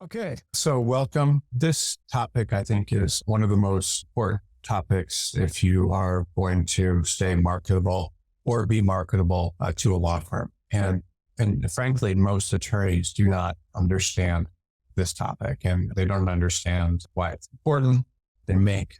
Okay, so welcome. This topic, I think, is one of the most important topics if you are going to stay marketable or be marketable to a law firm. And frankly, most attorneys do not understand this topic, and they don't understand why it's important. They make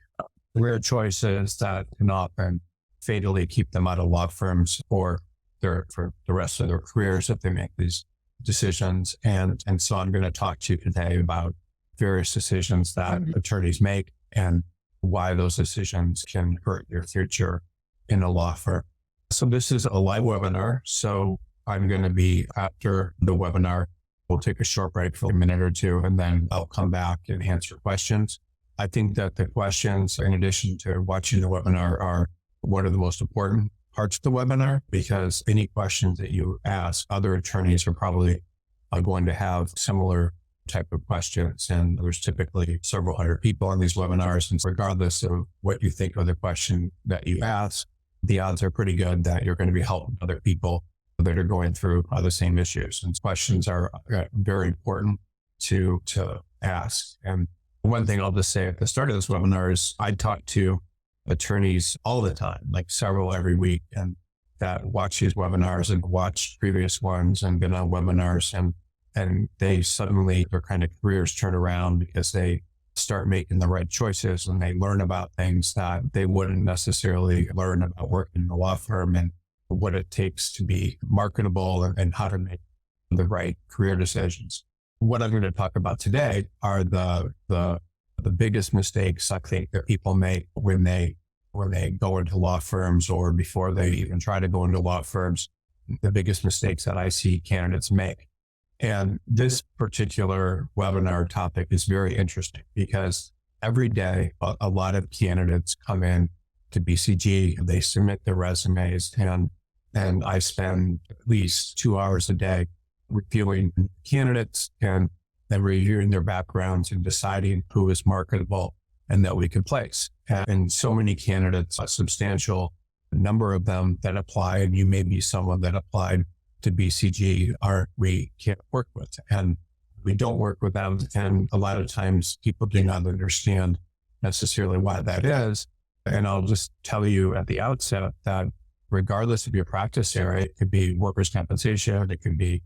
career choices that can often fatally keep them out of law firms for the rest of their careers if they make these decisions. And so I'm going to talk to you today about various decisions that attorneys make and why those decisions can hurt your future in a law firm. So this is a live webinar. So I'm going to be, after the webinar, we'll take a short break for a minute or two, and then I'll come back and answer questions. I think that the questions, in addition to watching the webinar, are one of the most important parts of the webinar, because any questions that you ask, other attorneys are probably going to have similar type of questions. And there's typically several hundred people on these webinars. And regardless of what you think of the question that you ask, the odds are pretty good that you're going to be helping other people that are going through the same issues. And questions are very important to ask. And one thing I'll just say at the start of this webinar is I talk to attorneys all the time, like several every week, and that watch these webinars and watch previous ones and been on webinars, and they suddenly, their kind of careers turn around because they start making the right choices and they learn about things that they wouldn't necessarily learn about working in a law firm and what it takes to be marketable and how to make the right career decisions. What I'm going to talk about today are the biggest mistakes I think that people make when they go into law firms, or before they even try to go into law firms, the biggest mistakes that I see candidates make. And this particular webinar topic is very interesting because every day a lot of candidates come in to BCG, they submit their resumes, and I spend at least 2 hours a day reviewing candidates and reviewing their backgrounds and deciding who is marketable and that we can place. And so many candidates, a substantial number of them that apply, and you may be someone that applied to BCG, we can't work with, and we don't work with them. And a lot of times people do not understand necessarily why that is. And I'll just tell you at the outset that regardless of your practice area, it could be workers' compensation, it could be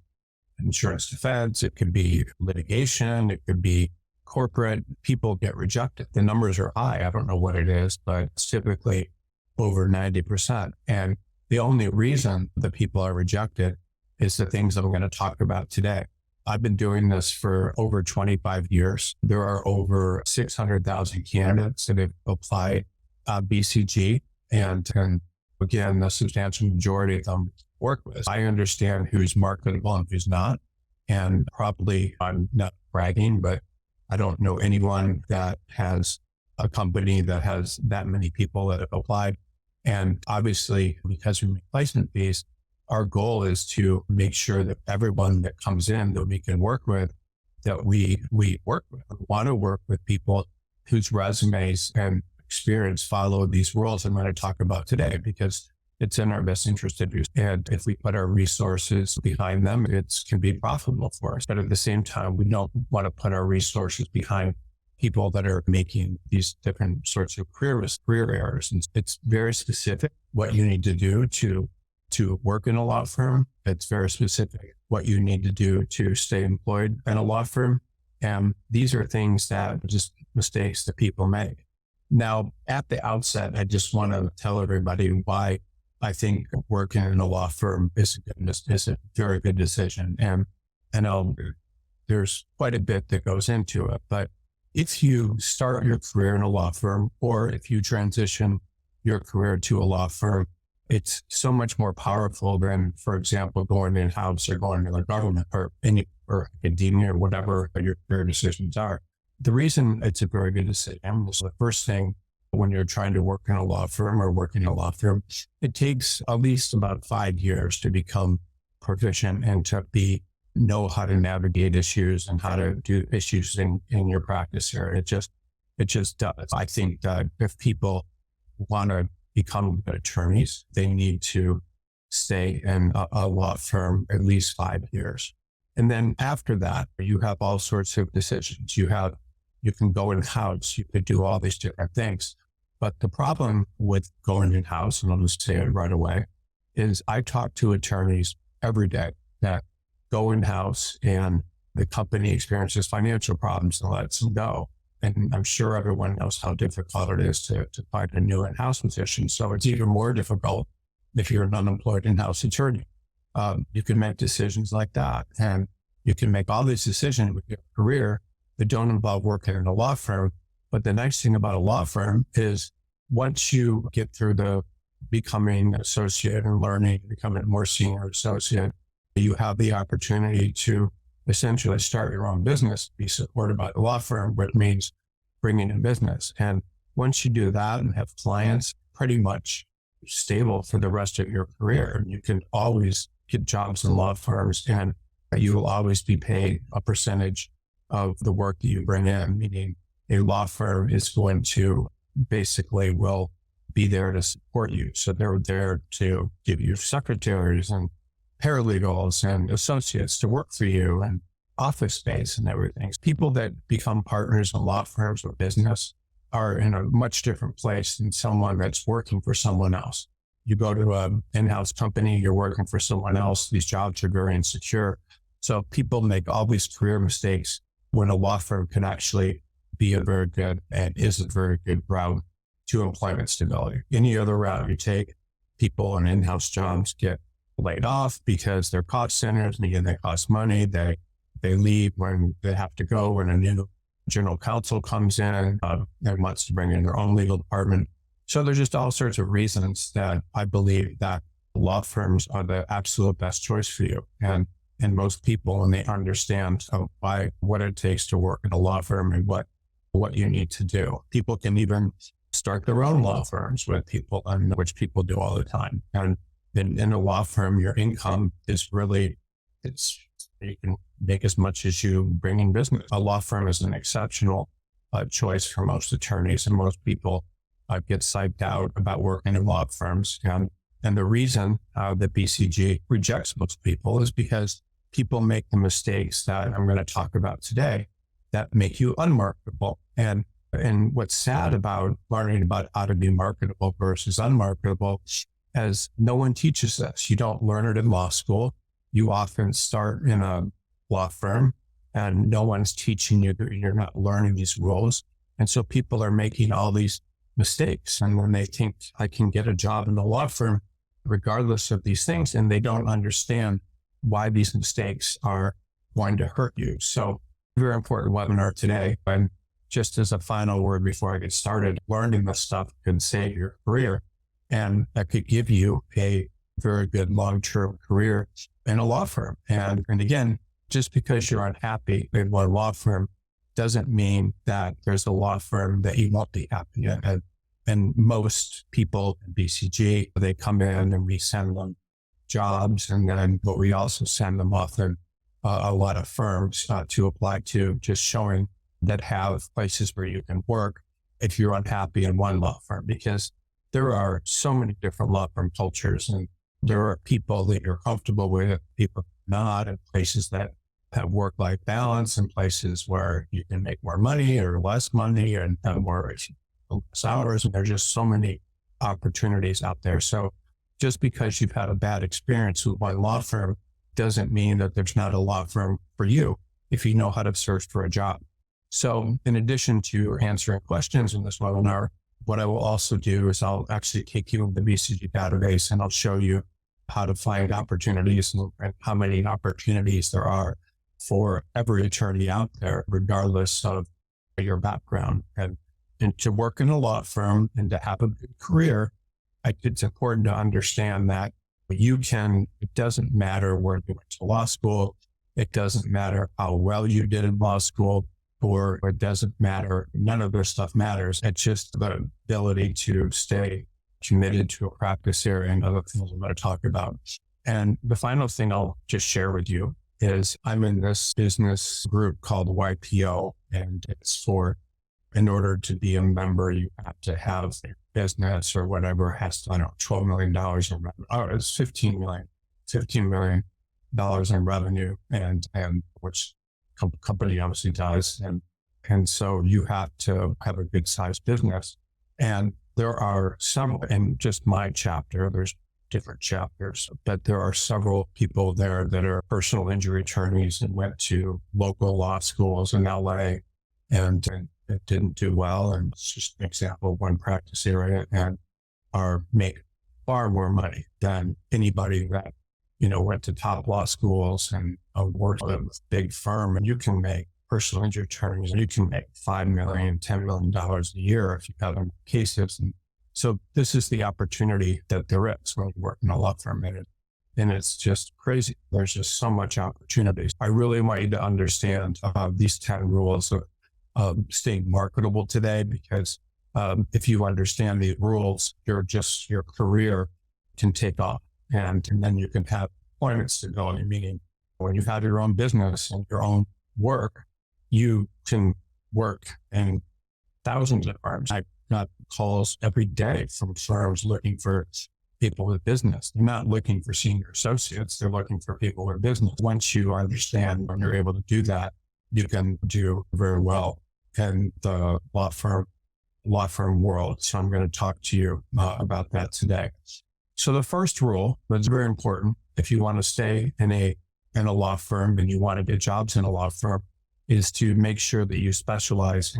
insurance defense, it could be litigation, it could be corporate, people get rejected. The numbers are high. I don't know what it is, but it's typically over 90%. And the only reason that people are rejected is the things I'm going to talk about today. I've been doing this for over 25 years. There are over 600,000 candidates that have applied BCG. And again, the substantial majority of them work with. I understand who's marketable and who's not. And probably, I'm not bragging, but I don't know anyone that has a company that has that many people that have applied. And obviously, because we make placement fees, our goal is to make sure that everyone that comes in that we can work with, that we work with. We want to work with people whose resumes and experience follow these rules I'm going to talk about today, because it's in our best interest to do. And if we put our resources behind them, it can be profitable for us. But at the same time, we don't want to put our resources behind people that are making these different sorts of career errors. And it's very specific what you need to do to work in a law firm. It's very specific what you need to do to stay employed in a law firm. And these are things that just mistakes that people make. Now, at the outset, I just want to tell everybody why I think working in a law firm is a very good decision. And there's quite a bit that goes into it. But if you start your career in a law firm, or if you transition your career to a law firm, it's so much more powerful than, for example, going in-house or going to the government or academia or whatever your career decisions are. The reason it's a very good decision is the first thing, when you're trying to work in a law firm or work in a law firm, it takes at least about 5 years to become proficient and to know how to navigate issues and how to do issues in your practice area. It just does. I think that if people want to become good attorneys, they need to stay in a law firm at least 5 years. And then after that, you have all sorts of decisions. You can go in-house, you could do all these different things. But the problem with going in-house, and I'll just say it right away, is I talk to attorneys every day that go in-house and the company experiences financial problems and lets them go. And I'm sure everyone knows how difficult it is to find a new in-house position. So it's even more difficult if you're an unemployed in-house attorney. You can make decisions like that. And you can make all these decisions with your career that don't involve working in a law firm. But the nice thing about a law firm is once you get through the becoming associate and learning, becoming a more senior associate, you have the opportunity to essentially start your own business, be supported by the law firm, which means bringing in business. And once you do that and have clients, pretty much stable for the rest of your career, you can always get jobs in law firms and you will always be paid a percentage of the work that you bring in, meaning a law firm is going to basically will be there to support you. So they're there to give you secretaries and paralegals and associates to work for you and office space and everything. People that become partners in law firms or business are in a much different place than someone that's working for someone else. You go to an in-house company, you're working for someone else. These jobs are very insecure. So people make all these career mistakes when a law firm can actually be a very good and is a very good route to employment stability. Any other route you take, people in in-house jobs get laid off because they're cost centers and again, they cost money. They leave when they have to go, when a new general counsel comes in and wants to bring in their own legal department. So there's just all sorts of reasons that I believe that law firms are the absolute best choice for you. And most people, when they understand what it takes to work in a law firm and what you need to do. People can even start their own law firms with people, which people do all the time. And in a law firm, your income is really, you can make as much as you bring in business. A law firm is an exceptional choice for most attorneys, and most people get psyched out about working in law firms. And the reason that BCG rejects most people is because people make the mistakes that I'm going to talk about today that make you unmarketable. And what's sad about learning about how to be marketable versus unmarketable is no one teaches this. You don't learn it in law school. You often start in a law firm and no one's teaching you, you're not learning these rules. And so people are making all these mistakes. And when they think I can get a job in the law firm, regardless of these things, and they don't understand why these mistakes are going to hurt you. So very important webinar today. And just as a final word before I get started, learning this stuff can save your career. And that could give you a very good long-term career in a law firm. And again, just because you're unhappy in one law firm doesn't mean that there's a law firm that you won't be happy in. And most people in BCG, they come in and we send them jobs, but we also send them often a lot of firms to apply to, just showing that have places where you can work if you're unhappy in one law firm, because there are so many different law firm cultures, and there are people that you're comfortable with, people not, and places that have work-life balance, and places where you can make more money or less money and have more less hours. And there's just so many opportunities out there. So just because you've had a bad experience with one law firm doesn't mean that there's not a law firm for you if you know how to search for a job. So in addition to answering questions in this webinar, what I will also do is I'll actually take you in the BCG database and I'll show you how to find opportunities and how many opportunities there are for every attorney out there, regardless of your background. And to work in a law firm and to have a good career, it's important to understand that it doesn't matter where you went to law school. It doesn't matter how well you did in law school, or it doesn't matter. None of this stuff matters. It's just the ability to stay committed to a practice area and other things I'm going to talk about. And the final thing I'll just share with you is I'm in this business group called YPO, and in order to be a member, you have to have a business or whatever has to, $12 million or it's 15 million dollars in revenue, and which company obviously does. And so you have to have a good sized business. And there are several, in just my chapter, there's different chapters, but there are several people there that are personal injury attorneys and went to local law schools in LA and it didn't do well. And it's just an example of one practice area, and make far more money than anybody that, went to top law schools and worked with a big firm. And you can make personal injury attorneys, and you can make $5 million, $10 million a year if you have cases. And so this is the opportunity that there is when you work in a law firm, and it's just crazy. There's just so much opportunity. I really want you to understand these 10 rules of staying marketable today, because if you understand the rules, your career can take off, and then you can have appointments to go. Meaning, when you have your own business and your own work, you can work in thousands of firms. I got calls every day from firms looking for people with business. They're not looking for senior associates. They're looking for people with business. Once you understand and you're able to do that, you can do very well in the law firm world. So I'm going to talk to you about that today. So the first rule that's very important, if you want to stay in a law firm and you want to get jobs in a law firm, is to make sure that you specialize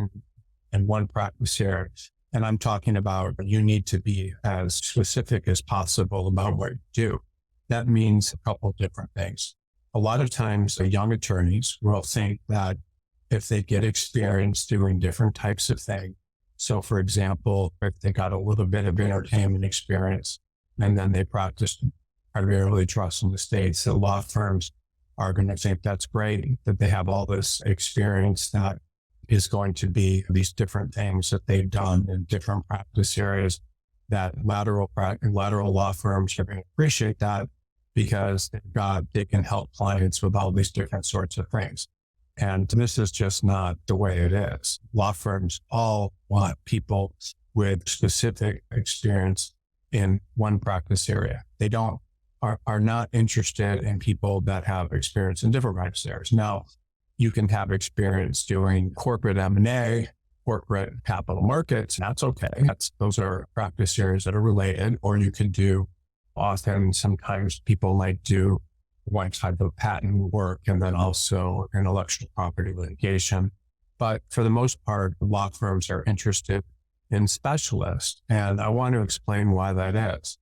in one practice area. And I'm talking about, you need to be as specific as possible about what you do. That means a couple of different things. A lot of times, young attorneys will think that if they get experience doing different types of things, so for example, if they got a little bit of entertainment experience and then they practiced primarily trust in the states, the law firms are going to think that's great, that they have all this experience that is going to be these different things that they've done in different practice areas, that lateral law firms are going to appreciate that because they can help clients with all these different sorts of things. And this is just not the way it is. Law firms all want people with specific experience in one practice area. They are not interested in people that have experience in different practice areas. Now, you can have experience doing corporate M&A, corporate capital markets. That's okay. Those are practice areas that are related. Or you can do, sometimes people might do one type of patent work and then also intellectual property litigation. But for the most part, law firms are interested in specialists. And I want to explain why that is.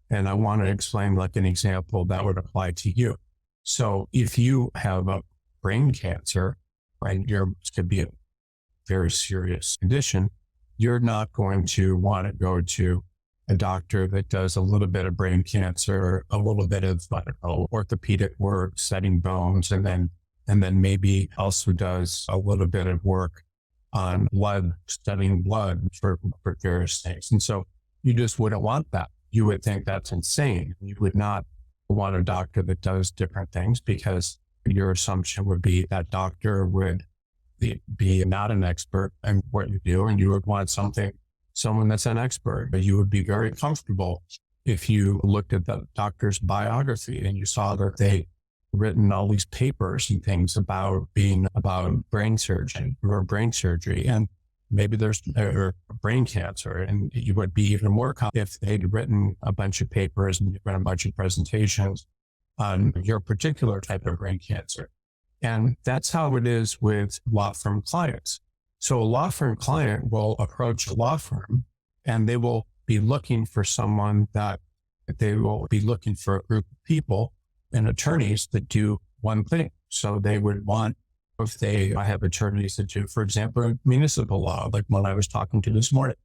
And I want to explain like an example that would apply to you. So if you have a brain cancer, right, it could be a very serious condition, you're not going to want to go to a doctor that does a little bit of brain cancer, a little bit of orthopedic work, setting bones, and then maybe also does a little bit of work on studying blood for various things. And so you just wouldn't want that. You would think that's insane. You would not want a doctor that does different things, because your assumption would be that doctor would be not an expert in what you do, and you would want someone that's an expert. But you would be very comfortable if you looked at the doctor's biography and you saw that they written all these papers and things about brain surgery, and maybe there's brain cancer, and you would be even more confident if they'd written a bunch of papers and run a bunch of presentations on your particular type of brain cancer. And that's how it is with law firm clients. So a law firm client will approach a law firm and they will be looking for they will be looking for a group of people and attorneys that do one thing. So they would want, I have attorneys that do, for example, municipal law, like when I was talking to this morning.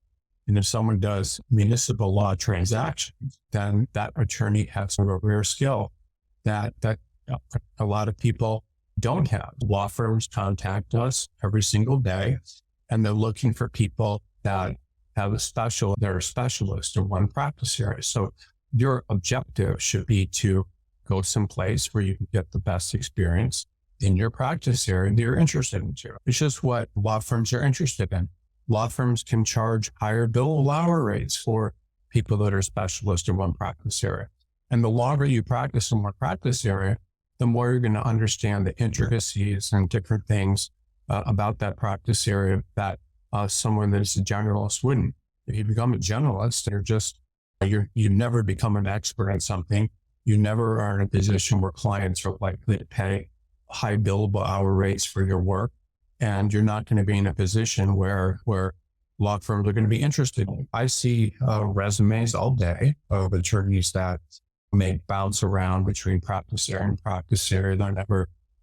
And if someone does municipal law transactions, then that attorney has a rare skill that a lot of people don't have. Law firms contact us every single day, and they're looking for people that they're a specialist in one practice area. So your objective should be to go someplace where you can get the best experience in your practice area that you're interested in. It's just what law firms are interested in. Law firms can charge higher billable hour rates for people that are specialists in one practice area. And the longer you practice in one practice area, the more you're going to understand the intricacies and different things about that practice area that someone that's a generalist wouldn't. If you become a generalist, you never become an expert in something. You never are in a position where clients are likely to pay high billable hour rates for your work. And you're not going to be in a position where law firms are going to be interested. I see resumes all day of attorneys that may bounce around between practice area and practice area.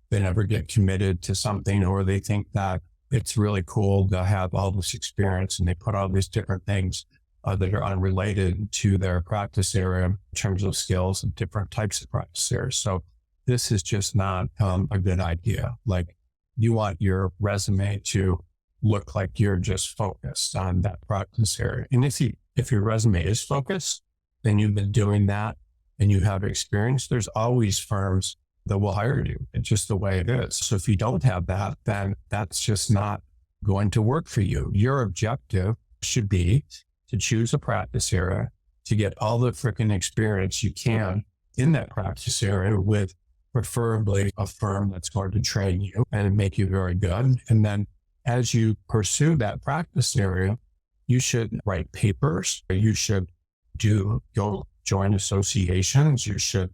They never get committed to something, or they think that it's really cool to have all this experience and they put all these different things that are unrelated to their practice area in terms of skills and different types of practice areas. So this is just not a good idea. Like, you want your resume to look like you're just focused on that practice area. And if your resume is focused, then you've been doing that and you have experience, there's always firms that will hire you. It's just the way it is. So if you don't have that, then that's just not going to work for you. Your objective should be to choose a practice area, to get all the freaking experience you can in that practice area with preferably a firm that's going to train you and make you very good. And then as you pursue that practice area, you should write papers. You should go join associations. You should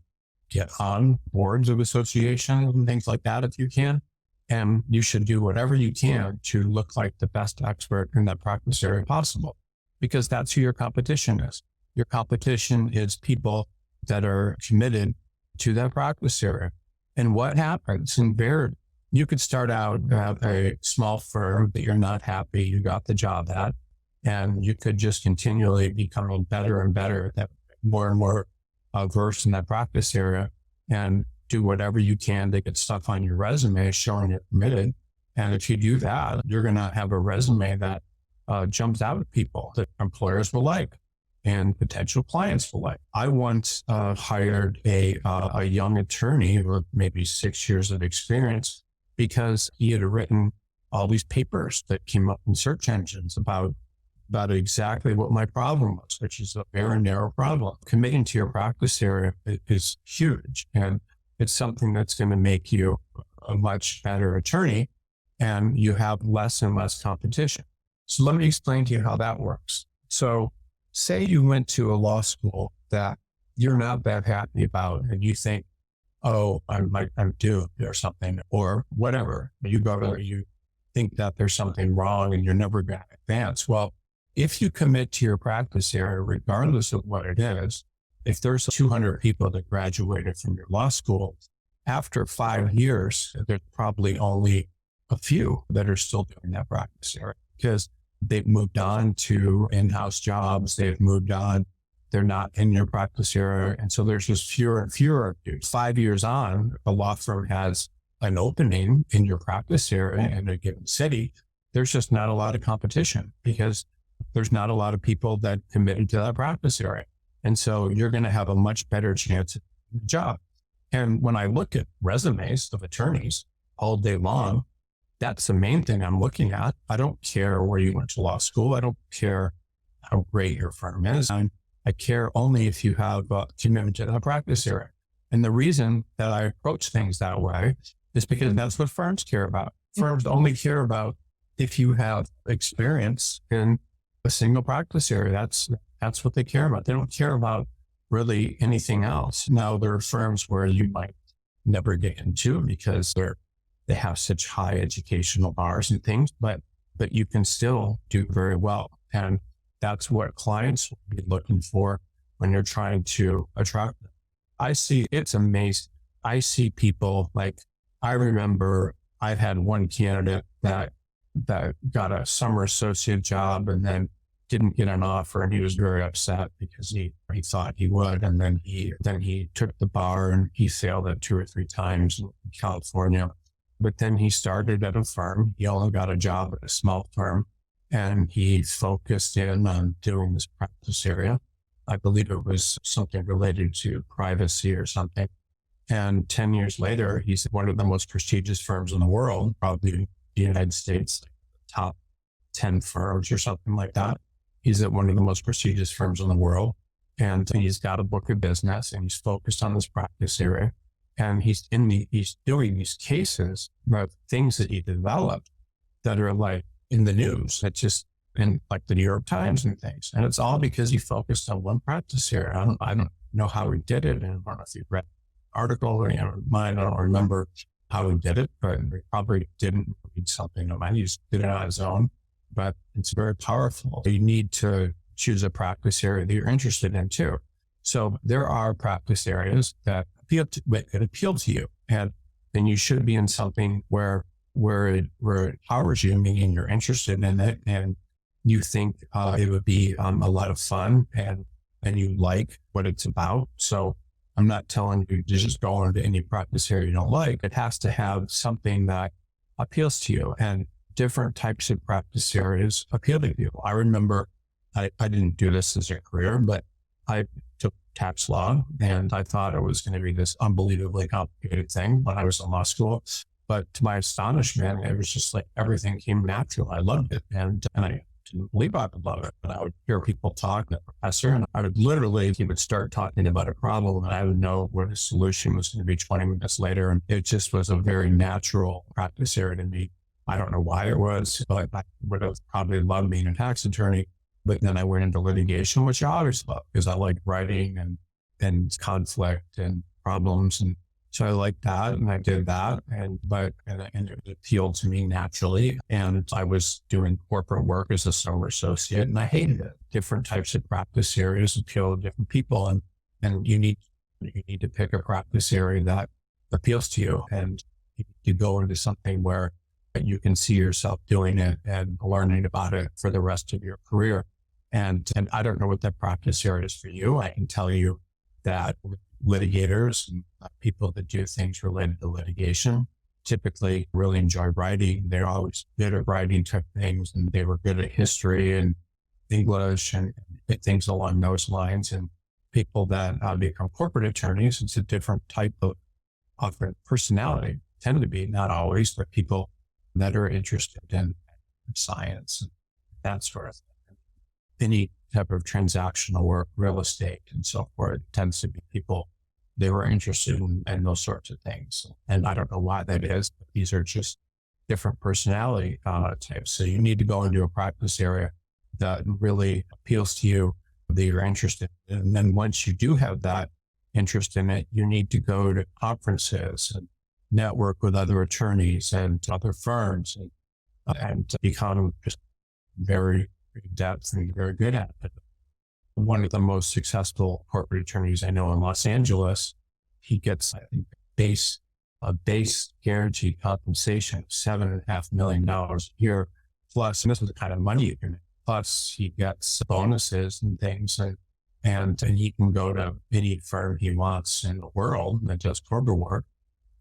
get on boards of associations and things like that if you can. And you should do whatever you can to look like the best expert in that practice area possible, because that's who your competition is. Your competition is people that are committed to that practice area. And what happens invariably, you could start out at a small firm that you're not happy you got the job at, and you could just continually become better and better, that more and more versed in that practice area, and do whatever you can to get stuff on your resume showing you're committed. And if you do that, you're going to have a resume that jumps out at people that employers will like and potential clients will like. I once hired a young attorney with maybe 6 years of experience because he had written all these papers that came up in search engines about exactly what my problem was, which is a very narrow problem. Committing to your practice area is huge, and it's something that's going to make you a much better attorney, and you have less and less competition. So let me explain to you how that works. So say you went to a law school that you're not that happy about, and you think, oh, I'm doomed or something, or whatever. You think that there's something wrong and you're never going to advance. Well, if you commit to your practice area, regardless of what it is, if there's 200 people that graduated from your law school, after 5 years, there's probably only a few that are still doing that practice area because they've moved on to in-house jobs. They've moved on. They're not in your practice area. And so there's just fewer and fewer. 5 years on, a law firm has an opening in your practice area in a given city. There's just not a lot of competition because there's not a lot of people that committed to that practice area. And so you're going to have a much better chance at the job. And when I look at resumes of attorneys all day long, that's the main thing I'm looking at. I don't care where you went to law school. I don't care how great your firm is. I care only if you have a commitment to the practice area. And the reason that I approach things that way is because that's what firms care about. Firms only care about if you have experience in a single practice area. That's what they care about. They don't care about really anything else. Now, there are firms where you might never get into because they have such high educational bars and things, but you can still do very well. And that's what clients will be looking for when you're trying to attract them. It's amazing. I see people like, I remember I've had one candidate that got a summer associate job and then didn't get an offer, and he was very upset because he thought he would. And then he took the bar and he failed it 2 or 3 times in California. But then he started at a firm. He only got a job at a small firm, and he focused in on doing this practice area. I believe it was something related to privacy or something. And 10 years later, he's one of the most prestigious firms in the world, probably the United States, top 10 firms or something like that. He's at one of the most prestigious firms in the world, and he's got a book of business, and he's focused on this practice area. And he's doing these cases about things that he developed that are like in the news, that just in like the New York Times and things. And it's all because he focused on one practice area. I don't know how he did it. And I don't know if he read the article or mine. I don't remember how he did it, but he probably didn't read something of mine. He just did it on his own. But it's very powerful. You need to choose a practice area that you're interested in too. So there are practice areas that appeal to you, and then you should be in something where it empowers you, meaning you're interested in it, and you think it would be a lot of fun, and you like what it's about. So I'm not telling you to just go into any practice area you don't like. It has to have something that appeals to you, and different types of practice areas appeal to you. I remember I didn't do this as a career, but I took tax law, and I thought it was going to be this unbelievably complicated thing when I was in law school. But to my astonishment, it was just like everything came natural. I loved it. And I didn't believe I would love it. And I would hear people talk, the professor, and I would literally, he would start talking about a problem, and I would know where the solution was going to be 20 minutes later. And it just was a very natural practice area to me. I don't know why it was, but I would have probably loved being a tax attorney. But then I went into litigation, which I always loved because I like writing and conflict and problems. And so I liked that, and I did that. And it appealed to me naturally. And I was doing corporate work as a summer associate, and I hated it. Different types of practice areas appeal to different people. And you need to pick a practice area that appeals to you. And you go into something where you can see yourself doing it and learning about it for the rest of your career. And I don't know what that practice area is for you. I can tell you that litigators and people that do things related to litigation typically really enjoy writing. They're always good at writing type things, and they were good at history and English and things along those lines. And people that become corporate attorneys, it's a different type of personality, tend to be, not always, but people that are interested in science and that sort of thing. Any type of transactional work, real estate and so forth, tends to be people, they were interested in those sorts of things. And I don't know why that is, but these are just different personality types. So you need to go into a practice area that really appeals to you, that you're interested in. And then once you do have that interest in it, you need to go to conferences and network with other attorneys and other firms and become just very depth and very good at it. One of the most successful corporate attorneys I know in Los Angeles, he gets, I think, a base guaranteed compensation of $7.5 million a year. Plus, and this is the kind of money you can make. Plus, he gets bonuses and things, and he can go to any firm he wants in the world that does corporate work.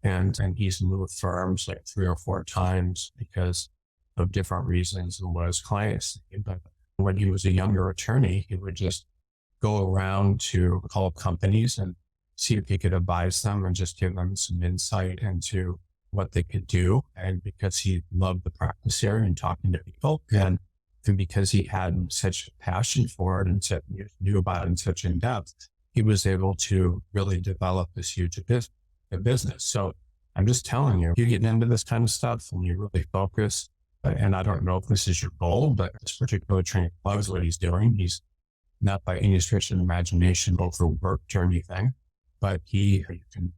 And he's moved firms like 3 or 4 times because of different reasons than what his clients need. But when he was a younger attorney, he would just go around to call up companies and see if he could advise them and just give them some insight into what they could do. And because he loved the practice area and talking to people, and because he had such a passion for it and knew about it in such in depth, he was able to really develop this huge business. So I'm just telling you, you get into this kind of stuff and you really focus. And I don't know if this is your goal, but this particular trainer loves what he's doing. He's not by any stretch of imagination overworked or anything, but he can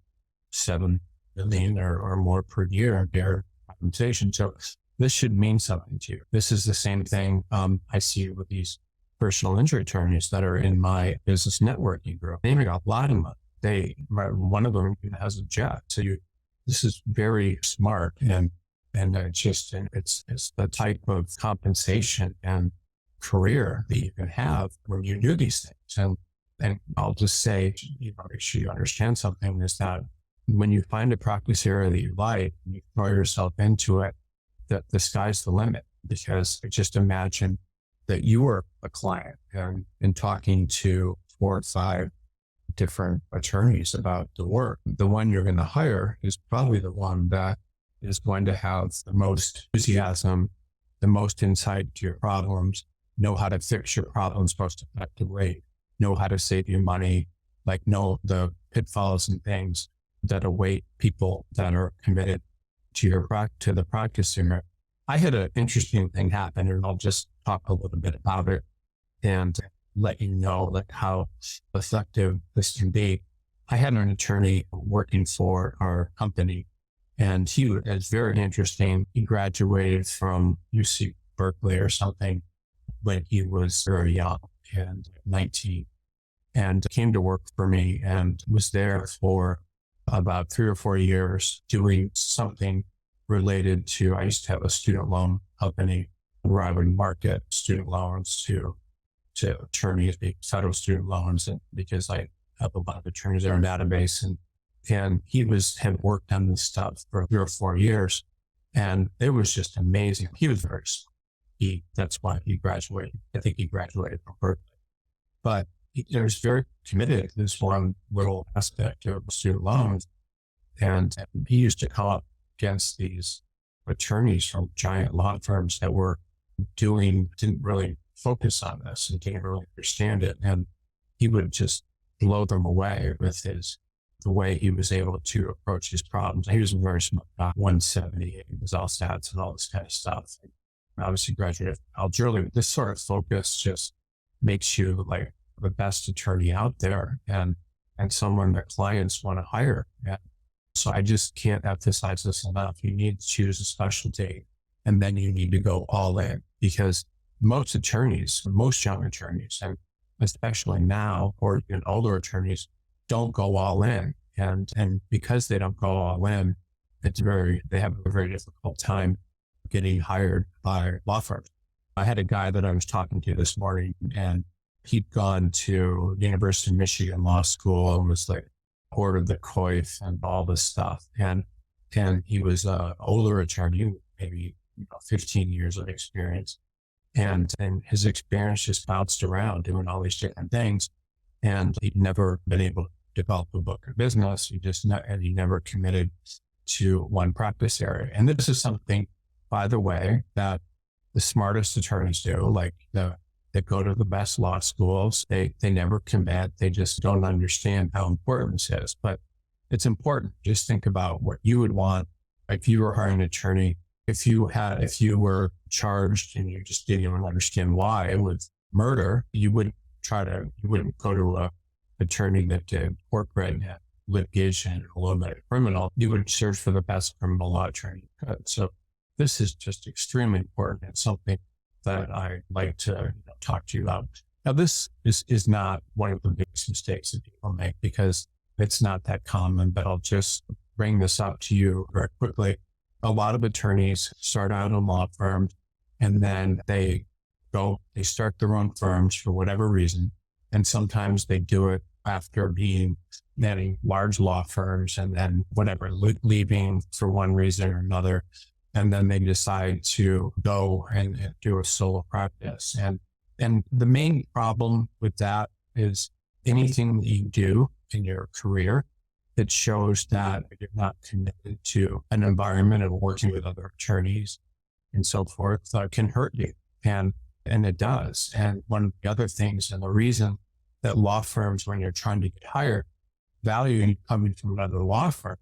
$7 million or more per year in their compensation. So this should mean something to you. This is the same thing I see with these personal injury attorneys that are in my business networking group. They make a lot of money. One of them has a jet. So this is very smart, and it's the type of compensation and career that you can have when you do these things. And I'll just say, make sure you understand something, is that when you find a practice area that you like and you throw yourself into it, that the sky's the limit. Because just imagine that you were a client and talking to 4 or 5 different attorneys about the work. The one you're going to hire is probably the one that is going to have the most enthusiasm, the most insight to your problems, know how to fix your problems most effectively, know how to save you money, like know the pitfalls and things that await people that are committed to to the practice area. I had an interesting thing happen, and I'll just talk a little bit about it and let you know like how effective this can be. I had an attorney working for our company, and he was very interesting. He graduated from UC Berkeley or something when he was very young and 19, and came to work for me and was there for about 3 or 4 years doing something related to, I used to have a student loan company where I would market student loans to attorneys, federal student loans, and because I have a lot of attorneys in our database, and he had worked on this stuff for 3 or 4 years, and it was just amazing. He was very smart. That's why he graduated. I think he graduated from Berkeley, but he was very committed to this one little aspect of student loans. And he used to come up against these attorneys from giant law firms that didn't really focus on this and didn't really understand it. And he would just blow them away with the way he was able to approach his problems. He was a very smart guy, 170, he was all stats and all this kind of stuff. Obviously graduated from college early. This sort of focus just makes you like the best attorney out there and someone that clients want to hire. And so I just can't emphasize this enough. You need to choose a specialty, and then you need to go all in, because most young attorneys, and especially now, or even older attorneys, don't go all in. And because they don't go all in, they have a very difficult time getting hired by law firms. I had a guy that I was talking to this morning, and he'd gone to the University of Michigan Law School and was like ordered the COIF and all this stuff. And he was an older attorney, maybe 15 years of experience. And his experience just bounced around doing all these different things. And he'd never been able to develop a book of business. He never committed to one practice area. And this is something, by the way, that the smartest attorneys do, like that go to the best law schools. They never commit. They just don't understand how important this is. But it's important. Just think about what you would want if you were hiring an attorney. If you were charged and you just didn't even understand why with murder, you wouldn't go to a attorney that did corporate litigation, a little bit of criminal. You would search for the best criminal law attorney. So this is just extremely important. It's something that I like to talk to you about. Now, this is not one of the biggest mistakes that people make, because it's not that common, but I'll just bring this up to you very quickly. A lot of attorneys start out in law firms, and then they start their own firms for whatever reason. And sometimes they do it after being many large law firms and then leaving for one reason or another. And then they decide to go and do a solo practice. And the main problem with that is anything that you do in your career that shows that you're not committed to an environment of working with other attorneys and so forth can hurt you. And it does. And one of the other things, and the reason that law firms, when you're trying to get hired, value you coming from another law firm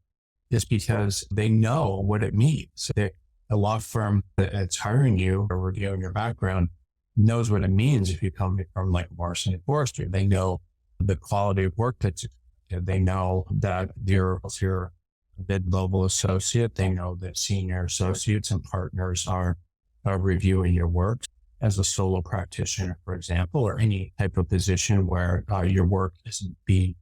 is because they know what it means. So a law firm that's hiring you or reviewing your background knows what it means if you come from like Morrison and Forrester. They know the quality of work that you did. They know that if you're a mid-level associate, they know that senior associates and partners are reviewing your work. As a solo practitioner, for example, or any type of position where your work isn't being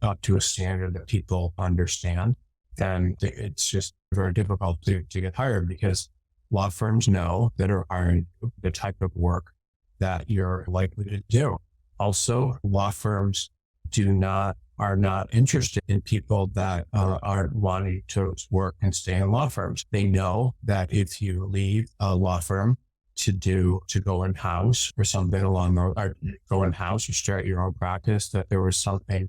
up to a standard that people understand, then it's just very difficult to get hired, because law firms know that are hiring the type of work that you're likely to do. Also, law firms are not interested in people that aren't wanting to work and stay in law firms. They know that if you leave a law firm to go in-house or something go in-house or start your own practice, that there was something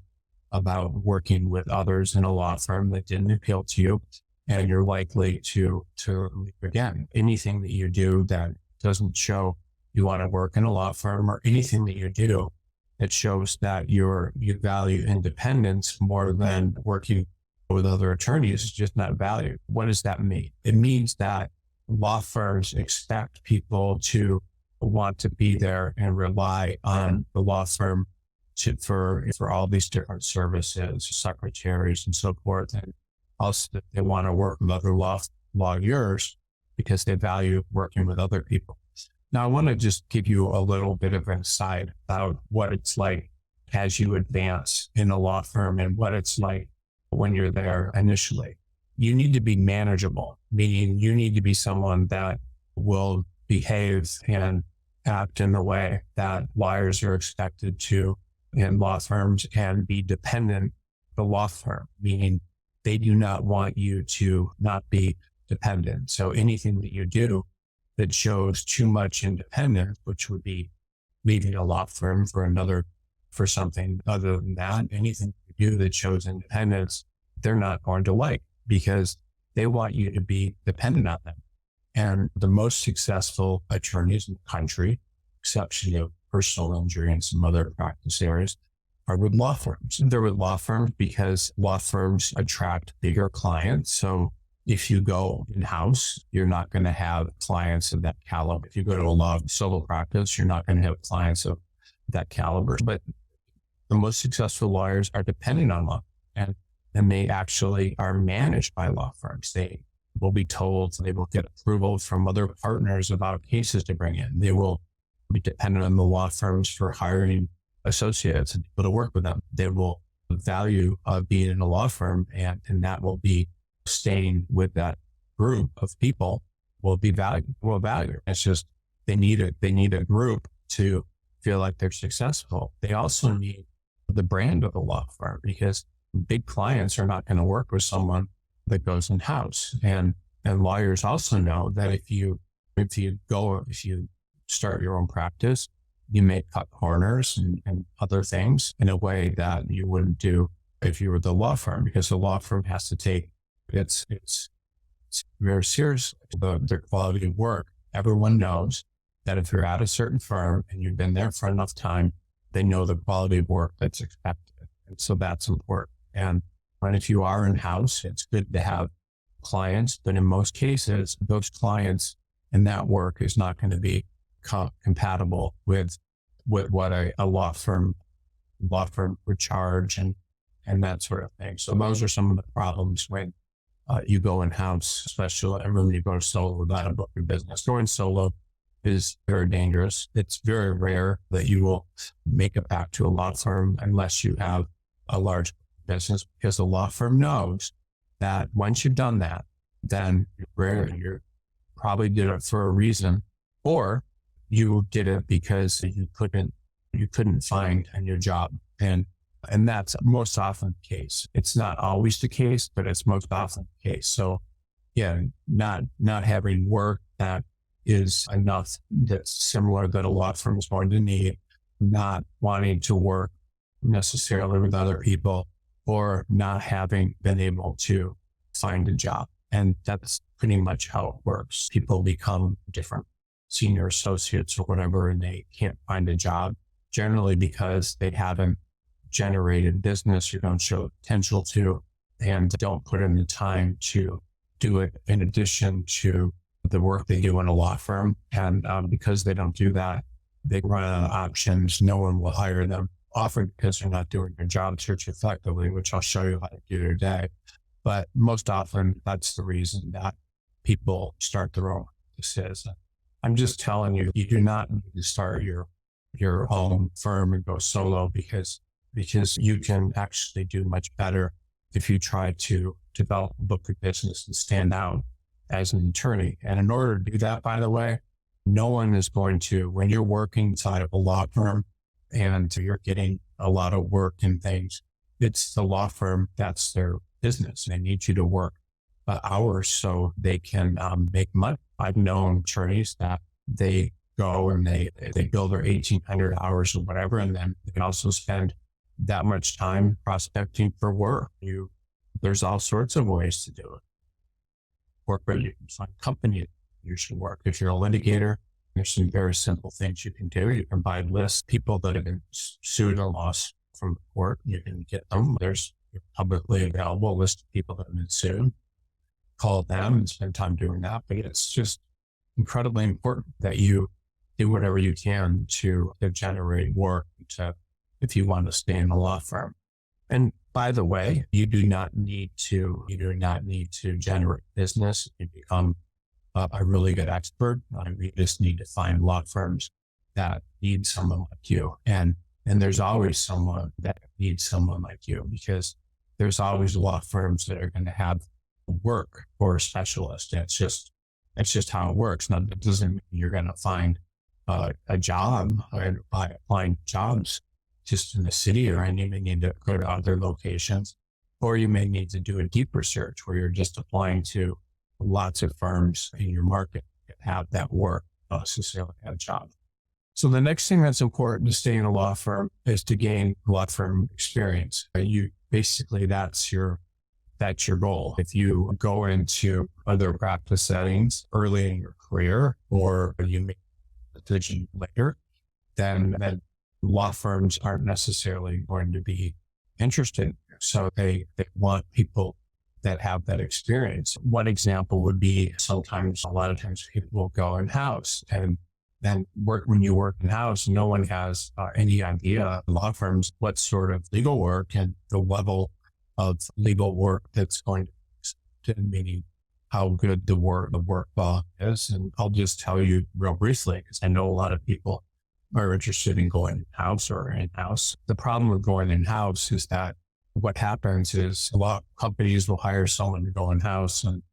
about working with others in a law firm that didn't appeal to you, and you're likely to leave again. Anything that you do that doesn't show you want to work in a law firm, or anything that you do that shows that you value independence more than working with other attorneys is just not valued. What does that mean? It means that law firms expect people to want to be there and rely on the law firm for all these different services, secretaries and so forth. And also that they want to work with other lawyers because they value working with other people. Now, I want to just give you a little bit of insight about what it's like as you advance in a law firm and what it's like when you're there initially. You need to be manageable, meaning you need to be someone that will behave and act in the way that lawyers are expected to in law firms and be dependent on the law firm, meaning they do not want you to not be dependent. So anything that you do that shows too much independence, which would be leaving a law firm for something other than that, anything you do that shows independence, they're not going to like because they want you to be dependent on them. And the most successful attorneys in the country, exception of personal injury and some other practice areas, are with law firms. They're with law firms because law firms attract bigger clients. So if you go in-house, you're not going to have clients of that caliber. If you go to a law solo practice, you're not going to have clients of that caliber. But the most successful lawyers are dependent on law, and they actually are managed by law firms. They will be told, they will get approval from other partners about cases to bring in. They will be dependent on the law firms for hiring associates and people to work with them. They will value being in a law firm, and that will be staying with that group of people will be valued. It's just they need a group to feel like they're successful. They also need the brand of the law firm because big clients are not going to work with someone that goes in house. And lawyers also know that if you start your own practice, you may cut corners and other things in a way that you wouldn't do if you were the law firm, because the law firm has to take it's very serious, their quality of work. Everyone knows that if you're at a certain firm and you've been there for enough time, they know the quality of work that's expected. And so that's important. And if you are in-house, it's good to have clients, but in most cases, those clients and that work is not going to be compatible with what a law firm would charge and that sort of thing. So those are some of the problems when you go in-house, especially when you go solo without a book of business. Going solo is very dangerous. It's very rare that you will make it back to a law firm unless you have a large business, because the law firm knows that once you've done that, then you're probably did it for a reason, or you did it because you couldn't find a new job. And that's most often the case. It's not always the case, but it's most often the case. So yeah, not having work that is enough that's similar that a law firm is going to need, not wanting to work necessarily with other people, or not having been able to find a job. And that's pretty much how it works. People become different senior associates or whatever, and they can't find a job, generally because they haven't generated business or don't show potential to, and don't put in the time to do it in addition to the work they do in a law firm. And because they don't do that, they run out of options. No one will hire them, often because they're not doing their job search effectively, which I'll show you how to do today. But most often, that's the reason that people start their own practices. I'm just telling you, you do not need to start your own firm and go solo because you can actually do much better if you try to develop a book of business and stand out as an attorney. And in order to do that, by the way, no one is going to, when you're working inside of a law firm and you're getting a lot of work and things, it's the law firm, that's their business. They need you to work hours so they can make money. I've known attorneys that they go and they bill their 1,800 hours or whatever, and then they can also spend that much time prospecting for work. There's all sorts of ways to do it. Corporate, you can find company you should work. If you're a litigator, there's some very simple things you can do. You can buy lists, people that have been sued or lost from the court. You can get them. There's publicly available list of people that have been sued. Call them and spend time doing that. But it's just incredibly important that you do whatever you can to generate work if you want to stay in a law firm. And by the way, you do not need to generate business and become a really good expert. You just need to find law firms that need someone like you. And there's always someone that needs someone like you, because there's always law firms that are going to have work for a specialist. It's just how it works. Now, that doesn't mean you're going to find a job by applying jobs just in the city, or you may need to go to other locations, or you may need to do a deeper search where you're just applying to lots of firms in your market that have that work, not necessarily have a job. So the next thing that's important to stay in a law firm is to gain law firm experience. That's your goal. If you go into other practice settings early in your career, or you make a decision later, then law firms aren't necessarily going to be interested. So they want people that have that experience. One example would be a lot of times people will go in-house, and then when you work in-house, no one has any idea, law firms, what sort of legal work and the level of legal work that's going to, meaning how good the work law is. And I'll just tell you real briefly, because I know a lot of people are interested in going in-house or in-house. The problem with going in-house is that what happens is a lot of companies will hire someone to go in-house and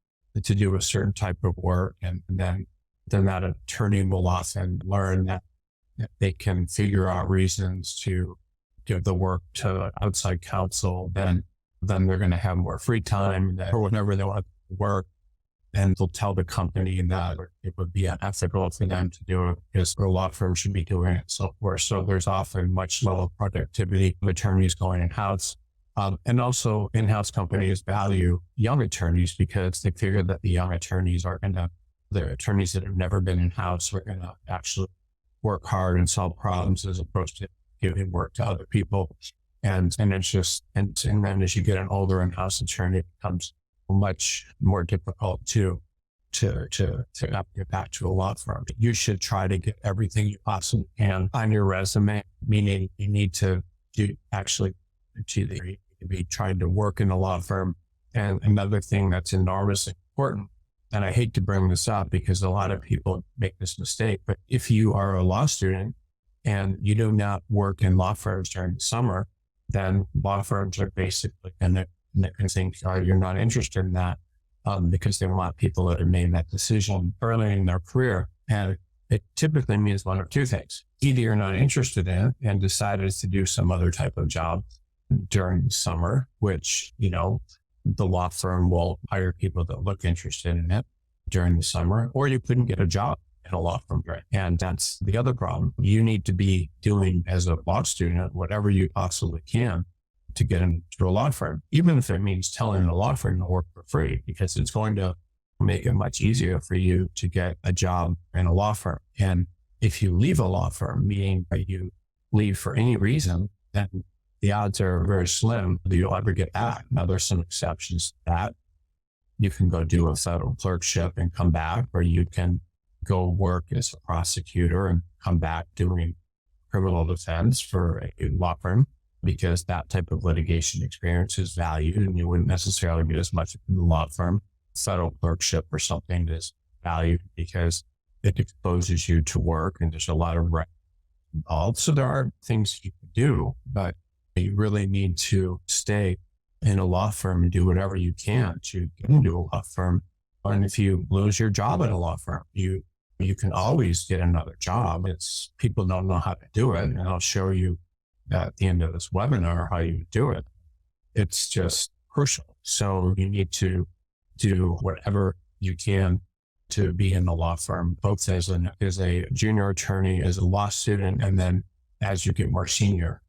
to do a certain type of work. And then that attorney will often learn that they can figure out reasons to give the work to outside counsel. Then they're going to have more free time or whenever they want to work. And they'll tell the company that it would be unethical for them to do it because a law firm should be doing it, so forth. So there's often much lower productivity of attorneys going in-house. And also in-house companies value young attorneys because they figure that the young attorneys the attorneys that have never been in-house are going to actually work hard and solve problems as opposed to giving work to other people. And then as you get an older in-house attorney, it becomes much more difficult to get back to a law firm. You should try to get everything you possibly can on your resume, meaning you need to be trying to work in a law firm. And another thing that's enormously important, and I hate to bring this up because a lot of people make this mistake, but if you are a law student and you do not work in law firms during the summer, then law firms are basically going to think you're not interested in that because they want people that have made that decision early in their career. And it typically means one of two things. Either you're not interested in it and decided to do some other type of job during the summer, which, the law firm will hire people that look interested in it during the summer, or you couldn't get a job in a law firm. And that's the other problem. You need to be doing as a law student whatever you possibly can to get into a law firm, even if it means telling a law firm to work for free, because it's going to make it much easier for you to get a job in a law firm. And if you leave a law firm, meaning that you leave for any reason, then the odds are very slim that you'll ever get back. Now, there's some exceptions to that. You can go do a federal clerkship and come back, or you can go work as a prosecutor and come back doing criminal defense for a law firm, because that type of litigation experience is valued and you wouldn't necessarily get as much in the law firm. Federal clerkship or something is valued because it exposes you to work and there's a lot of rights involved. So there are things you can do, but you really need to stay in a law firm and do whatever you can to get into a law firm. And if you lose your job at a law firm, you can always get another job. People don't know how to do it. And I'll show you at the end of this webinar how you do it. It's just crucial. So you need to do whatever you can to be in the law firm, both as a junior attorney, as a law student, and then as you get more senior,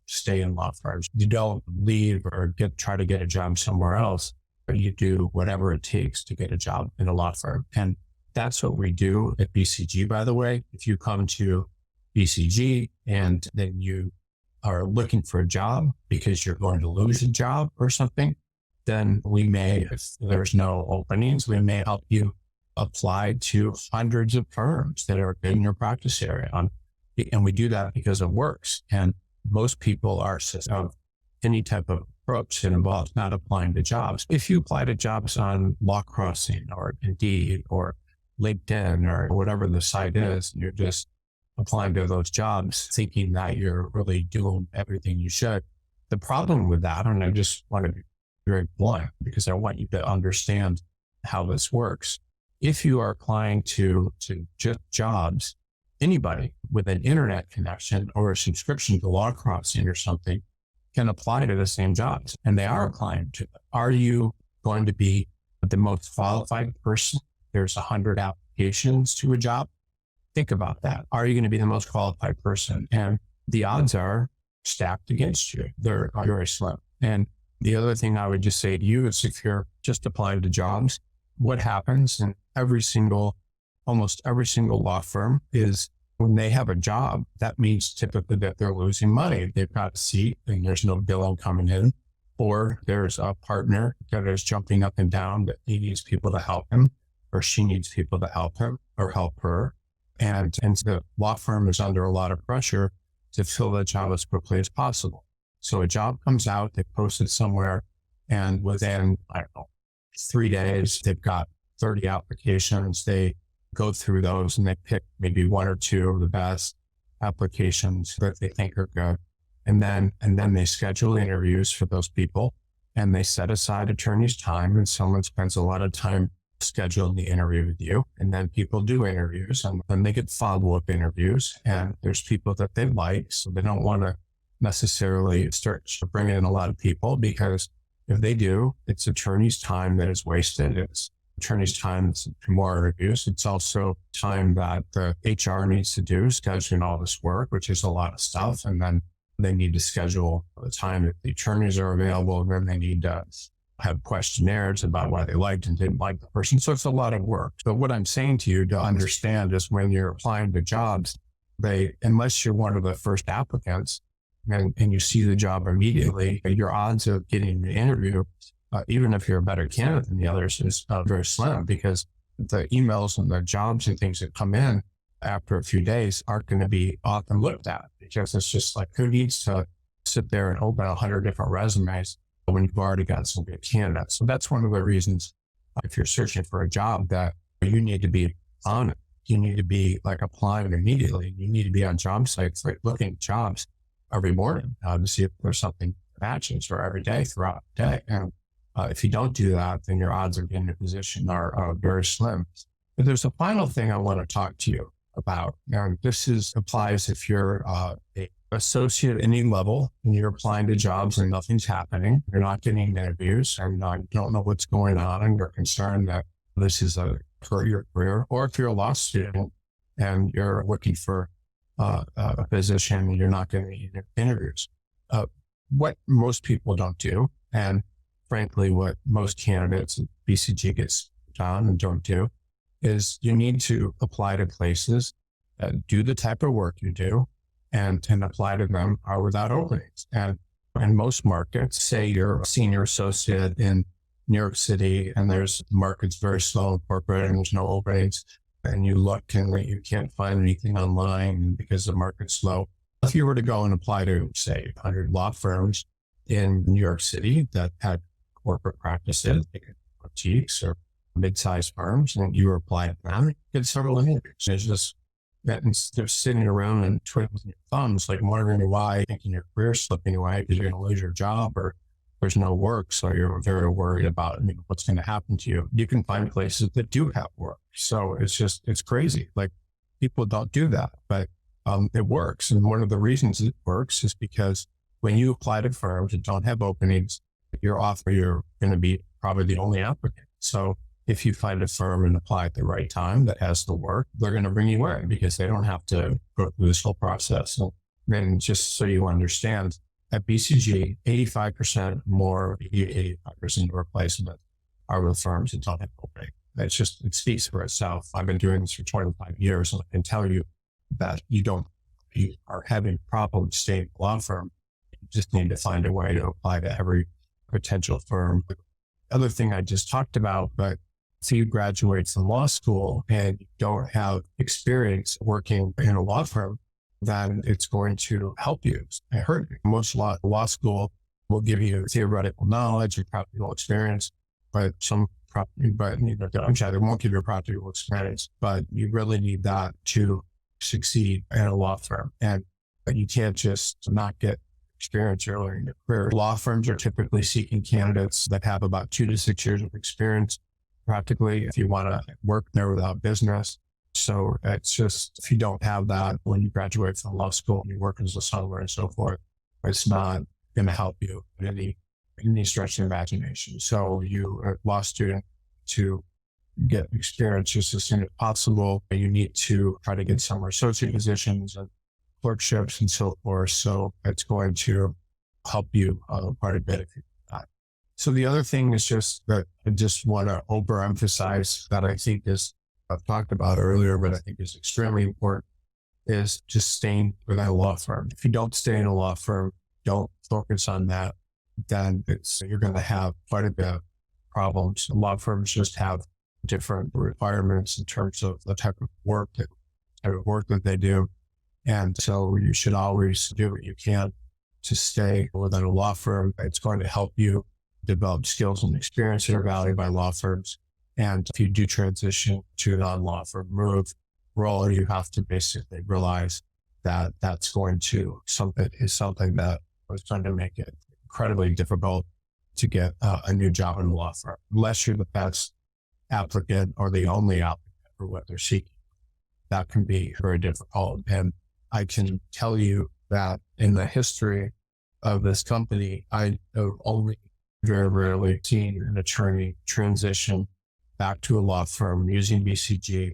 stay in law firms. You don't leave or try to get a job somewhere else, but you do whatever it takes to get a job in a law firm. And that's what we do at BCG, by the way. If you come to BCG and then you are looking for a job because you're going to lose a job or something, then we may, if there's no openings, we may help you apply to hundreds of firms that are in your practice area. And we do that because it works. And most people are of any type of approach that involves not applying to jobs. If you apply to jobs on Law Crossing or Indeed or LinkedIn or whatever the site is, you're just applying to those jobs thinking that you're really doing everything you should. The problem with that, and I just want to be very blunt because I want you to understand how this works. If you are applying to just jobs, anybody with an internet connection or a subscription to Law Crossing or something can apply to the same jobs, and they are applying to them. Are you going to be the most qualified person? There's 100 applications to a job. Think about that. Are you going to be the most qualified person? And the odds are stacked against you. They're very slim. And the other thing I would just say to you is if you're just applying to jobs, what happens in almost every single law firm is when they have a job, that means typically that they're losing money. They've got a seat and there's no billing coming in, or there's a partner that is jumping up and down that he needs people to help him, or she needs people to help him or help her. And the law firm is under a lot of pressure to fill the job as quickly as possible. So a job comes out, they post it somewhere, and within, 3 days, they've got 30 applications. They go through those and they pick maybe one or two of the best applications that they think are good. And then they schedule interviews for those people, and they set aside attorney's time, and someone spends a lot of time scheduling the interview with you. And then people do interviews, and then they get follow-up interviews, and there's people that they like. So they don't want to necessarily start bringing in a lot of people, because if they do, it's attorney's time that is wasted. It's attorney's time for more interviews. It's also time that the HR needs to do, scheduling all this work, which is a lot of stuff. And then they need to schedule the time that the attorneys are available. And then they need to have questionnaires about why they liked and didn't like the person. So it's a lot of work. But what I'm saying to you to understand is when you're applying to jobs, unless you're one of the first applicants and you see the job immediately, your odds of getting the interview, even if you're a better candidate than the others, is very slim, because the emails and the jobs and things that come in after a few days aren't going to be often looked at, because it's just like, who needs to sit there and open 100 different resumes when you've already got some good candidates? So that's one of the reasons, if you're searching for a job, that you need to be on it. You need to be applying immediately. You need to be on job sites, looking at jobs every morning to see if there's something that matches, or every day throughout the day. And if you don't do that, then your odds of getting a position are very slim. But there's a final thing I want to talk to you about. And this applies if you're an associate at any level and you're applying to jobs and nothing's happening. You're not getting interviews, and you don't know what's going on, and you're concerned that this is for your career. Or if you're a law student and you're looking for a position and you're not getting interviews. What most people don't do, and frankly, what most candidates at BCG gets done and don't do, is you need to apply to places that do the type of work you do and apply to them without openings. And in most markets, say you're a senior associate in New York City and the market's very slow in corporate and there's no openings, and you look and you can't find anything online because the market's slow. If you were to go and apply to, say, 100 law firms in New York City that had corporate practices, like boutiques or mid-sized firms, and you were applying to them, you get several interviews. It's just that instead of sitting around and twiddling your thumbs, wondering why, thinking your career's slipping away because you're going to lose your job or there's no work, so you're very worried about what's going to happen to you. You can find places that do have work. So it's crazy. People don't do that, but it works. And one of the reasons it works is because when you apply to firms that don't have openings, you're going to be probably the only applicant. So if you find a firm and apply at the right time that has the work, they're going to bring you in because they don't have to go through this whole process. And then just so you understand, at BCG, 85% more, 85% of replacement are with firms that don't have opening. It speaks for itself. I've been doing this for 25 years, and I can tell you that you don't you are having problems staying in a law firm, you just need to find a way to apply to every potential firm. The other thing I just talked about, but if you graduate from law school and you don't have experience working in a law firm, then it's going to help you. I heard most law school will give you theoretical knowledge and practical experience, but they won't give you practical experience, but you really need that to succeed in a law firm. And you can't just not get experience earlier in your career. Law firms are typically seeking candidates that have about 2 to 6 years of experience, practically, if you want to work there without business. So it's just, if you don't have that when you graduate from law school and you work as a software and so forth, it's not going to help you in any stretch of imagination. So you are a law student, to get experience just as soon as possible. You need to try to get some associate positions and clerkships and so forth. So it's going to help you quite a bit if you do that. So the other thing is just that I just want to overemphasize that I think is, I've talked about earlier, but I think is extremely important, is just staying within a law firm. If you don't stay in a law firm, don't focus on that, then you're going to have quite a bit of problems. Law firms just have different requirements in terms of the type of work that they do. And so you should always do what you can to stay within a law firm. It's going to help you develop skills and experience that are valued by law firms. And if you do transition to a non-law firm role, you have to basically realize that that's going to something that is going to make it incredibly difficult to get a new job in a law firm, unless you're the best applicant or the only applicant for what they're seeking. That can be very difficult. And I can tell you that in the history of this company, I have only very rarely seen an attorney transition back to a law firm using BCG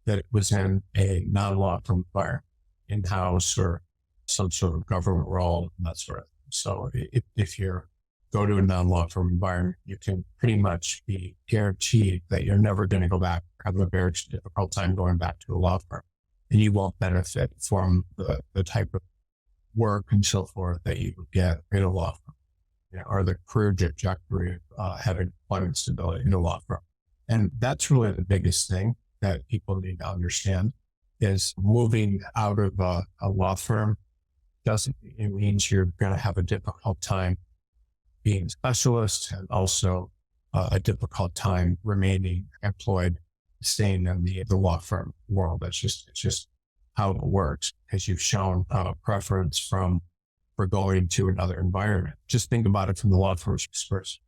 that it was in a non-law firm environment, in-house or some sort of government role, and that sort of thing. So if you go to a non-law firm environment, you can pretty much be guaranteed that you're never going to go back, have a very difficult time going back to a law firm, and you won't benefit from the type of work and so forth that you would get in a law firm, or the career trajectory of having employment stability in a law firm. And that's really the biggest thing that people need to understand, is moving out of a law firm it means you're going to have a difficult time being a specialist, and also a difficult time remaining employed, staying in the law firm world. It's just how it works, because you've shown a preference for going to another environment. Just think about it from the law firm's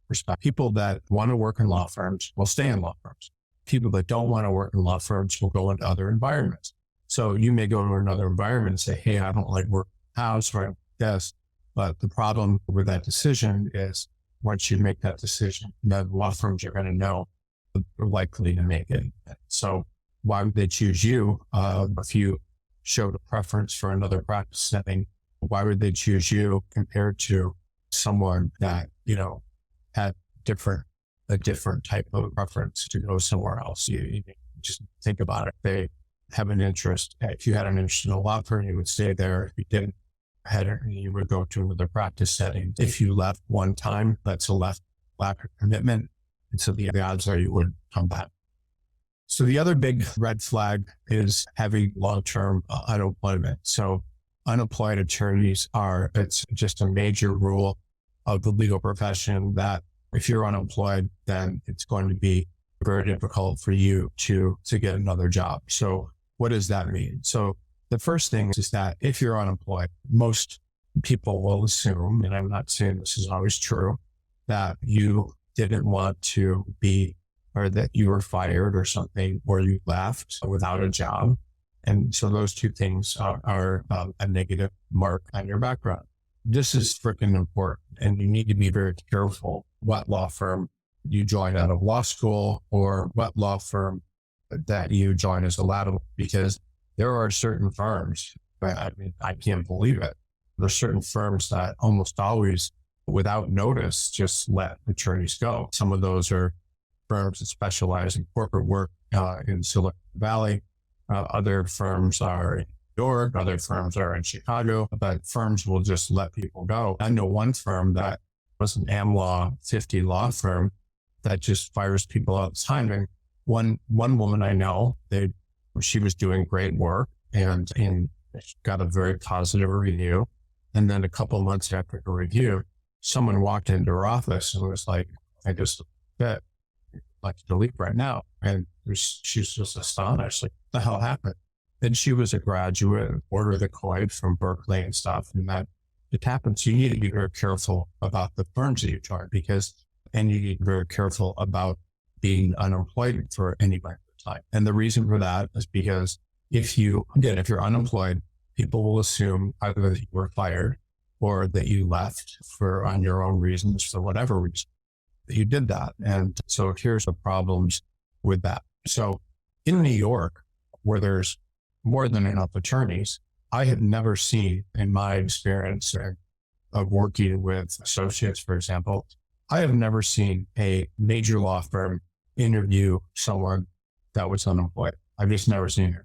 perspective. People that want to work in law firms will stay in law firms. People that don't want to work in law firms will go into other environments. So you may go to another environment and say, hey, I don't like working in the house, or yes. But the problem with that decision is, once you make that decision, the law firms are going to know you're likely to make it. So why would they choose you? If you showed a preference for another practice setting, why would they choose you compared to someone that, had a different type of preference to go somewhere else? You just think about it. They have an interest. If you had an interest in a law firm, you would stay there. If you didn't, you would go to another practice setting. If you left one time, that's a lack of commitment. And so the odds are you wouldn't come back. So the other big red flag is having long-term unemployment. So unemployed attorneys it's just a major rule of the legal profession that if you're unemployed, then it's going to be very difficult for you to get another job. So what does that mean? So the first thing is that if you're unemployed, most people will assume, and I'm not saying this is always true, that you didn't want to be, or that you were fired or something, or you left without a job. And so those two things are a negative mark on your background. This is freaking important, and you need to be very careful what law firm you join out of law school, or what law firm that you join as a lateral, because there are certain firms, I can't believe it. There's certain firms that almost always, without notice, just let attorneys go. Some of those are firms that specialize in corporate work in Silicon Valley. Other firms are York, other firms are in Chicago, but firms will just let people go. I know one firm that was an AmLaw 50 law firm that just fires people all the time. And one woman I know, she was doing great work and got a very positive review. And then a couple of months after her review, someone walked into her office and was like, I just bet like to leave right now. And she's just astonished, like, what the hell happened? And she was a graduate, order the COID from Berkeley and stuff. And that it happens. You need to be very careful about the firms that you join and you need to be very careful about being unemployed for any length of time. And the reason for that is because if you're unemployed, people will assume either that you were fired or that you left on your own reasons, for whatever reason that you did that. And so here's the problems with that. So in New York, where there's more than enough attorneys, I have never seen, in my experience of working with associates, for example, I have never seen a major law firm interview someone that was unemployed. I've just never seen it.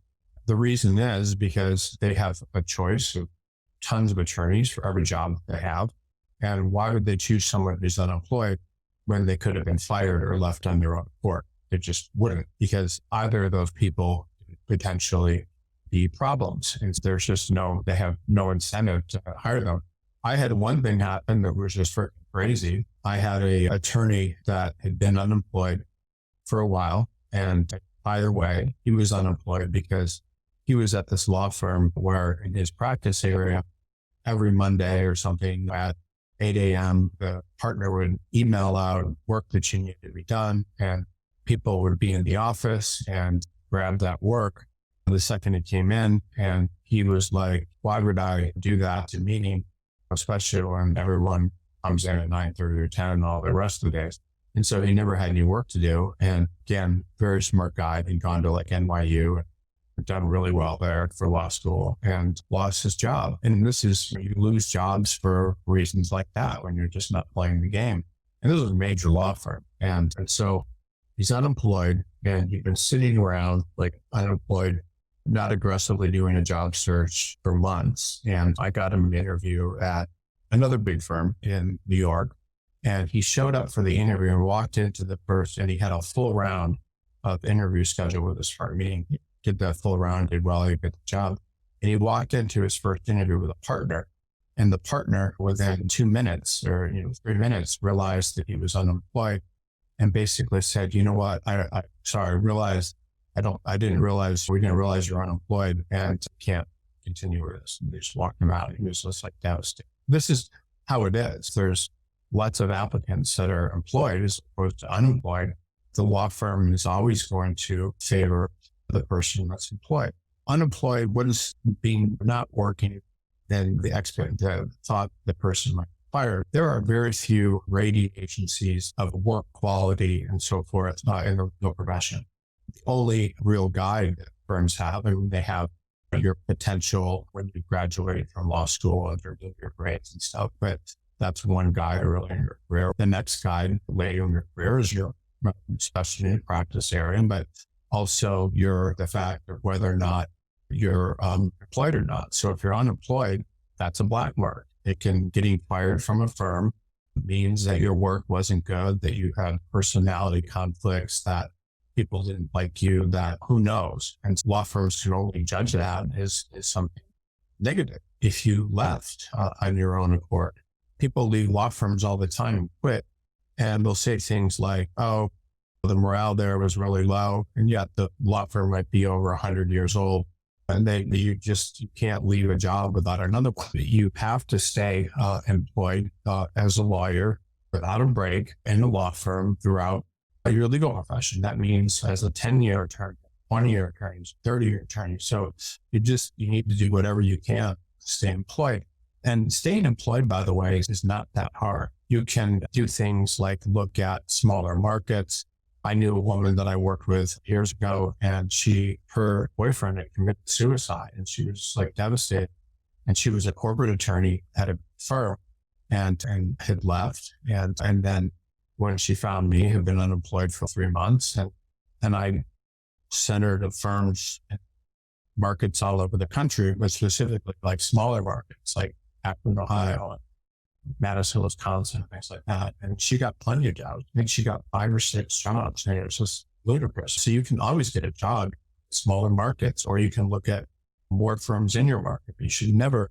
The reason is because they have a choice of tons of attorneys for every job they have. And why would they choose someone who's unemployed when they could have been fired or left on their own accord? It just wouldn't, because either of those people potentially be problems. And they have no incentive to hire them. I had one thing happen that was just freaking crazy. I had a attorney that had been unemployed for a while. And by the way, he was unemployed because he was at this law firm where in his practice area, every Monday or something at 8 a.m., the partner would email out work that she needed to be done, and people would be in the office and grab that work the second it came in. And he was like, why would I do that to meeting, especially when everyone comes in at 9:30 or 10 and all the rest of the days. And so he never had any work to do. And again, very smart guy. He'd gone to like NYU and done really well there for law school and lost his job. And you lose jobs for reasons like that when you're just not playing the game. And this was a major law firm. And so he's unemployed and he'd been sitting around like unemployed, not aggressively doing a job search for months. And I got him an interview at another big firm in New York. And he showed up for the interview and walked into the first, and he had a full round of interview scheduled with his firm, meaning he did that full round, did well, he got the job. And he walked into his first interview with a partner. And the partner, within 2 minutes or 3 minutes, realized that he was unemployed and basically said, you know what, I didn't realize you're unemployed and can't continue with this. And they just walked him out. He was just like devastated. This is how it is. There's lots of applicants that are employed as opposed to unemployed. The law firm is always going to favor the person that's employed. Unemployed, what is being not working, then the thought the person might be fired. There are very few rating agencies of work quality and so forth in the legal profession. The only real guide that firms have, and they have your potential when you graduate from law school and your grades and stuff, but that's one guide early in your career. The next guide later in your career is your specialty practice area, but also the fact of whether or not you're employed or not. So if you're unemployed, that's a black mark. Getting fired from a firm means that your work wasn't good, that you had personality conflicts, that people didn't like you, that who knows? And law firms can only judge that as something negative. If you left on your own accord, people leave law firms all the time and quit, and they'll say things like, oh, the morale there was really low, and yet the law firm might be over 100 years old, and you can't leave a job without another one. You have to stay employed as a lawyer without a break in a law firm throughout your legal profession. That means as a 10-year attorney, 20-year attorney, 30-year attorney. So you need to do whatever you can to stay employed. And staying employed, by the way, is not that hard. You can do things like look at smaller markets. I knew a woman that I worked with years ago, and her boyfriend had committed suicide, and she was like devastated. And she was a corporate attorney at a firm and had left. And then when she found me, had been unemployed for 3 months, and I sent her to firms markets all over the country, but specifically like smaller markets like Akron, Ohio, Madison, Wisconsin, things like that. And she got plenty of jobs. I think she got 5 or 6 jobs, and it was just ludicrous. So you can always get a job in smaller markets, or you can look at more firms in your market. But you should never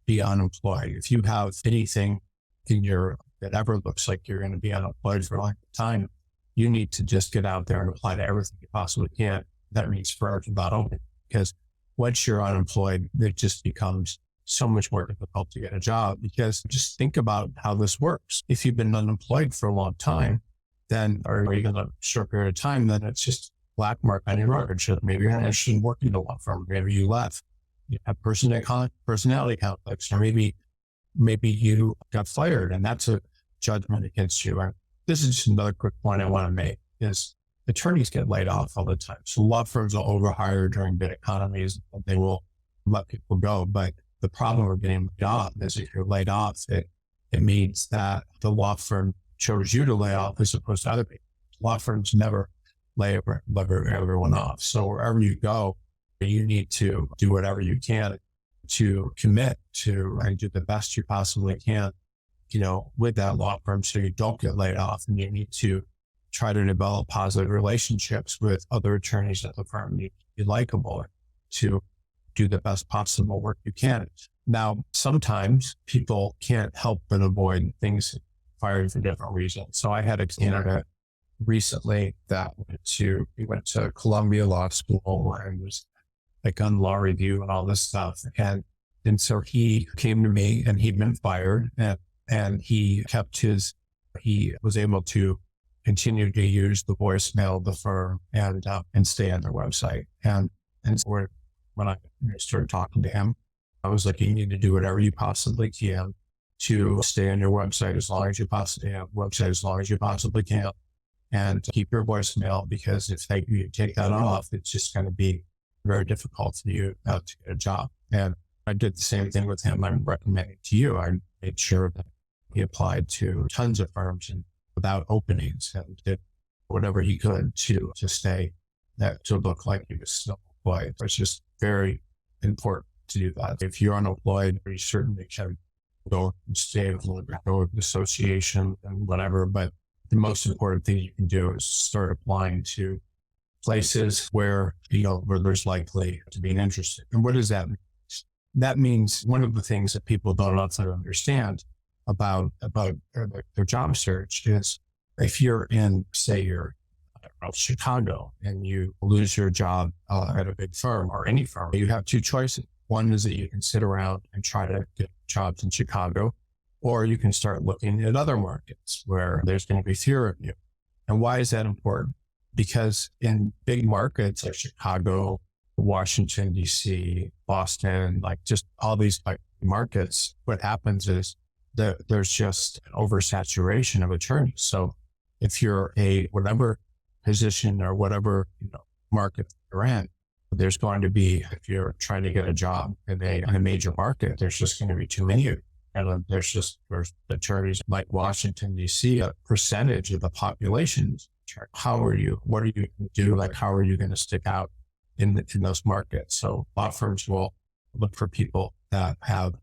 be unemployed. If you have anything in your that ever looks like you're going to be unemployed for a long time, you need to just get out there and apply to everything you possibly can. That means firms about open, because once you're unemployed, it just becomes so much more difficult to get a job. Because just think about how this works. If you've been unemployed for a long time, then, or even a short period of time, then it's just black mark on your record. So maybe you're not interested in working in a law firm. Maybe you left. You have personality conflicts, or maybe you got fired, and that's a judgment against you. And this is just another quick point I want to make is attorneys get laid off all the time. So law firms will overhire during good economies. They will let people go. But the problem with getting a job is if you're laid off, it means that the law firm chose you to lay off as opposed to other people. Law firms never lay everyone off. So wherever you go, you need to do whatever you can to commit to and do the best you possibly can, with that law firm so you don't get laid off. And you need to try to develop positive relationships with other attorneys at the firm. You need to be likable to do the best possible work you can. Now, sometimes people can't help but avoid things fired for different reasons. So I had a candidate recently that went to Columbia Law School and was like on law review and all this stuff. And so he came to me, and he'd been fired, and he was able to continue to use the voicemail of the firm and stay on their website. And so when I started talking to him, I was like, you need to do whatever you possibly can to stay on your website as long as you possibly can, and keep your voicemail, because if you take that off, it's just going to be very difficult for you to get a job. And I did the same thing with him. I'm recommending to you. I made sure that he applied to tons of firms and without openings, and did whatever he could to stay to look like he was still employed. It's just very important to do that. If you're unemployed, you certainly can go and stay with an association and whatever. But the most important thing you can do is start applying to places where there's likely to be an interest. And what does that mean? That means one of the things that people don't often understand about their job search is if you're in, say, you're Chicago, and you lose your job at a big firm or any firm, you have 2 choices. One is that you can sit around and try to get jobs in Chicago, or you can start looking at other markets where there's going to be fewer of you. And why is that important? Because in big markets like Chicago, Washington, D.C., Boston, like just all these markets, what happens is that there's just an oversaturation of attorneys. So if you're whatever position or whatever market you're in, there's going to be, if you're trying to get a job in a major market, there's just going to be too many of you. And there's attorneys like Washington, D.C., a percentage of the population. What are you going to do? Like, how are you going to stick out in those markets? So law firms will look for people that have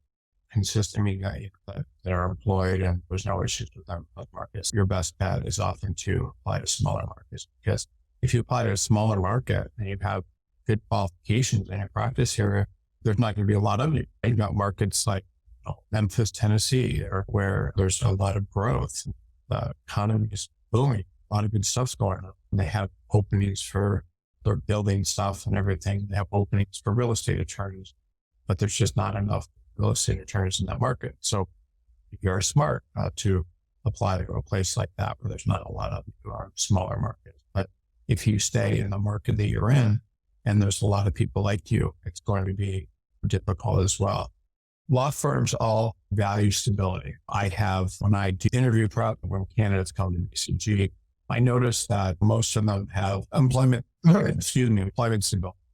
consistently that are employed and there's no issues with them in markets. Your best bet is often to apply to smaller markets, because if you apply to a smaller market and you have good qualifications in your practice area, there's not going to be a lot of you. You've got markets like Memphis, Tennessee, where there's a lot of growth. The economy is booming. A lot of good stuff's going on. They have openings for their building stuff and everything. They have openings for real estate attorneys, but there's just not enough real estate attorneys in that market. So you're smart to apply to a place like that where there's not a lot of smaller markets. But if you stay in the market that you're in and there's a lot of people like you, it's going to be difficult as well. Law firms all value stability. When I do interview prep, when candidates come to BCG, I notice that most of them have employment stability,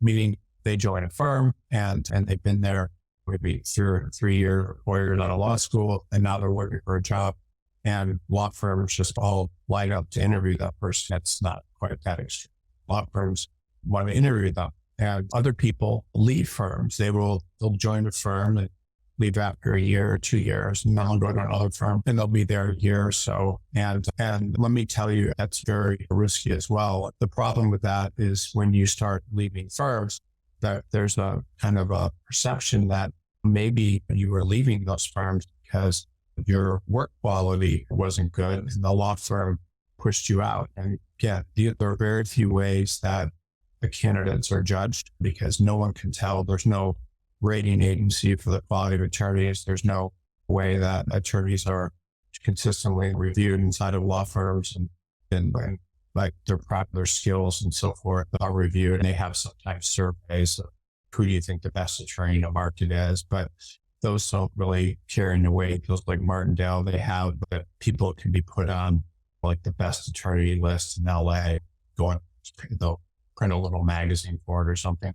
meaning they join a firm and they've been there maybe 3 years or 4 years out of law school, and now they're working for a job. And law firms just all line up to interview that person. That's not quite that extreme. Law firms want to interview them And other people leave firms. They'll join a firm and leave after a year or 2 years, and then they'll go to another firm and they'll be there a year or so. And let me tell you, that's very risky as well. The problem with that is when you start leaving firms, that there's a kind of a perception that maybe you were leaving those firms because your work quality wasn't good and the law firm pushed you out. And again, there are very few ways that the candidates are judged because no one can tell. There's no rating agency for the quality of attorneys. There's no way that attorneys are consistently reviewed inside of law firms and like their skills and so forth are reviewed. And they have sometimes surveys of who do you think the best attorney in the market is, but those don't really carry the weight. Those like Martindale, they have, but people can be put on like the best attorney list in LA, they'll print a little magazine for it or something.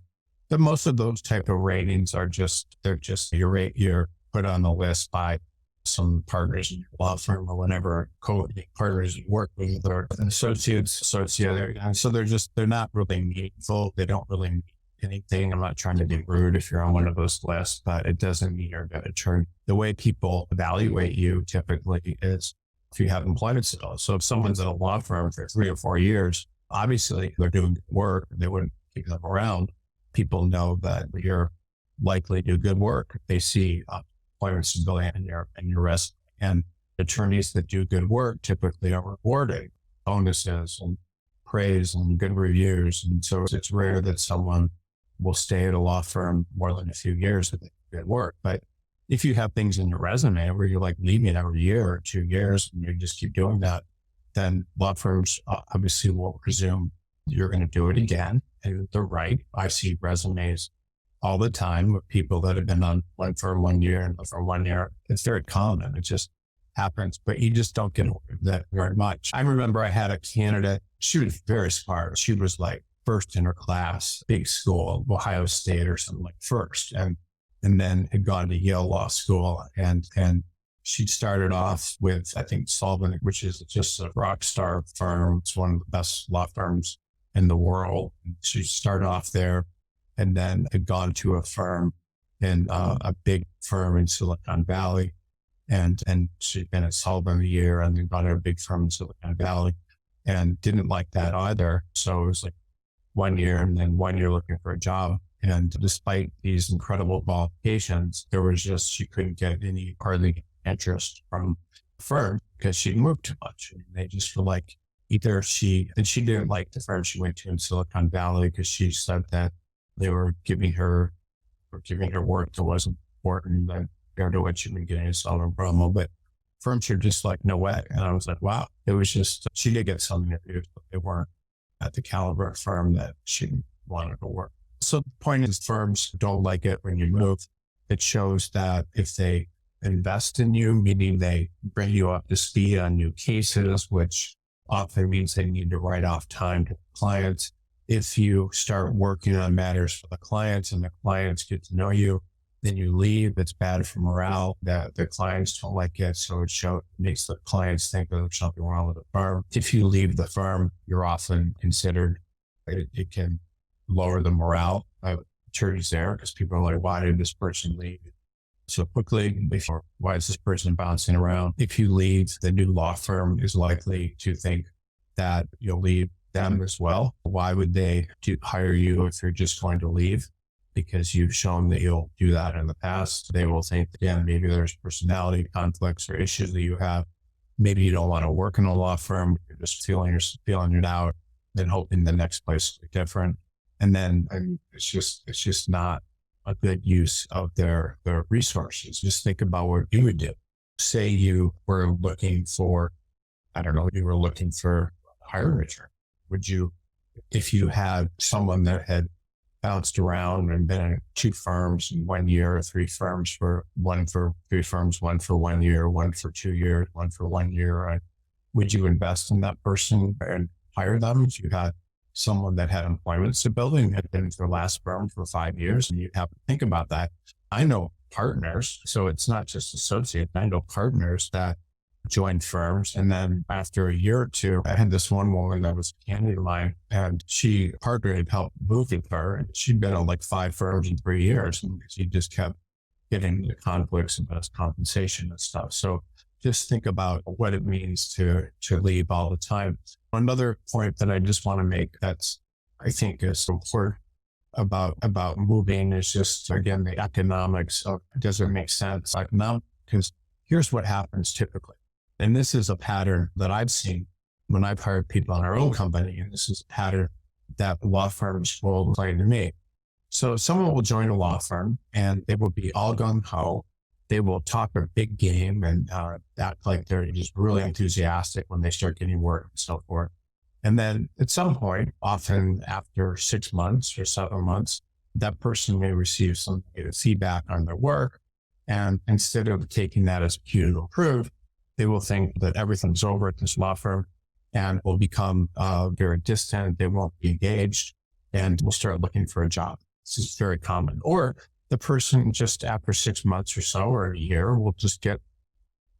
But most of those type of ratings are you're put on the list by some partners in your law firm or whatever partners you work with or associates. And so they're not really meaningful. They don't really mean anything. I'm not trying to be rude if you're on one of those lists, but it doesn't mean you're going to turn. The way people evaluate you typically is if you have employment skills. So if someone's at a law firm for 3 or 4 years, obviously they're doing good work and they wouldn't keep them around. People know that you're likely to do good work. They see employment stability in your resume. And attorneys that do good work typically are rewarded bonuses and praise and good reviews. And so it's rare that someone will stay at a law firm more than a few years if they do good work. But if you have things in your resume where you're like leaving every year or 2 years and you just keep doing that, then law firms obviously will presume you're going to do it again. And they're right. I see resumes all the time with people that have been on one firm 1 year and for 1 year. It's very common. It just happens, but you just don't get away with that very much. I remember I had a candidate. She was very smart. She was like first in her class, big school, Ohio State or something like first. And then had gone to Yale Law School and she started off with, I think, Sullivan, which is just a rock star firm. It's one of the best law firms in the world. She started off there and then had gone to a firm in a big firm in Silicon Valley. And she'd been at Sullivan a year and then gone to a big firm in Silicon Valley and didn't like that either. So it was like 1 year and then 1 year looking for a job. And despite these incredible qualifications, she couldn't get hardly interest from the firm because she'd moved too much. And they just were like, she didn't like the firm she went to in Silicon Valley because she said that they were giving her work that wasn't important compared to what she'd been getting in Southern Bromo. But firms are just like, no way. And I was like, wow. It was just, she did get some interviews, but they weren't at the caliber of firm that she wanted to work. So the point is firms don't like it when you move. It shows that if they invest in you, meaning they bring you up to speed on new cases, which often means they need to write off time to clients. If you start working on matters for the clients and the clients get to know you, then you leave. It's bad for morale. That the clients don't like it. So it makes the clients think there's something wrong with the firm. If you leave the firm, you're often considered, it can lower the morale of attorneys there because people are like, why did this person leave so quickly? Why is this person bouncing around? If you leave, the new law firm is likely to think that you'll leave them as well. Why would they hire you if you're just going to leave? Because you've shown that you'll do that in the past. They will think, again, maybe there's personality conflicts or issues that you have. Maybe you don't want to work in a law firm. You're just feeling it out and hoping the next place will be different. And then it's just not a good use of their resources. Just think about what you would do. Say you were looking for, you were looking for a hiring attorney. Would you, if you had someone that had bounced around and been in 2 firms in 1 year, or 3 firms one for 3 firms, 1 for 1 year, 1 for 2 years, 1 for 1 year, would you invest in that person and hire them? If you had someone that had employment stability and had been at their last firm for 5 years, and you have to think about that. I know partners, so it's not just associates. I know partners that joined firms. And then after a year or two, I had this one woman that was a candidate of mine, and she partner had helped move with her. And she'd been on like 5 firms in 3 years, and she just kept getting the conflicts about compensation and stuff. So just think about what it means to leave all the time. Another point that I just want to make that's, I think, is important about moving is just, again, the economics of, does it make sense? Because here's what happens typically. And this is a pattern that I've seen when I've hired people in our own company. And this is a pattern that law firms will explain to me. So someone will join a law firm and they will be all gung ho. They will talk a big game and act like they're just really enthusiastic when they start getting work and so forth. And then at some point, often after 6 months or 7 months, that person may receive some feedback on their work. And instead of taking that as a cue to improve, they will think that everything's over at this law firm and will become very distant. They won't be engaged and will start looking for a job. This is very common. Or the person just after 6 months or so or a year will just get,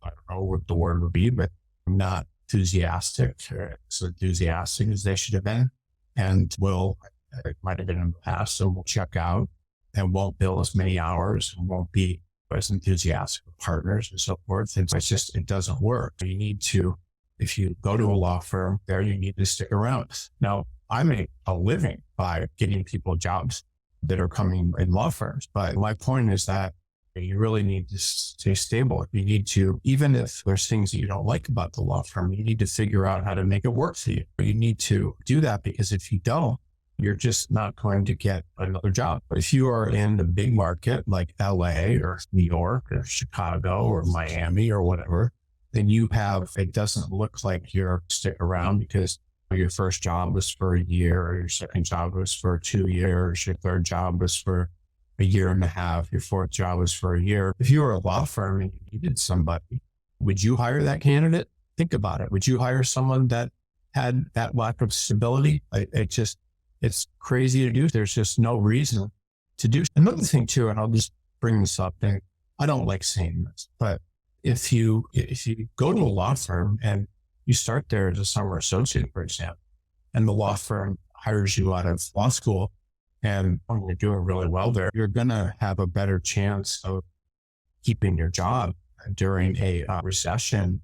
I don't know what the word would be, but not enthusiastic, or as enthusiastic as they should have been, and will, it might have been in the past, so will check out and won't bill as many hours and won't be as enthusiastic with partners and so forth. It's just, it doesn't work. You need to, if you go to a law firm there, you need to stick around. Now, I make a living by getting people jobs that are coming in law firms. But my point is that you really need to stay stable. You need to, even if there's things that you don't like about the law firm, you need to figure out how to make it work for you. You need to do that, because if you don't, you're just not going to get another job. But if you are in the big market like LA or New York or Chicago or Miami or whatever, then you have, it doesn't look like you're stick around because your first job was for a year, or your second job was for 2 years, your third job was for a year and a half, your fourth job was for a year. If you were a law firm and you needed somebody, would you hire that candidate? Think about it. Would you hire someone that had that lack of stability? It's crazy to do. There's just no reason to do. Another thing too, and I'll just bring this up, and I don't like saying this, but if you go to a law firm and you start there as a summer associate, for example, and the law firm hires you out of law school, and when you're doing really well there, you're going to have a better chance of keeping your job during a recession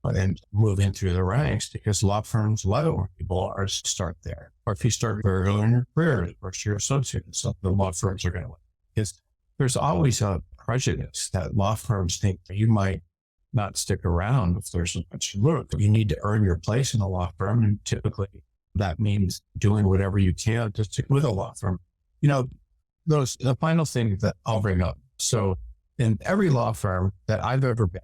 and moving through the ranks, because law firms love when people are start there. Or if you start very early in your career, or you're associate, so the law firms are going to like. Because there's always a prejudice that law firms think that you might not stick around if there's a much work. You need to earn your place in a law firm, and typically that means doing whatever you can to stick with a law firm. The final thing that I'll bring up. So in every law firm that I've ever been,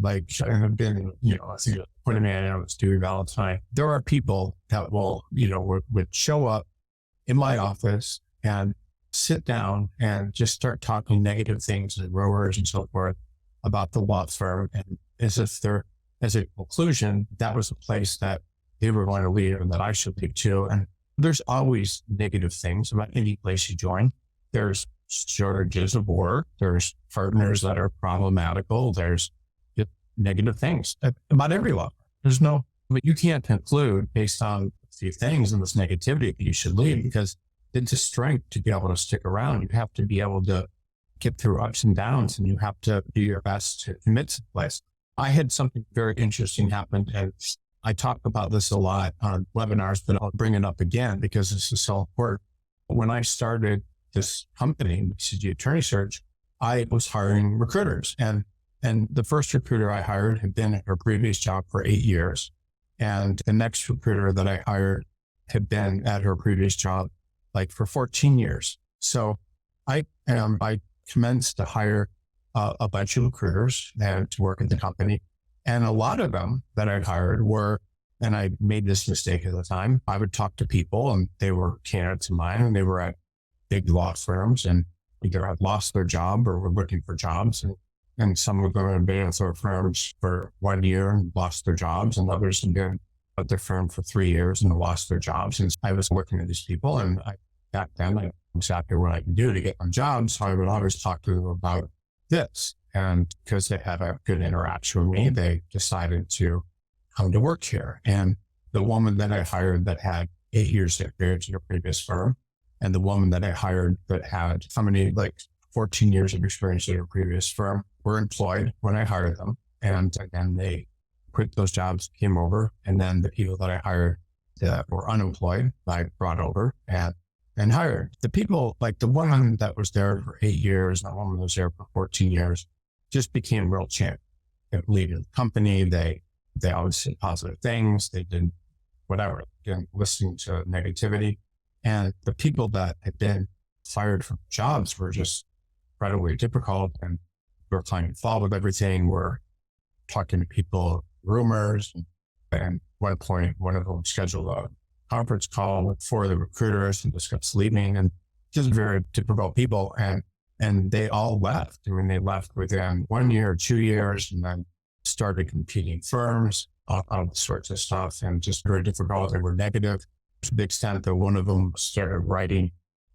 like I've been, I think when a man I was doing Valentine, there are people that will, would show up in my office and sit down and just start talking negative things and rumors and so forth about the law firm. And as if they're, as a conclusion, that was a place that they were going to leave and that I should leave too. And there's always negative things about any place you join. There's shortages of work. There's partners that are problematical. There's negative things about every law firm. But you can't conclude based on a few things and this negativity that you should leave, because it's a strength to be able to stick around. You have to be able to get through ups and downs, and you have to do your best to commit to the place. I had something very interesting happen, and I talk about this a lot on webinars, but I'll bring it up again because this is so important. When I started this company, BCG Attorney Search, I was hiring recruiters, and the first recruiter I hired had been at her previous job for 8 years. And the next recruiter that I hired had been at her previous job like for 14 years. So I commenced to hire a bunch of recruiters to work at the company. And a lot of them that I'd hired were, and I made this mistake at the time, I would talk to people and they were candidates of mine, and they were at big law firms and either had lost their job or were looking for jobs. And some of them had been at their firms for 1 year and lost their jobs, and others had been at their firm for 3 years and lost their jobs. And I was working with these people, and back then I knew exactly what I could do to get them jobs. So I would always talk to them about this. And because they had a good interaction with me, they decided to come to work here. And the woman that I hired that had 8 years experience in her previous firm, and the woman that I hired that had 14 years of experience in her previous firm were employed when I hired them. And again, they quit those jobs, came over. And then the people that I hired that were unemployed, I brought over and hired. The people, like the woman that was there for 8 years, and the woman that was there for 14 years, just became real champions. They leading the company. They always said positive things. They did whatever, again, listening to negativity. And the people that had been fired from jobs were just incredibly difficult, and were finding fault with everything. We're talking to people, rumors, and at one point, one of them scheduled a conference call with 4 of the recruiters and discussed leaving, and just very difficult people. And they all left. I mean, they left within 1 year or 2 years, and then started competing firms, all sorts of stuff, and just very difficult. They were negative to the extent that one of them started writing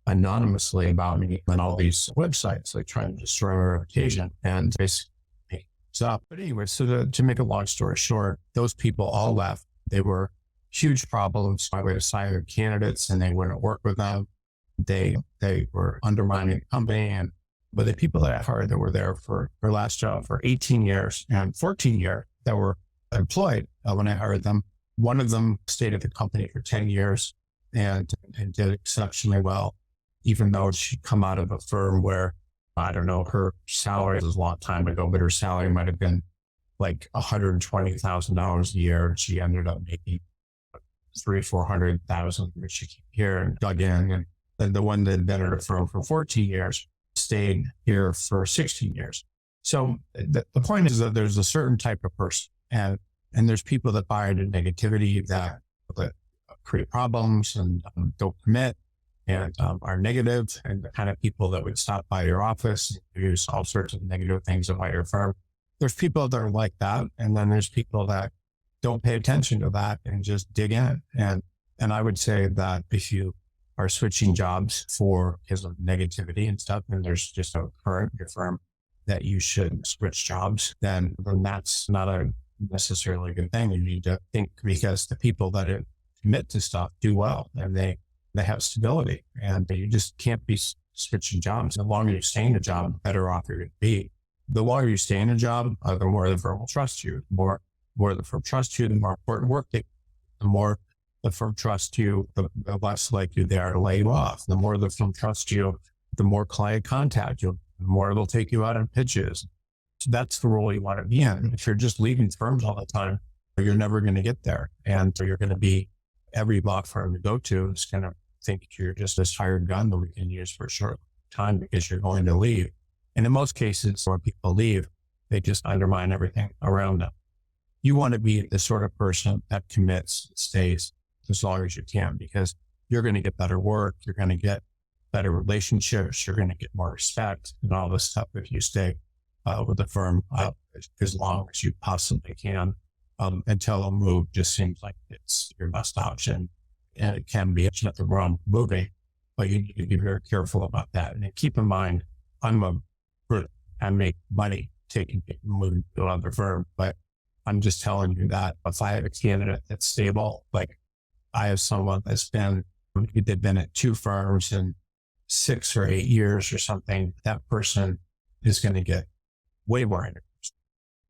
anonymously about me on all these websites, like trying to destroy my reputation and basically stop. But anyway, so to make a long story short, those people all left. They were huge problems. I would assign their candidates and they wouldn't work with them. They were undermining the company. But the people that I hired that were there for their last job for 18 years and 14 years that were employed when I hired them, one of them stayed at the company for 10 years and did exceptionally well, even though she'd come out of a firm where, I don't know, her salary was a long time ago, but her salary might have been like $120,000 a year. She ended up making $300,000-$400,000, which she came here and dug in. And then the one that had been at her firm for 14 years stayed here for 16 years. So the point is that there's a certain type of person, and there's people that buy into negativity that create problems and don't commit and are negative, and the kind of people that would stop by your office and use all sorts of negative things about your firm. There's people that are like that, and then there's people that don't pay attention to that and just dig in. And I would say that if you are switching jobs because of negativity and stuff, and there's just a current in your firm that you should switch jobs, then that's not a necessarily good thing. You need to think, because the people that commit to stuff do well, and they have stability, and you just can't be switching jobs. The longer you stay in a job, the better off you're going to be. The longer you stay in a job, the more the firm will trust you. The more the firm trusts you, the more important work they do. The more the firm trusts you, the less likely they are to lay you off. The more the firm trusts you, the more client contact you, the more they'll take you out on pitches. So that's the role you want to be in. If you're just leaving firms all the time, you're never going to get there. And so you're going to be, every law firm you go to is going to think you're just this hired gun that we can use for a short time because you're going to leave. And in most cases, when people leave, they just undermine everything around them. You want to be the sort of person that commits, stays as long as you can, because you're going to get better work. You're going to get better relationships. You're going to get more respect and all this stuff if you stay with the firm as long as you possibly can, until a move just seems like it's your best option. And it can be, it's nothing wrong with moving, but you need to be very careful about that. And keep in mind, I make money moving to another firm, but I'm just telling you that if I have a candidate that's stable, like I have someone they've been at 2 firms in 6 or 8 years or something, that person is going to get way more interviews,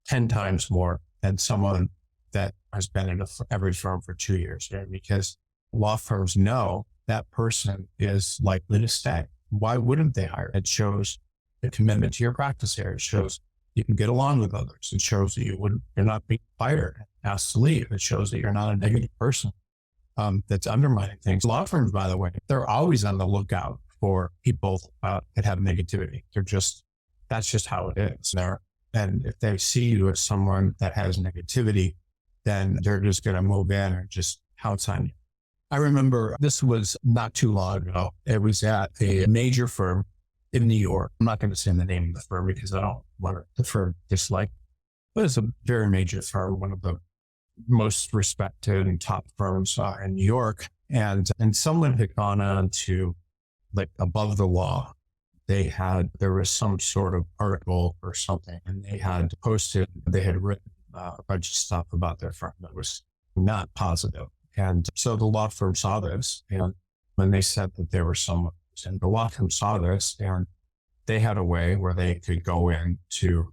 10 times more than someone that has been at every firm for 2 years, right? Because law firms know that person is likely to stay. Why wouldn't they hire? It shows the commitment to your practice area. It shows you can get along with others. It shows that you're not being fired, asked to leave. It shows that you're not a negative person that's undermining things. Law firms, by the way, they're always on the lookout for people that have negativity. That's just how it is. And if they see you as someone that has negativity, then they're just going to move in and just pounce on you. I remember this was not too long ago. It was at a major firm in New York. I'm not going to say the name of the firm because I don't want the firm disliked, but it's a very major firm, one of the most respected and top firms in New York. And someone had gone on to, like, above the law, there was some sort of article or something, and they had written a bunch of stuff about their firm that was not positive. And so the law firm saw this, and when they said that there were some, and the law firm saw this, and they had a way where they could go into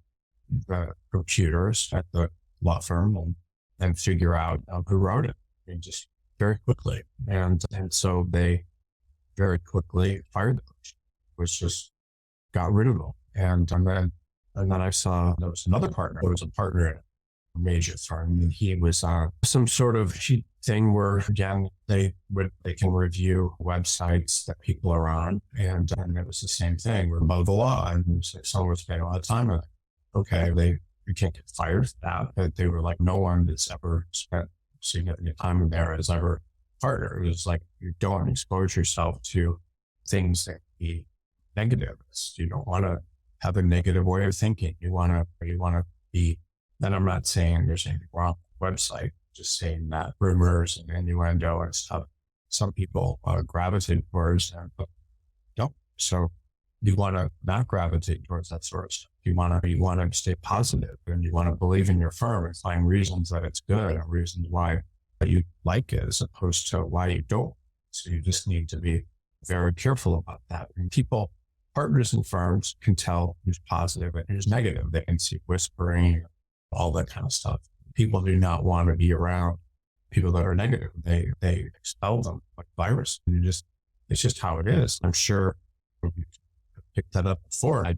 the computers at the law firm and figure out who wrote it, and just very quickly. And so they very quickly fired the person, which just got rid of them. And then I saw there was another partner. There was a partner at a major firm, and he was some sort of thing where, again, they can review websites that people are on, and it was the same thing. We're above the law, and someone was spending a lot of time on it. Okay, you can't get fired for that, but they were like, no one that's ever spent significant time in there has ever partner. It was like, you don't expose yourself to things that be negative. You don't want to have a negative way of thinking. You want to be, and I'm not saying there's anything wrong with the website, just saying that rumors and innuendo and stuff, some people gravitate towards that, but don't. So you want to not gravitate towards that sort of stuff. You want to stay positive, and you want to believe in your firm and find reasons that it's good and reasons why you like it as opposed to why you don't. So you just need to be very careful about that. And partners in firms can tell who's positive and who's negative. They can see whispering, all that kind of stuff. People do not want to be around people that are negative. They expel them like virus. And it's just how it is. I'm sure you picked that up before. I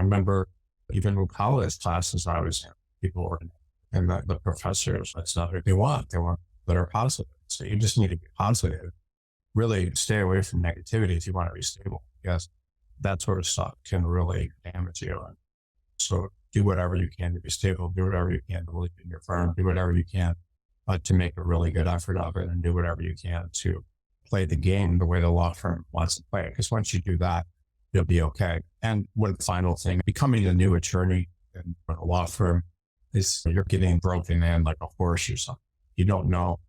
remember even in college classes I was in, people were in, and the professors, that's not what they want. They want that are positive. So you just need to be positive. Really stay away from negativity if you want to be stable, because that sort of stuff can really damage you. And so do whatever you can to be stable, do whatever you can to believe in your firm, do whatever you can to make a really good effort of it, and do whatever you can to play the game the way the law firm wants to play it. Because once you do that, you'll be okay. And one final thing, becoming a new attorney in a law firm is you're getting broken in like a horse or something. You don't know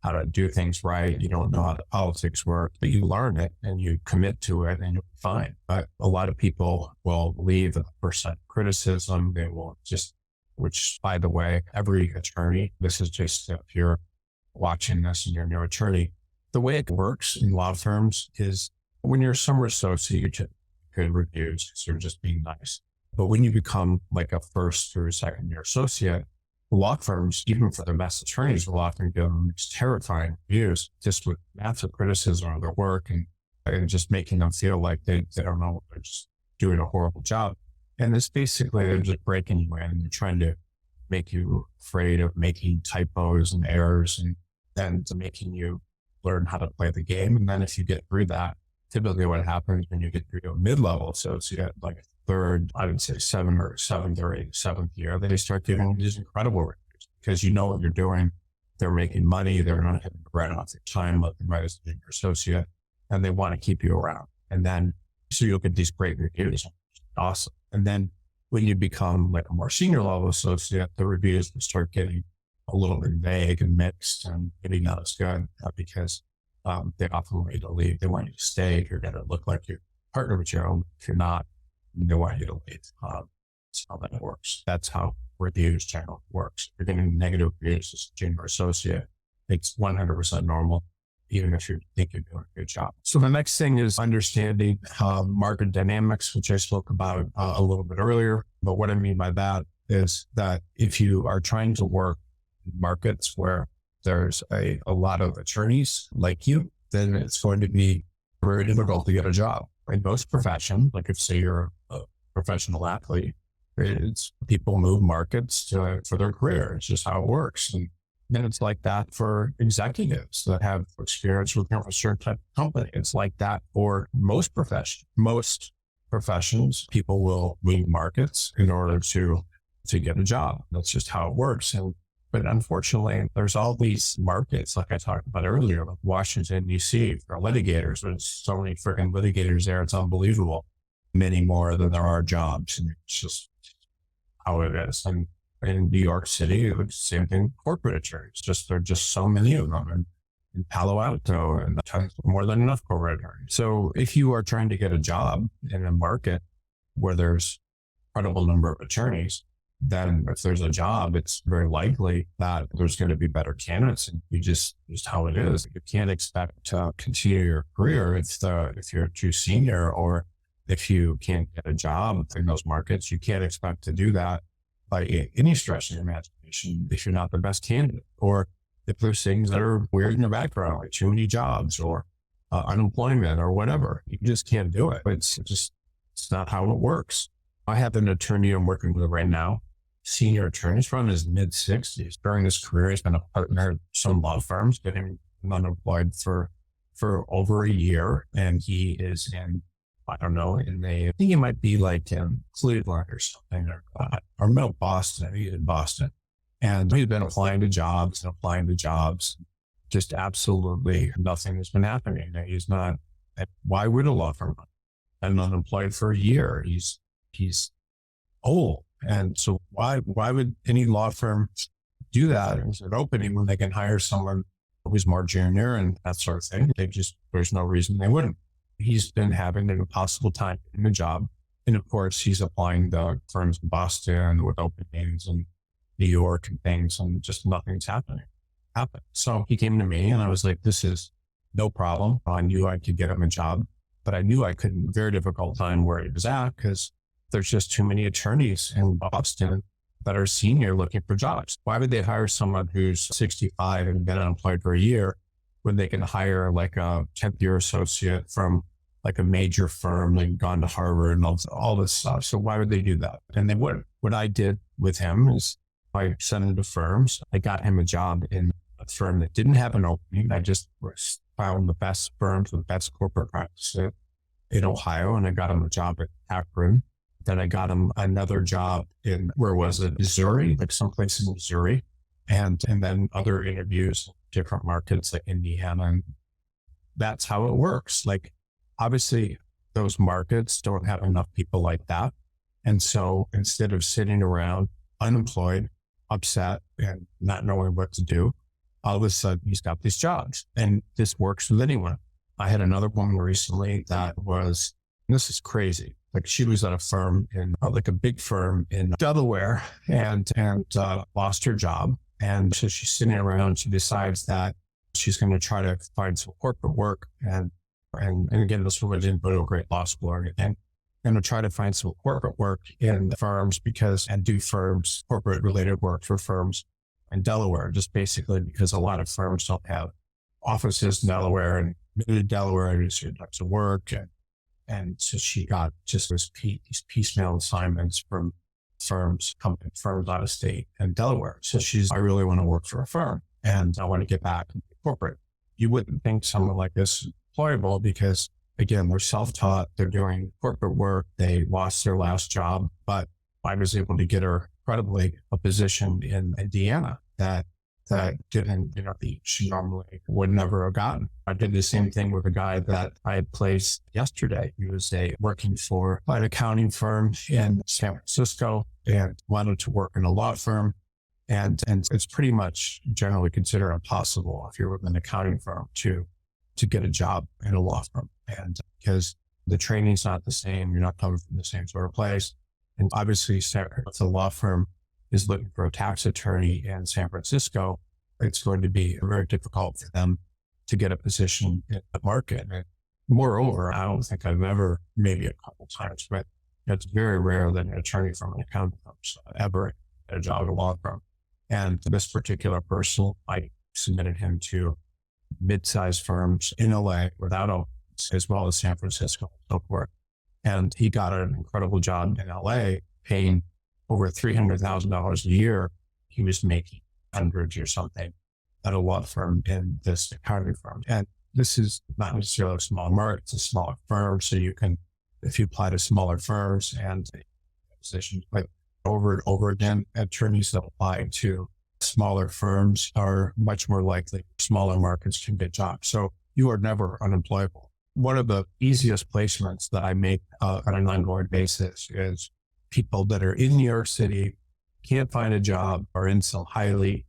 how to do things right. You don't know how the politics work, but you learn it and you commit to it and you'll be fine. But a lot of people will leave the first side of criticism. They will which by the way, every attorney, this is just if you're watching this and you're a new attorney, the way it works in law firms is when you're a summer associate, you get good reviews, so you're just being nice. But when you become like a first or second year associate, law firms, even for the best attorneys, will often give them these terrifying reviews just with massive criticism of their work and just making them feel like they don't know, they're just doing a horrible job. And it's basically, they're just breaking you in and they're trying to make you afraid of making typos and errors and making you learn how to play the game. And then if you get through that, typically what happens when you get through a mid-level associate, like a third, I would say seventh or seventh year, they start giving these incredible reviews because you know what you're doing. They're making money. They're not having to write off their time left and right as a junior associate, and they want to keep you around. And then, so you'll get these great reviews. Awesome. And then when you become like a more senior level associate, the reviews will start getting a little bit vague and mixed and maybe not as good because they often want you to leave. They want you to stay. You're going to look like you're partner with your own. If you're not, they want you to leave. That's how that works. That's how reviews generally works. You're getting negative reviews as a junior associate. It's 100% normal, even if you think you're doing a good job. So the next thing is understanding market dynamics, which I spoke about a little bit earlier. But what I mean by that is that if you are trying to work in markets where there's a lot of attorneys like you, then it's going to be very difficult to get a job. In most professions, like if say you're a professional athlete, it's people move markets for their career. It's just how it works. And then it's like that for executives that have experience with a certain type of company. It's like that for most professions. Most professions, people will move markets in order to get a job. That's just how it works. But unfortunately, there's all these markets, like I talked about earlier, like Washington, D.C., for litigators. There's so many freaking litigators there. It's unbelievable. Many more than there are jobs. And it's just how it is. And in New York City, it's the same thing. Corporate attorneys, there are just so many of them. in Palo Alto, and that's more than enough career attorneys. So if you are trying to get a job in a market where there's a credible number of attorneys, then if there's a job, it's very likely that there's going to be better candidates, and you just how it is. You can't expect to continue your career if you're too senior, or if you can't get a job in those markets. You can't expect to do that by any stretch of your imagination if you're not the best candidate, or if there's things that are weird in your background, like too many jobs or unemployment or whatever. You just can't do it. It's not how it works. I have an attorney I'm working with right now, senior attorney. He's from his mid-60s. During his career, he's been a partner at some law firms, getting unemployed for over a year. And he is in, I don't know, I think he might be like in Cleveland or something, or middle Boston. He's in Boston. And he's been applying to jobs. Just absolutely nothing has been happening. He's not, why would a law firm been unemployed for a year? He's old. And so why would any law firm do that? It's an opening when they can hire someone who's more junior and that sort of thing. There's no reason they wouldn't. He's been having an impossible time getting a job. And of course, he's applying to firms in Boston with openings and New York and things, and just nothing's happening. So he came to me and I was like, this is no problem. I knew I could get him a job, but I knew I couldn't. Very difficult time where he was at, because there's just too many attorneys in Boston that are senior looking for jobs. Why would they hire someone who's 65 and been unemployed for a year when they can hire like a 10th year associate from like a major firm and gone to Harvard and all this stuff? So why would they do that? And they wouldn't. What I did with him is I sent him to firms. I got him a job in a firm that didn't have an opening. I just found the best firms, the best corporate practices in Ohio, and I got him a job at Akron. Then I got him another job in, where was it, Missouri, like someplace in Missouri. And then other interviews, in different markets like Indiana. And that's how it works. Like, obviously those markets don't have enough people like that. And so instead of sitting around unemployed, upset, and not knowing what to do, all of a sudden he's got these jobs. And this works with anyone. I had another woman recently that was, this is crazy. Like, she was at a firm in like a big firm in Delaware and lost her job. And so she's sitting around, she decides that she's going to try to find some corporate work. And again, this woman didn't go to a great law school or anything. And to try to find some corporate work in firms and do corporate related work for firms in Delaware, just basically because a lot of firms don't have offices in Delaware, and in Delaware to do certain types of work. And so she got just these piecemeal assignments from firms out of state and Delaware. So I really want to work for a firm and I want to get back into corporate. You wouldn't think someone like this is employable because, again, they're self-taught, they're doing corporate work, they lost their last job, but I was able to get her credibly a position in Indiana that didn't, she normally would never have gotten. I did the same thing with a guy that I had placed yesterday. He was working for an accounting firm in San Francisco and wanted to work in a law firm. And it's pretty much generally considered impossible if you're with an accounting firm to get a job in a law firm. And because the training's not the same, you're not coming from the same sort of place. And obviously, if the law firm is looking for a tax attorney in San Francisco, it's going to be very difficult for them to get a position in the market. And moreover, I don't think I've ever, maybe a couple times, but it's very rare that an attorney from an accounting firm ever get a job at a law firm. And this particular person, I submitted him to mid-sized firms in LA without openings, as well as San Francisco and so forth. And he got an incredible job in LA, paying over $300,000 a year. He was making hundreds or something at a law firm in this accounting firm. And this is not necessarily a small market, it's a smaller firm. So you can, if you apply to smaller firms and positions, like over and over again, attorneys that apply to smaller firms are much more likely smaller markets can get jobs. So you are never unemployable. One of the easiest placements that I make on an ongoing basis is people that are in New York City, can't find a job, are in some highly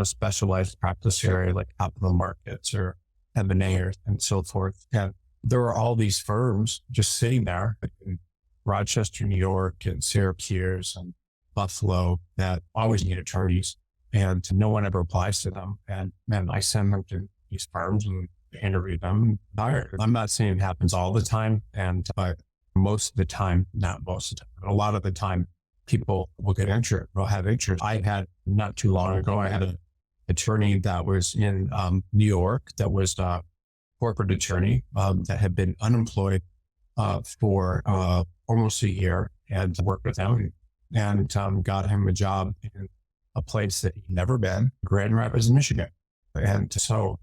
specialized practice area like capital markets or M&A and so forth. And there are all these firms just sitting there in Rochester, New York, and Syracuse and Buffalo that always need attorneys, and no one ever applies to them. And I send them to these firms and interview them. I'm not saying it happens all the time, but most of the time, not most of the time, but a lot of the time, people will get injured, will have injured. I had not too long ago, I had an attorney that was in New York that was a corporate attorney that had been unemployed for almost a year, and worked with him and got him a job in a place that he'd never been, Grand Rapids, Michigan. And so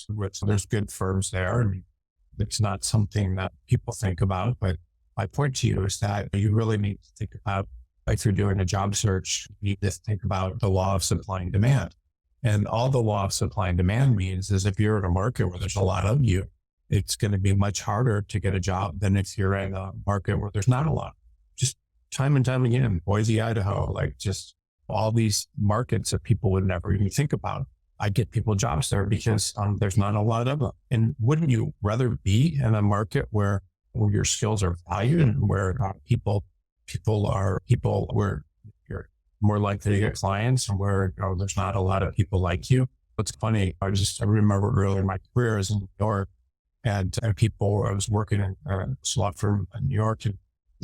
there's good firms there. And it's not something that people think about, but my point to you is that you really need to think about, if you're doing a job search, you need to think about the law of supply and demand. And all the law of supply and demand means is if you're in a market where there's a lot of you, it's going to be much harder to get a job than if you're in a market where there's not a lot. Just time and time again, Boise, Idaho, like just all these markets that people would never even think about. I get people jobs there because there's not a lot of them. And wouldn't you rather be in a market where your skills are valued and where people where you're more likely to get clients and where there's not a lot of people like you? What's funny, I remember early in my career I was in New York, and I was working in a law firm in New York,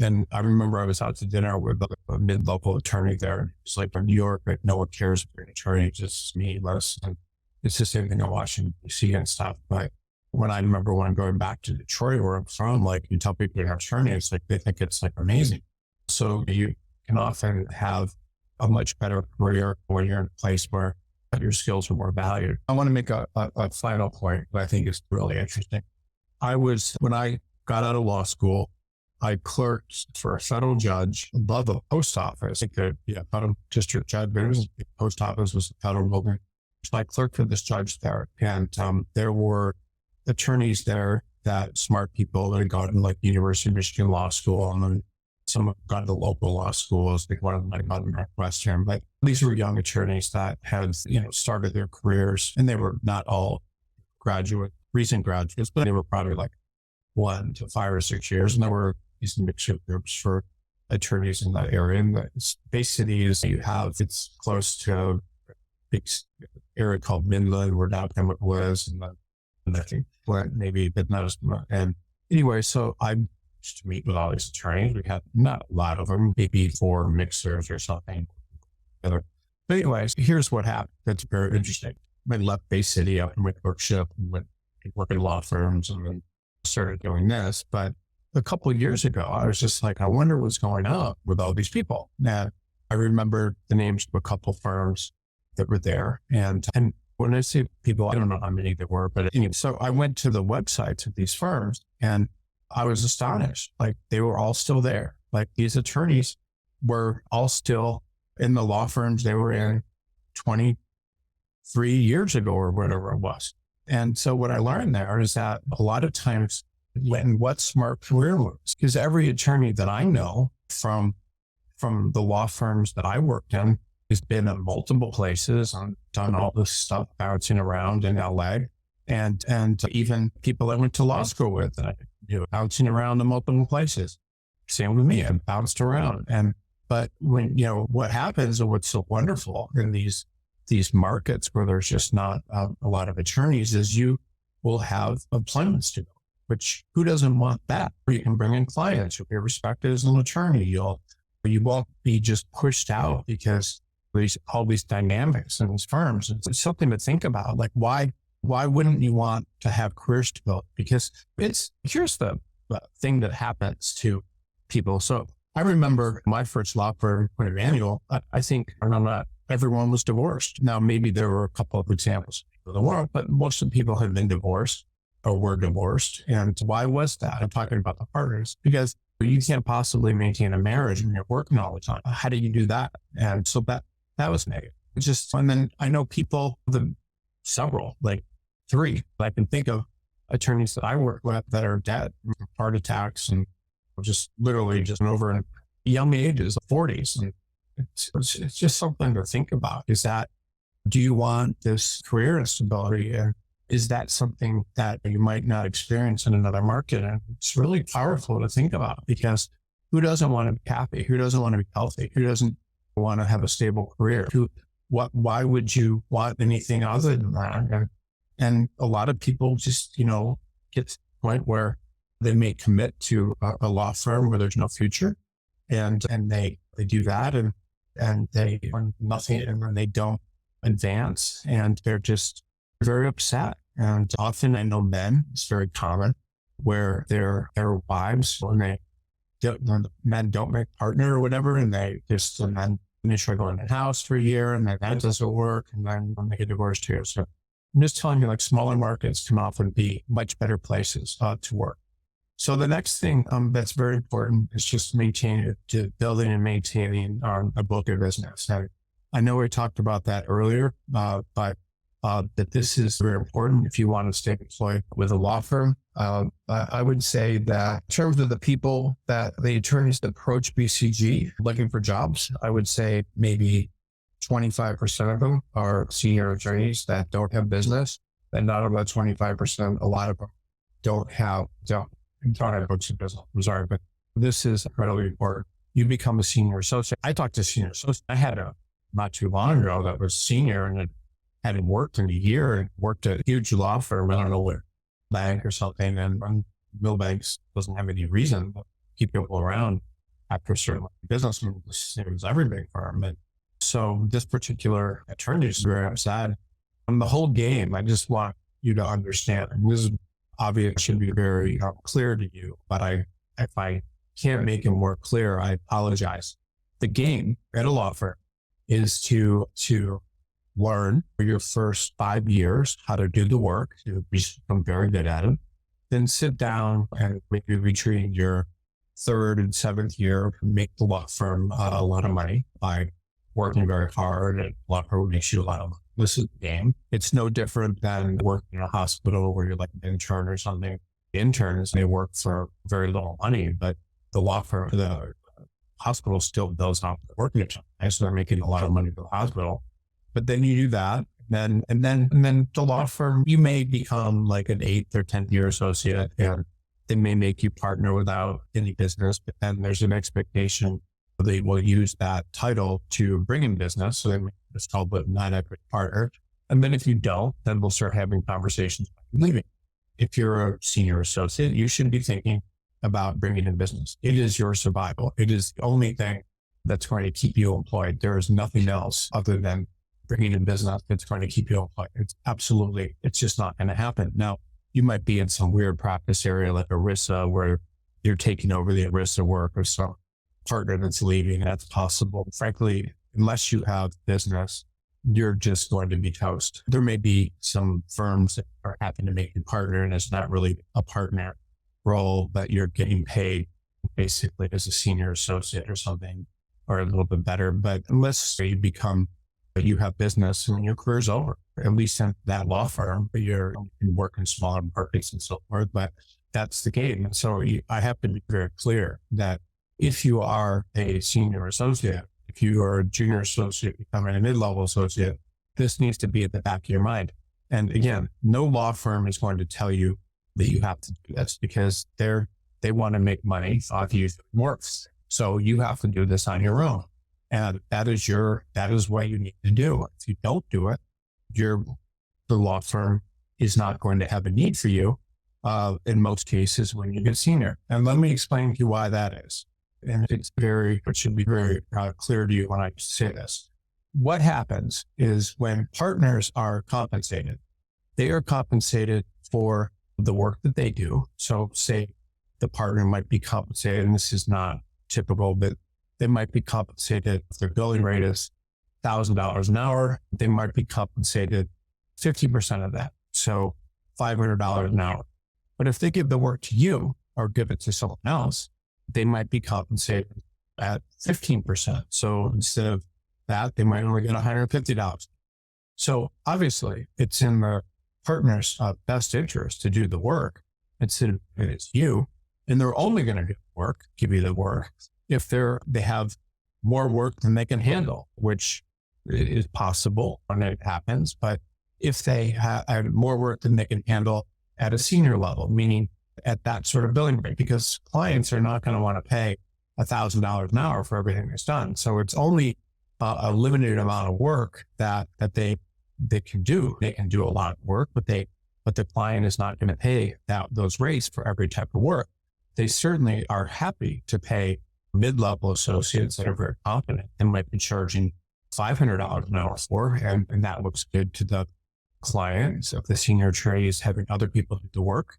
and I remember I was out to dinner with a mid-local attorney there. It's like in New York, like no one cares if you're an attorney, just me, less. And it's the same thing in Washington, D.C. and stuff. But when I'm going back to Detroit, where I'm from, like you tell people you're an attorney, it's like they think it's like amazing. So you can often have a much better career when you're in a place where your skills are more valued. I want to make a final point that I think is really interesting. When I got out of law school, I clerked for a federal judge above a post office. I think federal district judge, but the post office was a federal building. So I clerked for this judge there, and there were attorneys there, that smart people that had gone to like University of Michigan Law School, and then some have gone to local law schools. Like one of them had gone to Northwestern. But these were young attorneys that had started their careers, and they were not all recent graduates, but they were probably like 1 to 5 or 6 years, and there were these mixture groups for attorneys in that area. And the Bay City it's close to a big area called Midland, where downtown was, and I think maybe, but not as much. And anyway, so I used to meet with all these attorneys. We had not a lot of them, maybe 4 mixers or something. But anyways, here's what happened. That's very interesting. I left Bay City up in Clerkship and went to work in law firms and then started doing this. But a couple of years ago, I was just like, I wonder what's going on with all these people. Now, I remember the names of a couple firms that were there. And when I say people, I don't know how many there were, but anyway, so I went to the websites of these firms and I was astonished. Like they were all still there. Like these attorneys were all still in the law firms they were in 23 years ago or whatever it was. And so what I learned there is that a lot of times what smart career moves, because every attorney that I know from the law firms that I worked in has been in multiple places and done all this stuff bouncing around in LA, and even people I went to law school with, bouncing around in multiple places. Same with me, I bounced around. But when, what happens and what's so wonderful in these markets where there's just not a lot of attorneys is you will have appointments to go, which who doesn't want that? You can bring in clients, you'll be respected as an attorney. You won't be just pushed out because all these dynamics in these firms. It's something to think about. Like why wouldn't you want to have career stability? Because here's the thing that happens to people. So I remember my first law firm, Manual, I think not everyone was divorced. Now, maybe there were a couple of examples of the world, but most of the people had been divorced or were divorced. And why was that? I'm talking about the partners, because you can't possibly maintain a marriage when you're working all the time. How do you do that? And so that was negative. And then I know people, several, like 3, I can think of attorneys that I work with that are dead from heart attacks and just literally just over in young ages, 40s. And it's just something to think about, is that Do you want this career instability? And is that something that you might not experience in another market? And it's really powerful to think about, because who doesn't want to be happy? Who doesn't want to be healthy? Who doesn't want to have a stable career? Why would you want anything other than that? And a lot of people just, get to the point where they may commit to a law firm where there's no future, and they do that, and they earn nothing, and when they don't advance, and they're just very upset. And often I know men, it's very common, where their wives, when the men don't make partner or whatever, and the men initially go in the house for a year, and then that doesn't work, and then they get divorced here. So I'm just telling you, like, smaller markets can often be much better places to work. So the next thing that's very important is just building and maintaining a book of business. And I know we talked about that earlier, but that this is very important if you want to stay employed with a law firm. I would say that in terms of the attorneys that approach BCG looking for jobs, I would say maybe 25% of them are senior attorneys that don't have business, and not about 25%. A lot of them don't have books of business. I'm sorry, but this is incredibly important. You become a senior associate. I talked to senior associate. I had not too long ago that was senior, and hadn't worked in a year, and worked at a huge law firm. I don't know what bank or something. And Milbanks doesn't have any reason to keep people around after a certain business. It was every big firm. And so this particular attorney is very upset. And the whole game, I just want you to understand, and this is obvious, should be very clear to you, but if I can't make it more clear, I apologize. The game at a law firm is to learn for your first 5 years how to do the work, to become very good at it. Then sit down and maybe retreat your 3rd and 7th year, make the law firm a lot of money by working very hard, and a law firm makes you a lot of money. This is the game. It's no different than working in a hospital where you're like an intern or something. The interns, they work for very little money, but the law firm, the hospital still does not work at time. So they're making a lot of money for the hospital. But then you do that, and then the law firm, you may become like an 8th or 10th year associate, and they may make you partner without any business. But then there's an expectation they will use that title to bring in business. So it's called a non-equity partner. And then if you don't, then we'll start having conversations about leaving. If you're a senior associate, you should be thinking about bringing in business. It is your survival. It is the only thing that's going to keep you employed. There is nothing else other than bringing in business that's going to keep you employed. It's just not going to happen. Now, you might be in some weird practice area like ERISA, where you're taking over the ERISA work, or some partner that's leaving. That's possible. Frankly, unless you have business, you're just going to be toast. There may be some firms that are happy to make you partner, and it's not really a partner role, but you're getting paid basically as a senior associate or something, or a little bit better. But unless you have business and your career's over, at least in that law firm, but you can work in smaller markets and so forth, but that's the game. And so I have to be very clear that if you are a senior associate, if you are a junior associate becoming a mid-level associate, this needs to be at the back of your mind. And again, no law firm is going to tell you that you have to do this, because they want to make money off you works. So you have to do this on your own. And that is what you need to do. If you don't do it, the law firm is not going to have a need for you in most cases when you get senior. And let me explain to you why that is. And it should be very clear to you when I say this. What happens is when partners are compensated, they are compensated for the work that they do. So say the partner might be compensated, and this is not typical, but they might be compensated if their billing rate is $1,000 an hour. They might be compensated 50% of that. So $500 an hour. But if they give the work to you or give it to someone else, they might be compensated at 15%. So instead of that, they might only get $150. So obviously it's in the partner's best interest to do the work instead of it's you. And they're only going to do the work, give you the work, if they have more work than they can handle, which it is possible when it happens, but if they have more work than they can handle at a senior level, meaning at that sort of billing rate, because clients are not going to want to pay $1,000 an hour for everything that's done. So it's only a limited amount of work that they can do. They can do a lot of work, but the client is not going to pay those rates for every type of work. They certainly are happy to pay mid-level associates that are very competent and might be charging $500 an hour for, and that looks good to the client. So if the senior attorney is having other people do the work,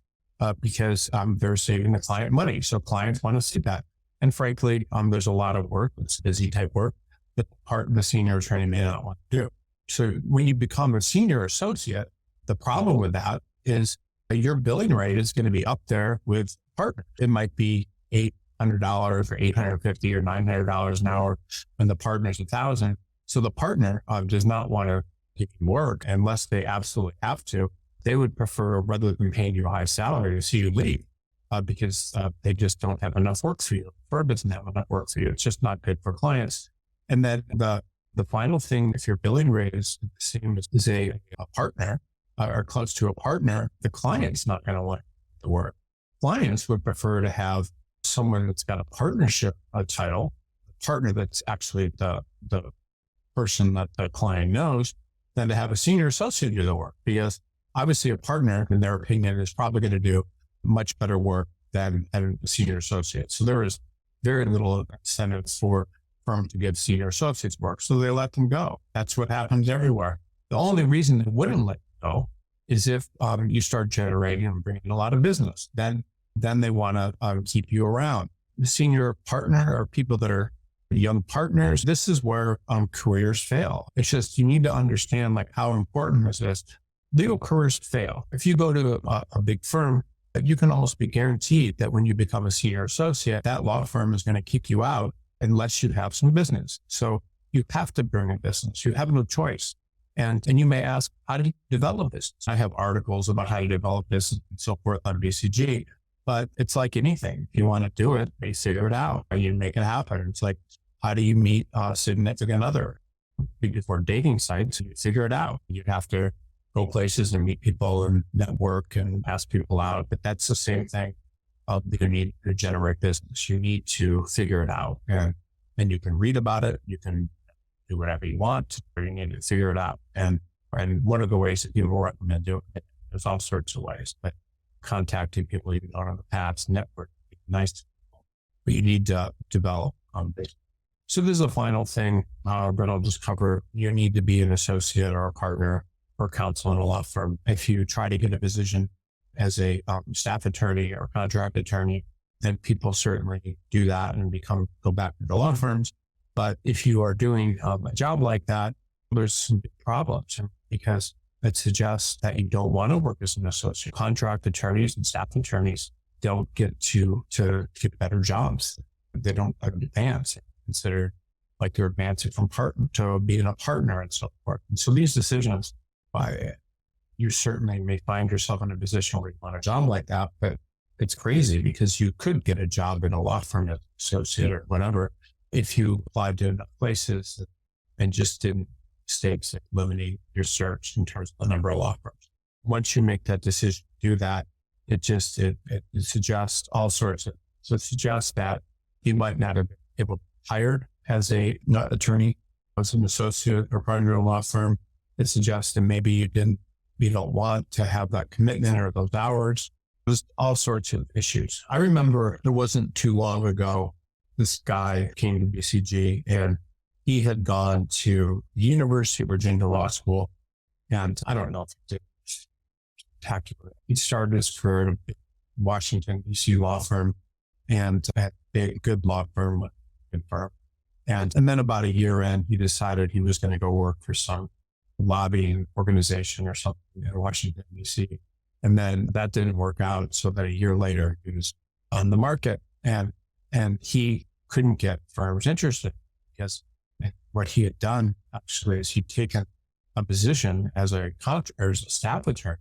because they're saving the client money. So clients want to see that. And frankly, there's a lot of work, it's busy type work, that part of the senior attorney may not want to do. So when you become a senior associate, the problem with that is that your billing rate is going to be up there with partner. It might be $800 or $850 or $900 an hour when the partner's $1,000. So the partner does not want to give you work unless they absolutely have to. They would prefer, rather than paying you a high salary, to see you leave because they just don't have enough work for you. Firm doesn't have enough work for you. It's just not good for clients. And then the final thing, if your billing rate is the same as a partner or close to a partner, the client's not going to want the work. Clients would prefer to have someone that's got a partnership title, a partner that's actually the person that the client knows, than to have a senior associate do the work, because obviously a partner, in their opinion, is probably going to do much better work than a senior associate. So there is very little incentive for firms to give senior associates work. So they let them go. That's what happens everywhere. The only reason they wouldn't let you go is if you start generating and bringing a lot of business. Then they want to keep you around. The senior partner or people that are young partners, this is where careers fail. It's just, you need to understand like how important this is. Legal careers fail. If you go to a big firm, you can almost be guaranteed that when you become a senior associate, that law firm is going to kick you out unless you have some business. So you have to bring a business. You have no choice. And you may ask, how do you develop this? I have articles about how you develop this and so forth on BCG, but it's like anything. If you want to do it, you figure it out and you make it happen. It's like, how do you meet a significant other? For dating sites, you figure it out. You have to go places and meet people and network and ask people out. But that's the same thing. You need to generate business. You need to figure it out. And you can read about it. You can do whatever you want, or you need to figure it out. And one of the ways that people recommend doing it, there's all sorts of ways, but contacting people you don't know the past, network, nice to people, but you need to develop business. So this is the final thing that I'll just cover. You need to be an associate or a partner or counsel in a law firm. If you try to get a position as a staff attorney or contract attorney, then people certainly do that and go back to the law firms. But if you are doing a job like that, there's some big problems because it suggests that you don't want to work as an associate. Contract attorneys and staff attorneys don't get to get better jobs. They don't advance. Considered like they're advancing from partner to being a partner and so forth. And so these decisions, you certainly may find yourself in a position where you want a job like that, but it's crazy because you could get a job in a law firm as associate or whatever if you applied to enough places and just didn't mistakes limiting your search in terms of the number of law firms. Once you make that decision to do that, it suggests all sorts of, so it suggests that you might not have been able to hired as a attorney, as an associate or partner in a law firm. It suggests that maybe you don't want to have that commitment or those hours. There's all sorts of issues. I remember it wasn't too long ago, this guy came to BCG and he had gone to the University of Virginia Law School. And I don't know if it's spectacular. He started his career at a Washington, D.C. law firm and at a good law firm. And then about a year in, he decided he was going to go work for some lobbying organization or something in Washington, D.C. And then that didn't work out. So that a year later, he was on the market and he couldn't get firms interested because what he had done actually is he'd taken a position as a staff attorney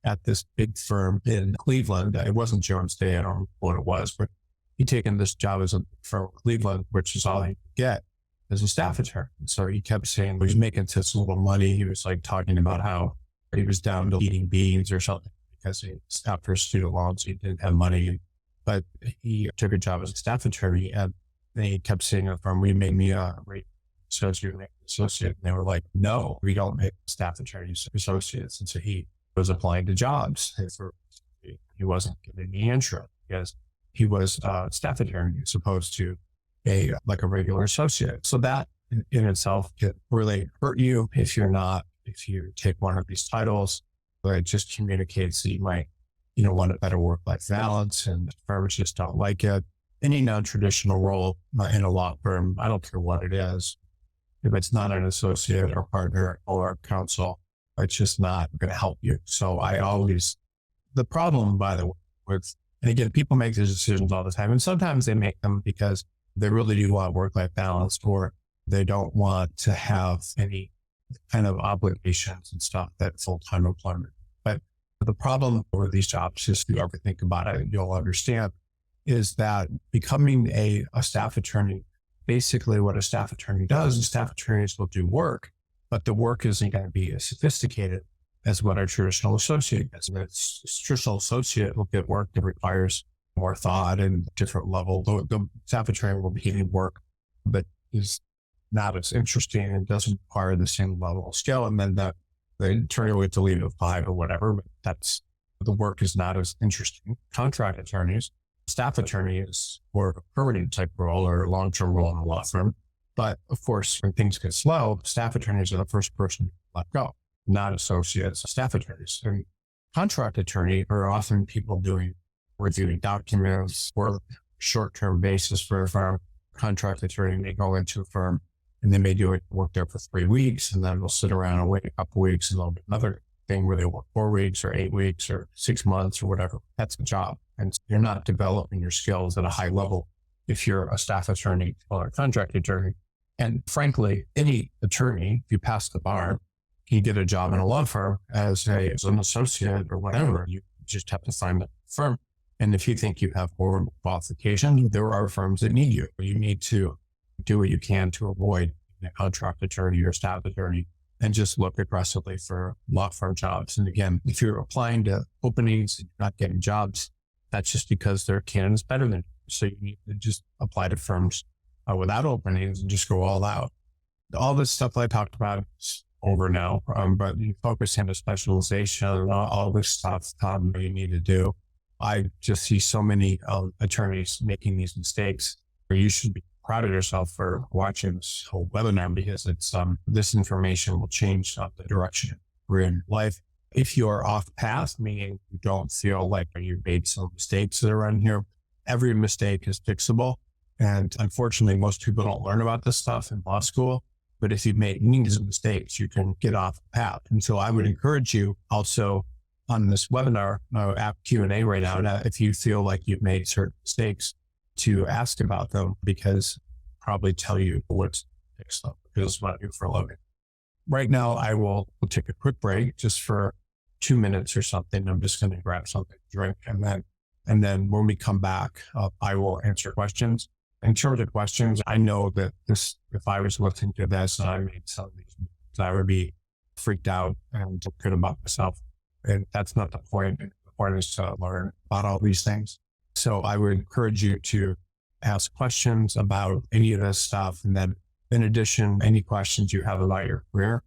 at this big firm in Cleveland. It wasn't Jones Day. I don't know what it was, but he'd taken this job as a firm in Cleveland, which is all he could get as a staff attorney. So he kept saying he was making such little money. He was like talking about how he was down to eating beans or something because after student loans, he didn't have money. But he took a job as a staff attorney, and they kept saying to the firm, "We made me a associate." And they were like, "No, we don't make staff attorneys associates." And so he was applying to jobs. He wasn't getting the intro because he was a staff attorney as opposed to a regular associate. So that in itself can really hurt you if you take one of these titles. But it just communicates that you might, want a better work-life balance, and firms just don't like it. Any non-traditional role in a law firm, I don't care what it is, if it's not an associate or partner or counsel, it's just not going to help you. So the problem, by the way, and again, people make these decisions all the time, and sometimes they make them because they really do want work-life balance, or they don't want to have any kind of obligations and stuff that full-time employment. But the problem with these jobs, just if you ever think about it, you'll understand, is that becoming a staff attorney, basically what a staff attorney does is staff attorneys will do work, but the work isn't going to be as sophisticated as what our traditional associate is. A traditional associate will get work that requires more thought and different level. The staff attorney will be getting work, but is not as interesting and doesn't require the same level of skill. And then the attorney will get to leave at 5 or whatever, but the work is not as interesting. Contract attorneys, staff attorneys, or a permanent type role or long-term role in a law firm. But of course, when things get slow, staff attorneys are the first person to let go, not associates, staff attorneys. And contract attorney are often people reviewing documents or short-term basis for a firm. Contract attorney may go into a firm and they may work there for 3 weeks, and then they'll sit around and wait a couple of weeks, and they'll do another thing where they work 4 weeks or 8 weeks or 6 months or whatever. That's the job. And you're not developing your skills at a high level if you're a staff attorney or a contract attorney. And frankly, any attorney, if you pass the bar, you get a job in a law firm as an associate or whatever. You just have to find a firm. And if you think you have more qualifications, there are firms that need you. You need to do what you can to avoid a contract attorney or staff attorney, and just look aggressively for law firm jobs. And again, if you're applying to openings and you're not getting jobs, that's just because their candidate's better than you. So you need to just apply to firms without openings and just go all out. All this stuff I talked about is over now, but you focus into specialization, all this stuff you need to do. I just see so many attorneys making these mistakes, where you should be proud of yourself for watching this whole webinar, because it's this information will change the direction we're in life. If you're off path, meaning you don't feel like you made some mistakes that are in here, every mistake is fixable. And unfortunately, most people don't learn about this stuff in law school. But if you've made millions of mistakes, you can get off the path. And so I would encourage you also on this webinar, app Q&A right now, if you feel like you've made certain mistakes, to ask about them, because I'll probably tell you what's fix them, because it's what I do for a living. Right now, we'll take a quick break just for 2 minutes or something. I'm just going to grab something to drink. And then when we come back, I will answer questions. In terms of questions, I know that if I was listening to this and I made some of these, I would be freaked out and good about myself. And that's not the point. The point is to learn about all these things. So I would encourage you to ask questions about any of this stuff. And then in addition, any questions you have about your career.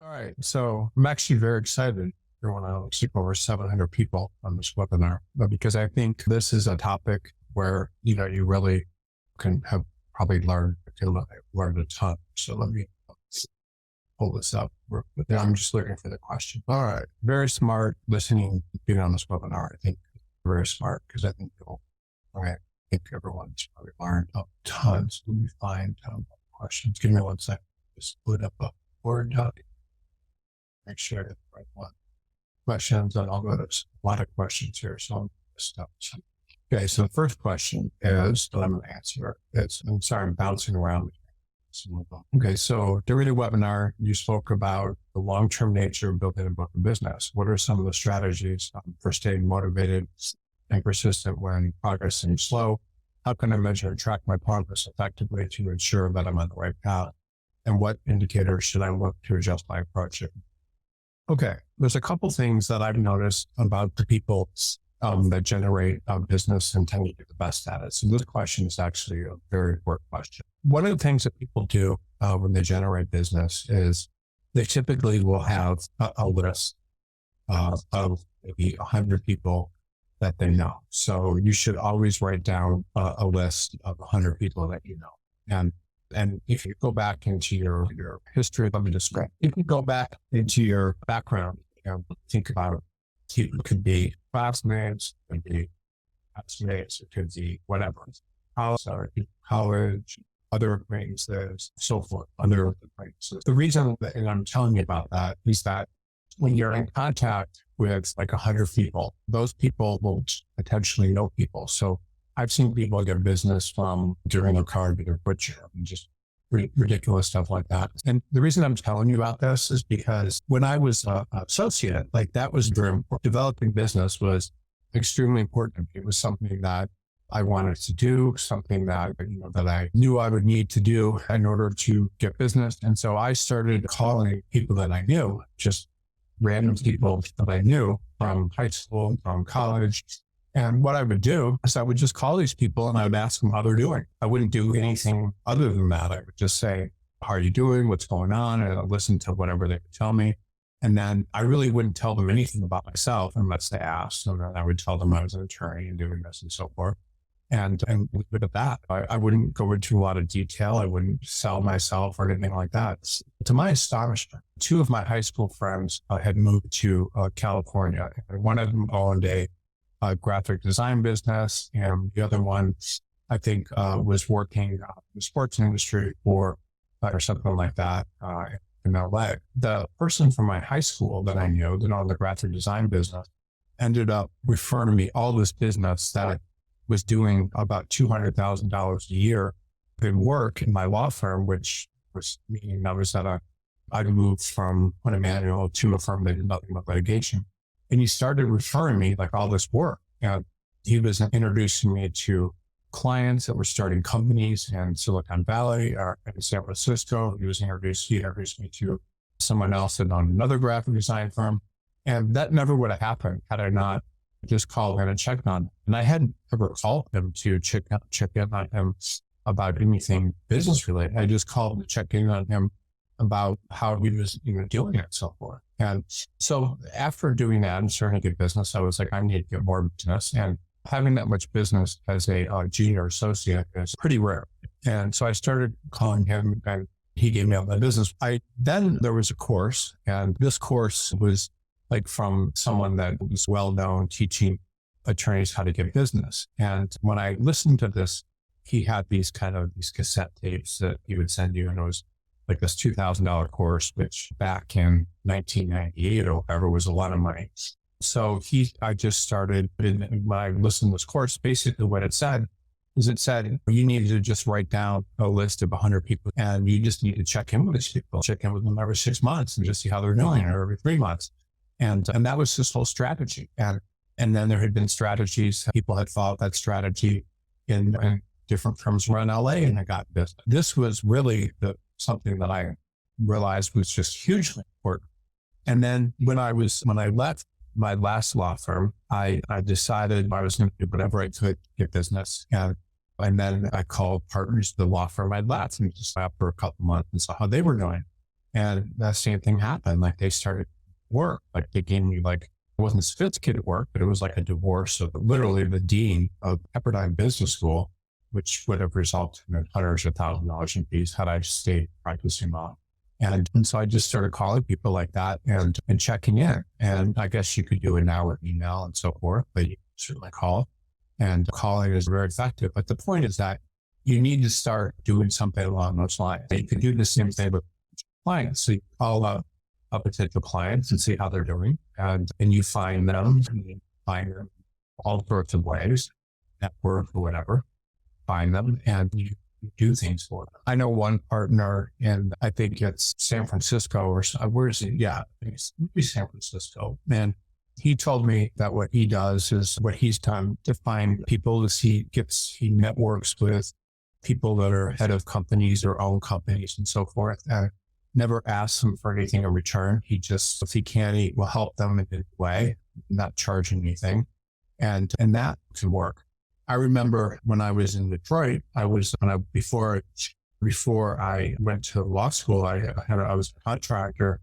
All right. So I'm actually very excited. There want to speak over 700 people on this webinar, but because I think this is a topic where, you really can have probably learned a ton. So let me pull this up. I'm just looking for the question. All right. Very smart listening, being on this webinar. I think very smart, because I think everyone's probably learned a ton. So let me find questions. Give me 1 second. Just put up a Word doc. Make sure I get the right one. Questions, and I'll go to a lot of questions here. So okay, so the first question is that I'm going to answer. I'm bouncing around. Okay, so during the webinar, you spoke about the long-term nature of building a book of business. What are some of the strategies for staying motivated and persistent when progress seems slow? How can I measure and track my progress effectively to ensure that I'm on the right path? And what indicators should I look to adjust my approach? Okay, there's a couple things that I've noticed about the people that generate business and tend to get the best at it. So this question is actually a very important question. One of the things that people do when they generate business is they typically will have a list of maybe 100 people that they know. So you should always write down a list of 100 people that you know. And if you go back into your history, let me describe. If you go back into your background and think about it, it could be classmates, it could be classmates, it could be whatever. College, other acquaintances, so forth, other acquaintances. The reason that I'm telling you about that is that when you're in contact with like 100 people, those people will potentially know people. So I've seen people get business from during a car to their butcher and just ridiculous stuff like that. And the reason I'm telling you about this is because when I was an associate, like that was very important. Developing business was extremely important. It was something that I wanted to do, something that, that I knew I would need to do in order to get business. And so I started calling people that I knew, just random people that I knew from high school, from college. And what I would do is I would just call these people and I would ask them how they're doing. I wouldn't do anything other than that. I would just say, how are you doing? What's going on? And I'd listen to whatever they would tell me. And then I really wouldn't tell them anything about myself unless they asked. And then I would tell them I was an attorney and doing this and so forth. And leave it at that. I wouldn't go into a lot of detail. I wouldn't sell myself or anything like that. To my astonishment, two of my high school friends had moved to California. And one of them owned a graphic design business. And the other one, I think, was working in the sports industry or something like that in LA. The person from my high school that I knew that owned the graphic design business ended up referring me all this business that I was doing about $200,000 a year in work in my law firm, which was meaning I was I moved from a manual to a firm that did nothing but litigation. And he started referring me like all this work. And he was introducing me to clients that were starting companies in Silicon Valley or in San Francisco. He introduced me to someone else that owned another graphic design firm. And that never would have happened had I not just called him and checked on him. And I hadn't ever called him to check in on him about anything business related. I just called him to check in on him about how he was doing it and so forth. And so after doing that and starting to get business, I was like, I need to get more business. And having that much business as a junior associate is pretty rare. And so I started calling him and he gave me all my business. Then there was a course, and this course was like from someone that was well-known teaching attorneys how to get business. And when I listened to this, he had these cassette tapes that he would send you. And it was like this $2,000 course, which back in 1998 or whatever was a lot of money. So I just started, when I listened to this course, basically what it said is you need to just write down a list of 100 people and you just need to check in with these people, check in with them every 6 months and just see how they're doing, or every 3 months. And that was his whole strategy. And then there had been strategies. People had followed that strategy in different firms around LA and I got business. This was really something that I realized was just hugely important. And then when I left my last law firm, I decided I was going to do whatever I could to get business. And then I called partners to the law firm I'd left and just sat for a couple months and saw how they were doing. And that same thing happened. Like they started work. Like they gave me it wasn't sophisticated work, but it was like a divorce of literally the dean of Pepperdine Business School, which would have resulted in hundreds of $1,000s in fees had I stayed practicing law. And so I just started calling people like that and checking in. And I guess you could do it now with email and so forth, but you certainly call. And calling is very effective. But the point is that you need to start doing something along those lines. You can do the same thing with clients. So you call up potential clients and see how they're doing. And you find them all sorts of ways, network or whatever, find them and you do things for them. I know one partner in, I think it's San Francisco or where is it? Yeah, it's San Francisco. And he told me that what he does is what he's done to find people he networks with people that are head of companies or own companies and so forth, and never asks them for anything in return. He just, if he can, he will help them in a way, not charge anything. And that can work. I remember when I was in Detroit, before I went to law school, I was a contractor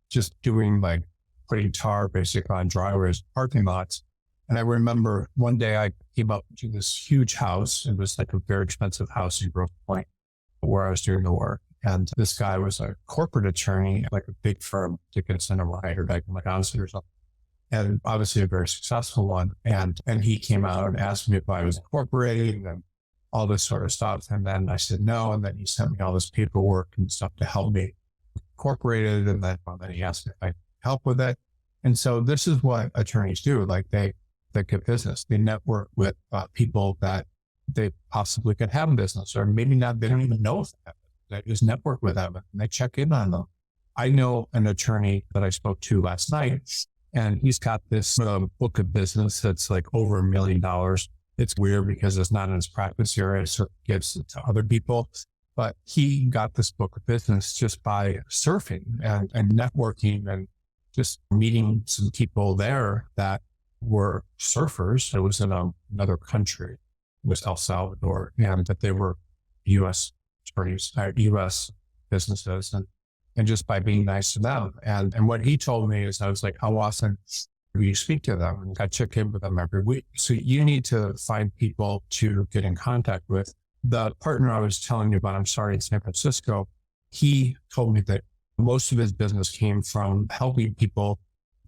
just doing like putting tar basically on driveways, parking lots. And I remember one day I came up to this huge house. It was like a very expensive house in Grove Point where I was doing the work. And this guy was a corporate attorney, like a big firm, Dickinson or White or Beckman Johnson or something. And obviously a very successful one. And he came out and asked me if I was incorporated and all this sort of stuff. And then I said no. And then he sent me all this paperwork and stuff to help me incorporate it. And then he asked me if I could help with it. And so this is what attorneys do. Like they get business. They network with people that they possibly could have a business, or maybe not, they don't even know if they just network with them and they check in on them. I know an attorney that I spoke to last night, and he's got this book of business that's like over $1 million. It's weird because it's not in his practice area, so it gives it to other people. But he got this book of business just by surfing and networking and just meeting some people there that were surfers. It was in another country. It was El Salvador, and that they were U.S. attorneys, U.S. businesses, and just by being nice to them. And what he told me is, I was like, how often do you speak to them? And I check in with them every week. So you need to find people to get in contact with. The partner I was telling you about, in San Francisco, he told me that most of his business came from helping people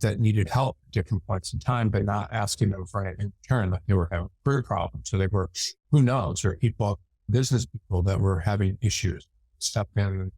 that needed help at different points in time, but not asking them for anything in return. Like they were having career problems. So they were, who knows, or business people that were having issues, step in and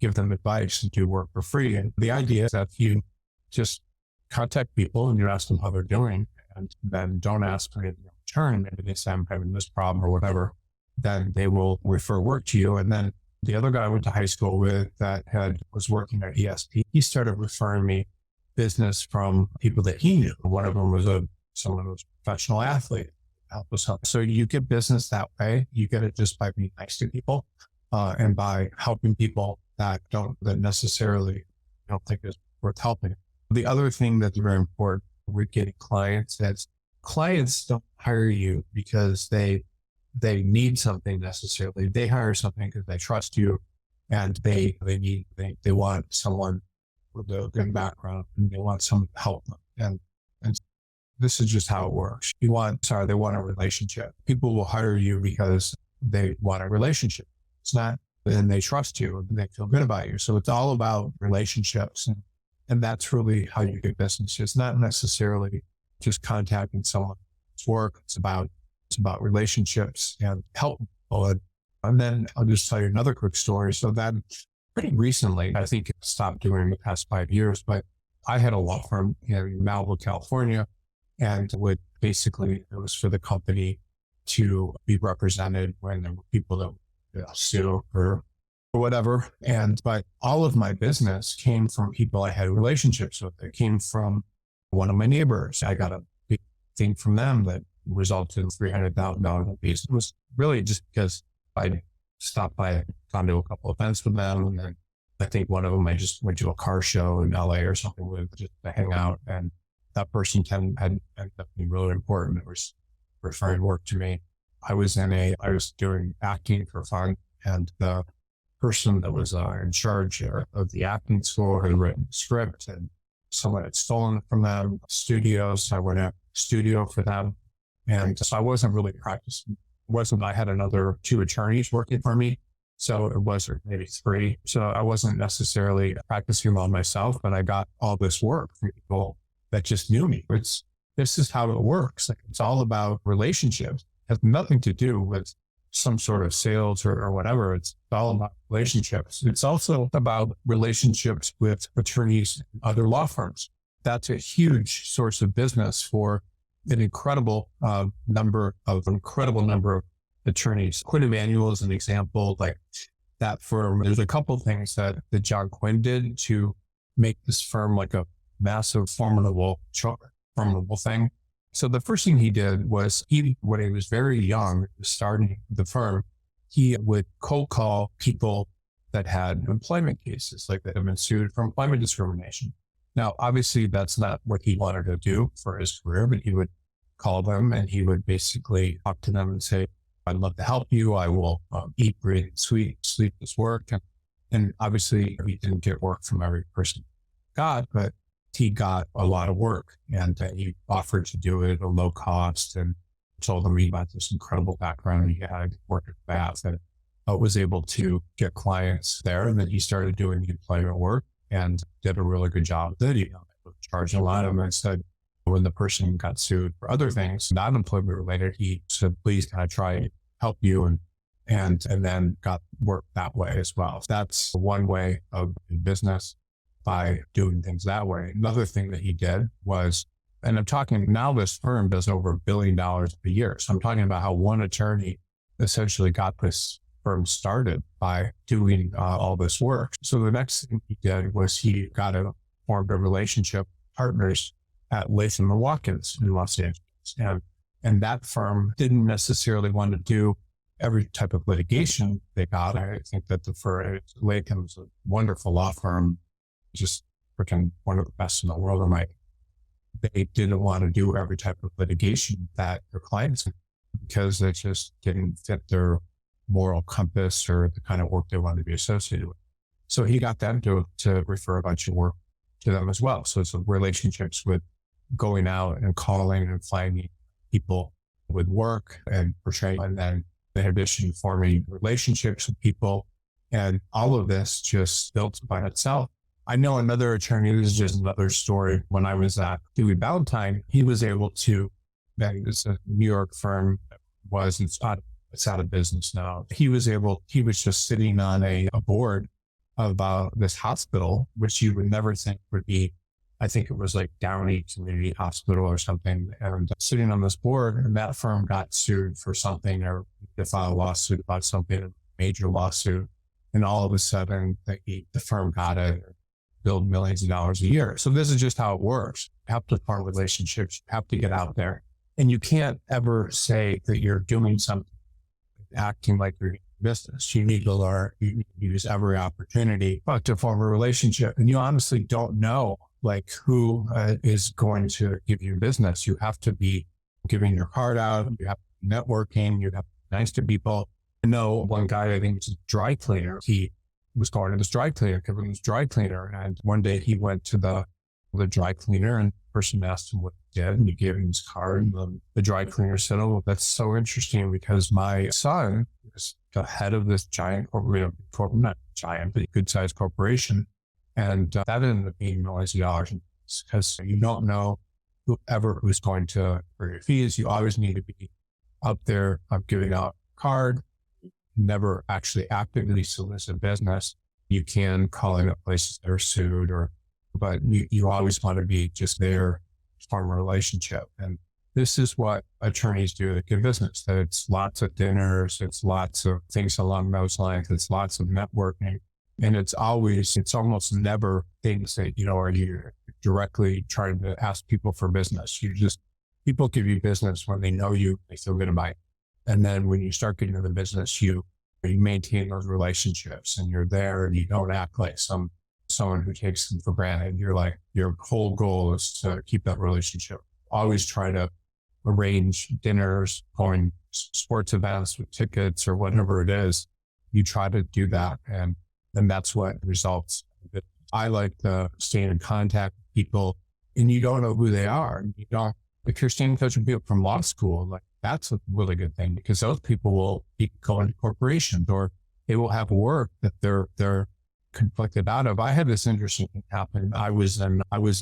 give them advice and do work for free. And the idea is that you just contact people and you ask them how they're doing, and then don't ask for anything in return. Maybe they say, I'm having this problem or whatever. Then they will refer work to you. And then the other guy I went to high school with that was working at ESP, he started referring me business from people that he knew. One of them was someone who was a professional athlete. Help us help. So you get business that way. You get it just by being nice to people and by helping people that necessarily don't think is worth helping. The other thing that's very important with getting clients is clients don't hire you because they need something necessarily. They hire something because they trust you, and they want someone with a good background, and they want someone to help them. And this is just how it works. They want a relationship. People will hire you because they want a relationship. It's not, and they trust you and they feel good about you. So it's all about relationships. And that's really how you get business. It's not necessarily just contacting someone's work. It's about relationships and help people. And then I'll just tell you another quick story. So that pretty recently, I think it stopped doing the past 5 years, but I had a law firm in Malibu, California, and it was for the company to be represented when there were people that would sue or whatever. But all of my business came from people I had relationships with. It came from one of my neighbors. I got a big thing from them that resulted in $300,000 piece. It was really just because I stopped by, gone to a couple of events with them. And then I think one of them, I just went to a car show in LA or something with, just to hang out. And that person had ended up being really important. It was referring work to me. I was doing acting for fun, and the person that was in charge of the acting school had written a script, and someone had stolen it from them, studios. So I went out studio for them. And so I wasn't really practicing. I had another 2 attorneys working for me. So it was, or maybe 3. So I wasn't necessarily practicing on myself, but I got all this work from people that just knew me. This is how it works. Like, it's all about relationships. It has nothing to do with some sort of sales or whatever. It's all about relationships. It's also about relationships with attorneys and other law firms. That's a huge source of business for an incredible number of attorneys. Quinn Emanuel is an example like that firm. There's a couple of things that John Quinn did to make this firm like a massive, formidable formidable thing. So the first thing he did was when he was very young, starting the firm, he would cold call people that had employment cases, like that had been sued for employment discrimination. Now, obviously, that's not what he wanted to do for his career, but he would call them and he would basically talk to them and say, I'd love to help you. I will eat, breathe, sleep this work. And obviously, he didn't get work from every person he got, but he got a lot of work and he offered to do it at a low cost and told them about this incredible background he had worked at Bath and was able to get clients there. And then he started doing the employment work and did a really good job with it. He charged a lot of them and said, when the person got sued for other things, not employment related, he said, please can I try and help you? And then got work that way as well. So that's one way of business by doing things that way. Another thing that he did was, and I'm talking now, this firm does over $1 billion a year. So I'm talking about how one attorney essentially got this firm started by doing all this work. So the next thing he did was he formed a relationship with partners at Latham & Watkins in Los Angeles. And that firm didn't necessarily want to do every type of litigation they got. I think that the firm, Latham's a wonderful law firm, just freaking one of the best in the world. They didn't want to do every type of litigation that their clients, because it just didn't fit their moral compass or the kind of work they wanted to be associated with. So he got them to refer a bunch of work to them as well. So it's relationships with going out and calling and finding people with work and portraying, and then in addition, forming relationships with people. And all of this just built by itself. I know another attorney, this is just another story. When I was at Dewey Ballantine, he was able to, it's a New York firm, it's out of business now. He was just sitting on a board of this hospital, which you would never think would be, I think it was like Downey Community Hospital or something, and sitting on this board, and that firm got sued for something, or they filed a lawsuit about something, a major lawsuit, and all of a sudden the firm got it, billed millions of dollars a year. So this is just how it works. You have to form relationships, you have to get out there, and you can't ever say that you're doing something, acting like you're in business. You need to learn, you need to use every opportunity to form a relationship, and you honestly don't know who is going to give you business. You have to be giving your card out. You have to be networking. You have to be nice to people. I know one guy, I think it's a dry cleaner. He was going to this dry cleaner, giving this dry cleaner. And one day he went to the dry cleaner and the person asked him what he did, and he gave him his card. And the dry cleaner said, oh, that's so interesting because my son is the head of this giant corporation, not giant, but good sized corporation. And that ended up being millions of dollars because you don't know who's going to pay your fees. You always need to be out there giving out a card, never actually actively solicit business. You can call in at places that are sued, but you always want to be just there to form a relationship. And this is what attorneys do to get business. It's lots of dinners, it's lots of things along those lines, it's lots of networking. And it's almost never things that, are you directly trying to ask people for business. People give you business when they know you, they feel good about it. And then when you start getting into the business, you maintain those relationships and you're there and you don't act like someone who takes them for granted. Your whole goal is to keep that relationship. Always try to arrange dinners, going sports events with tickets or whatever it is. You try to do that. And that's what results. I like to stay in contact with people, and you don't know who they are. If you're staying in touch with people from law school, that's a really good thing because those people will be going to corporations or they will have work that they're conflicted out of. I had this interesting thing happen. I was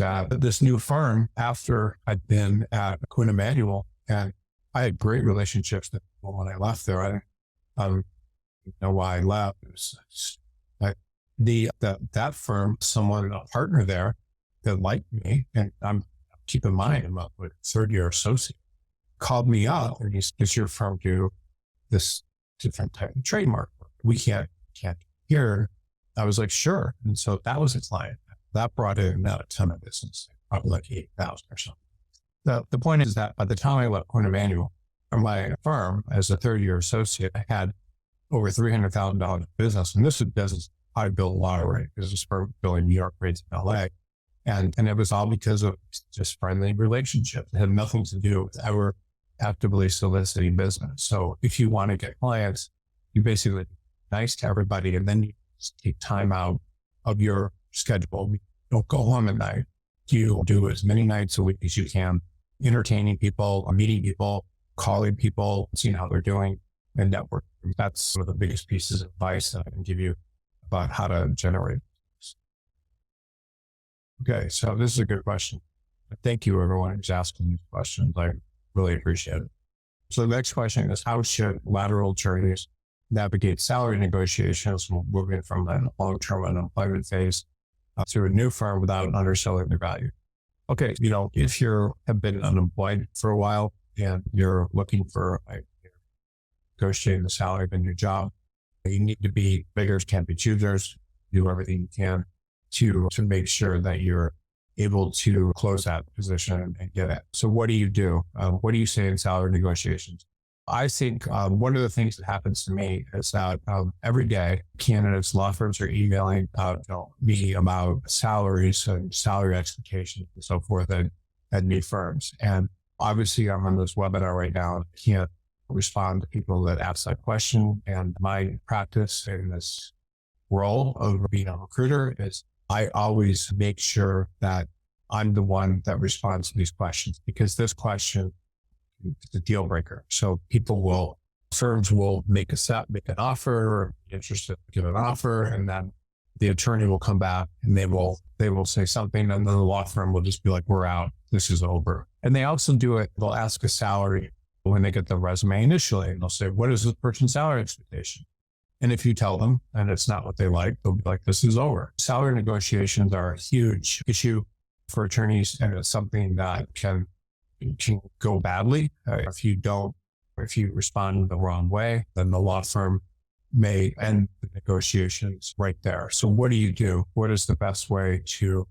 at this new firm after I'd been at Quinn Emanuel, and I had great relationships with people when I left there. I don't know why I left. It was that firm, a partner there that liked me, and keep in mind, I'm a third year associate, called me up and he said, does your firm do this different type of trademark work? We can't hear. I was like, sure. And so that was a client that brought in not a ton of business, probably like 8,000 or something. The point is that by the time I left Point Emmanuel or my firm as a third-year associate, I had over $300,000 business. And this is business I built a lot of business for building New York rates in LA. And it was all because of just friendly relationships. It had nothing to do with ever actively soliciting business. So if you want to get clients, you basically be nice to everybody, and then you just take time out of your schedule. You don't go home at night. You do as many nights a week as you can, entertaining people, meeting people, calling people, seeing how they're doing, and network. That's one of the biggest pieces of advice that I can give you about how to generate. Okay, so this is a good question. Thank you, everyone who's asking these questions. I really appreciate it. So the next question is, how should lateral attorneys navigate salary negotiations when moving from a long-term unemployment phase to a new firm without underselling their value? Okay, if you have been unemployed for a while and you're looking for negotiating the salary of a new job, you need to be beggars can't be choosers, do everything you can to make sure that you're able to close that position and get it. So what do you do? What do you say in salary negotiations? I think one of the things that happens to me is that every day candidates, law firms are emailing me about salaries and salary expectations and so forth at new firms. And obviously I'm on this webinar right now and I can't respond to people that ask that question. And my practice in this role of being a recruiter is I always make sure that I'm the one that responds to these questions, because this question is a deal breaker. So firms will make an offer, or be interested to give an offer, and then the attorney will come back and they will say something, and then the law firm will just be like, we're out, this is over. And they also do it, they'll ask a salary when they get the resume initially, and they'll say, what is this person's salary expectation? And if you tell them and it's not what they like, they'll be like, this is over. Salary negotiations are a huge issue for attorneys, and it's something that can go badly. If you respond the wrong way, then the law firm may end the negotiations right there. So what do you do? What is the best way to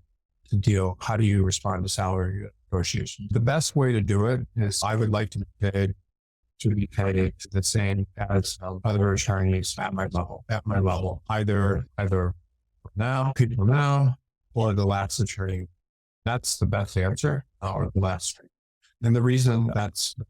deal? How do you respond to salary negotiations? The best way to do it is I would like to be paid the same as other attorneys at my level, either now, or the last attorney. That's the best answer, or the last attorney. And the reason that's a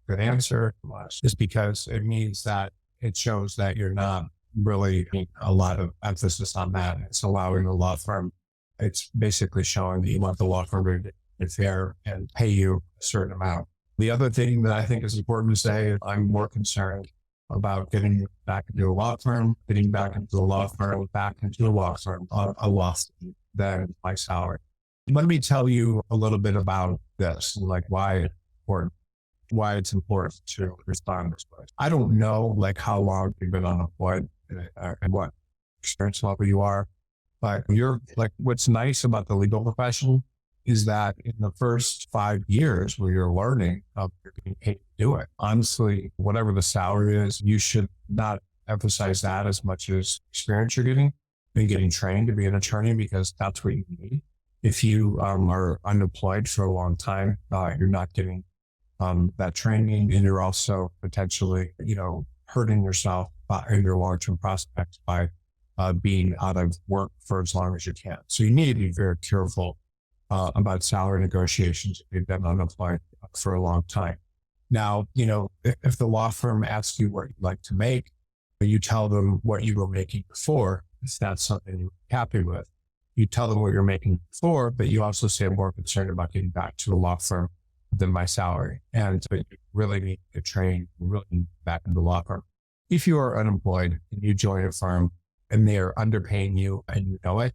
good answer is because it means that it shows that you're not really putting a lot of emphasis on that. It's allowing the law firm, it's basically showing that you want the law firm to be fair and pay you a certain amount. The other thing that I think is important to say is I'm more concerned about getting back into a law firm, back into a law firm a loss than my salary. Let me tell you a little bit about this, like why it's important to respond this way. I don't know how long you've been unemployed and what experience level you are, but what's nice about the legal profession is that in the first 5 years where you're learning, you're getting paid to do it. Honestly, whatever the salary is, you should not emphasize that as much as experience you're getting and getting trained to be an attorney, because that's what you need. If you are unemployed for a long time, you're not getting that training, and you're also potentially, hurting yourself in your long-term prospects by being out of work for as long as you can. So you need to be very careful about salary negotiations if you've been unemployed for a long time. Now, if the law firm asks you what you'd like to make, you tell them what you were making before, if that's something you're happy with. You tell them what you're making before, but you also say I'm more concerned about getting back to a law firm than my salary. And so you really need to train really back in the law firm. If you are unemployed and you join a firm and they are underpaying you and you know it,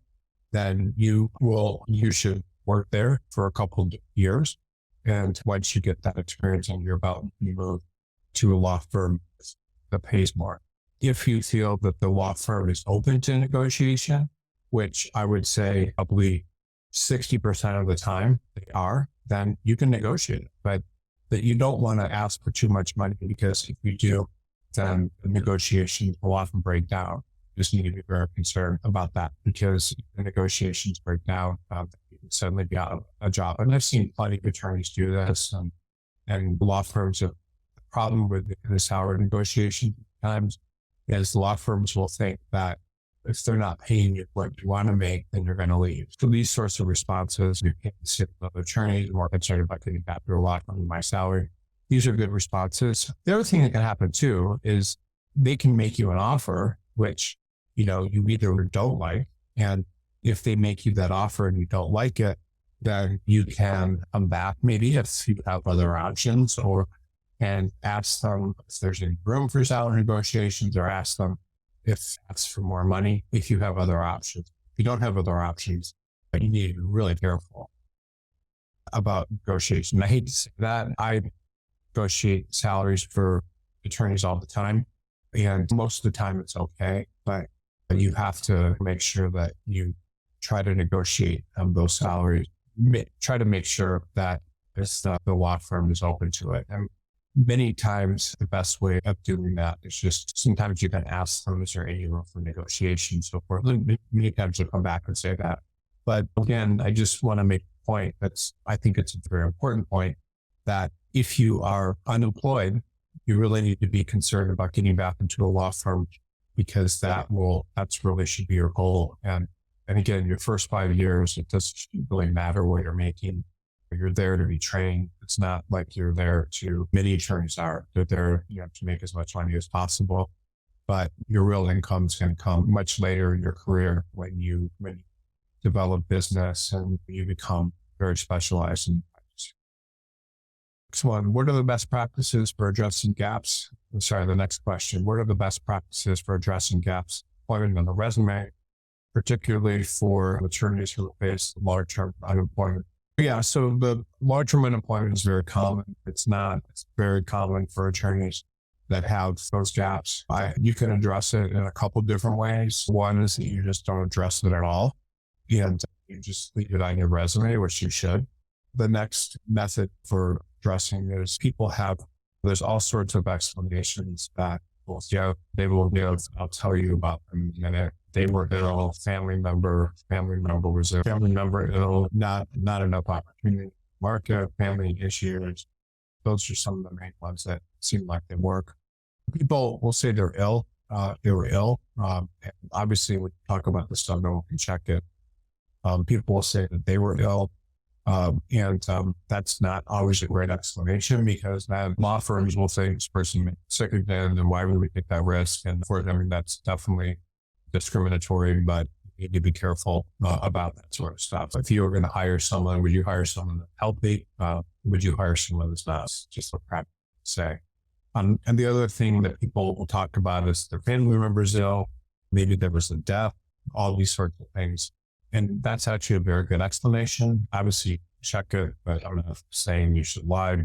then you should work there for a couple of years. And once you get that experience under your belt, you move to a law firm that pays more. If you feel that the law firm is open to negotiation, which I would say probably 60% of the time they are, then you can negotiate it. But you don't want to ask for too much money, because if you do, then the negotiations will often break down. You just need to be very concerned about that, because if the negotiations break down, suddenly be out of a job. And I've seen plenty of attorneys do this, and law firms have the problem with the salary negotiation times is law firms will think that if they're not paying you what you want to make, then you're going to leave. So these sorts of responses, you can't sit with other attorneys, more concerned about getting back to a law firm with my salary. These are good responses. The other thing that can happen too is they can make you an offer, which, you either don't like. And if they make you that offer and you don't like it, then you can come back maybe if you have other options, and ask them if there's any room for salary negotiations, or ask them if that's for more money, if you have other options. If you don't have other options, you need to be really careful about negotiation. I hate to say that. I negotiate salaries for attorneys all the time, and most of the time it's okay, but you have to make sure that you try to negotiate those salaries. Try to make sure that the law firm is open to it. And many times the best way of doing that is just sometimes you can ask them, is there any room for negotiation, so forth. Many times they'll come back and say that. But again, I just want to make a point I think it's a very important point, that if you are unemployed, you really need to be concerned about getting back into a law firm, because that's really should be your goal. And again, your first 5 years, it doesn't really matter what you're making. You're there to be trained. It's not like you're there many attorneys are. They're there, to make as much money as possible. But your real income is going to come much later in your career when you develop business and you become very specialized in practice. Next one, what are the best practices for addressing gaps? The next question, what are the best practices for addressing gaps employment on the resume, particularly for attorneys who face long-term unemployment? Yeah, so the long-term unemployment is very common. It's very common for attorneys that have those gaps. You can address it in a couple different ways. One is that you just don't address it at all, and you just leave it on your resume, which you should. The next method for addressing it is there's all sorts of explanations that they will give. I'll tell you about them in a minute. They were ill, family member was ill, family member ill, not enough opportunity, market, family issues. Those are some of the main ones that seem like they work. People will say they're ill. They were ill. Obviously, we talk about this stuff, no one can check it. People will say that they were ill. And that's not always a great explanation, because then law firms will say this person may be sick again, and why would we take that risk? And that's definitely discriminatory, but you need to be careful about that sort of stuff. If you were going to hire someone, would you hire someone that's healthy? Would you hire someone that's not? Just what practice say. And the other thing that people will talk about is their family members ill, maybe there was a death, all these sorts of things. And that's actually a very good explanation. Obviously, check it, but I'm not saying you should lie.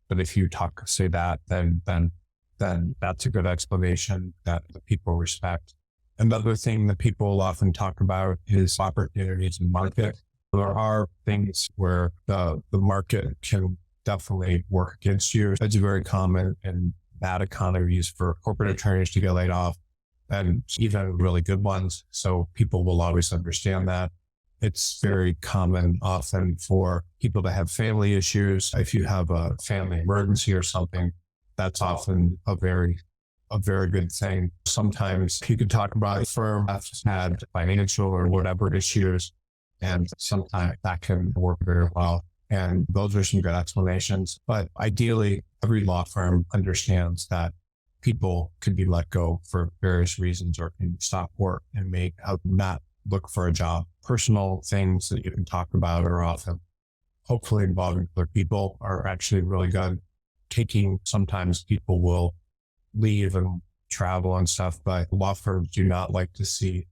But if you say that, then that's a good explanation that the people respect. Another thing that people often talk about is opportunities in market. There are things where the market can definitely work against you. It's very common in bad economies for corporate attorneys to get laid off, and even really good ones. So people will always understand that. It's very common often for people to have family issues. If you have a family emergency or something, that's often a very good thing. Sometimes you could talk about a firm that's had financial or whatever issues, and sometimes that can work very well. And those are some good explanations. But ideally, every law firm understands that people can be let go for various reasons, or can stop work and not look for a job. Personal things that you can talk about are often, hopefully involving other people, are actually really good. Sometimes people will leave and travel and stuff, but law firms do not like to see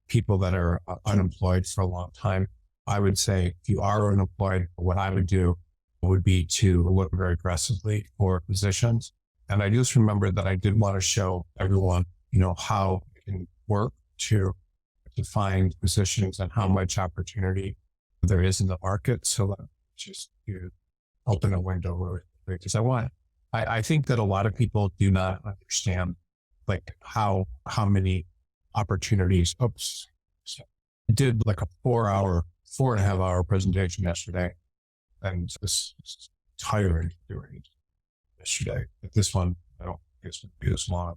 people that are unemployed for a long time. I would say if you are unemployed, what I would do would be to look very aggressively for positions. And I just remember that I did want to show everyone, how it can work to find positions and how much opportunity there is in the market. So just to open a window really quick, because I think that a lot of people do not understand like how many opportunities. I did like a 4-hour 4.5 hour presentation yesterday, and this is tiring doing it yesterday. But this one, I don't think it's going to be as long.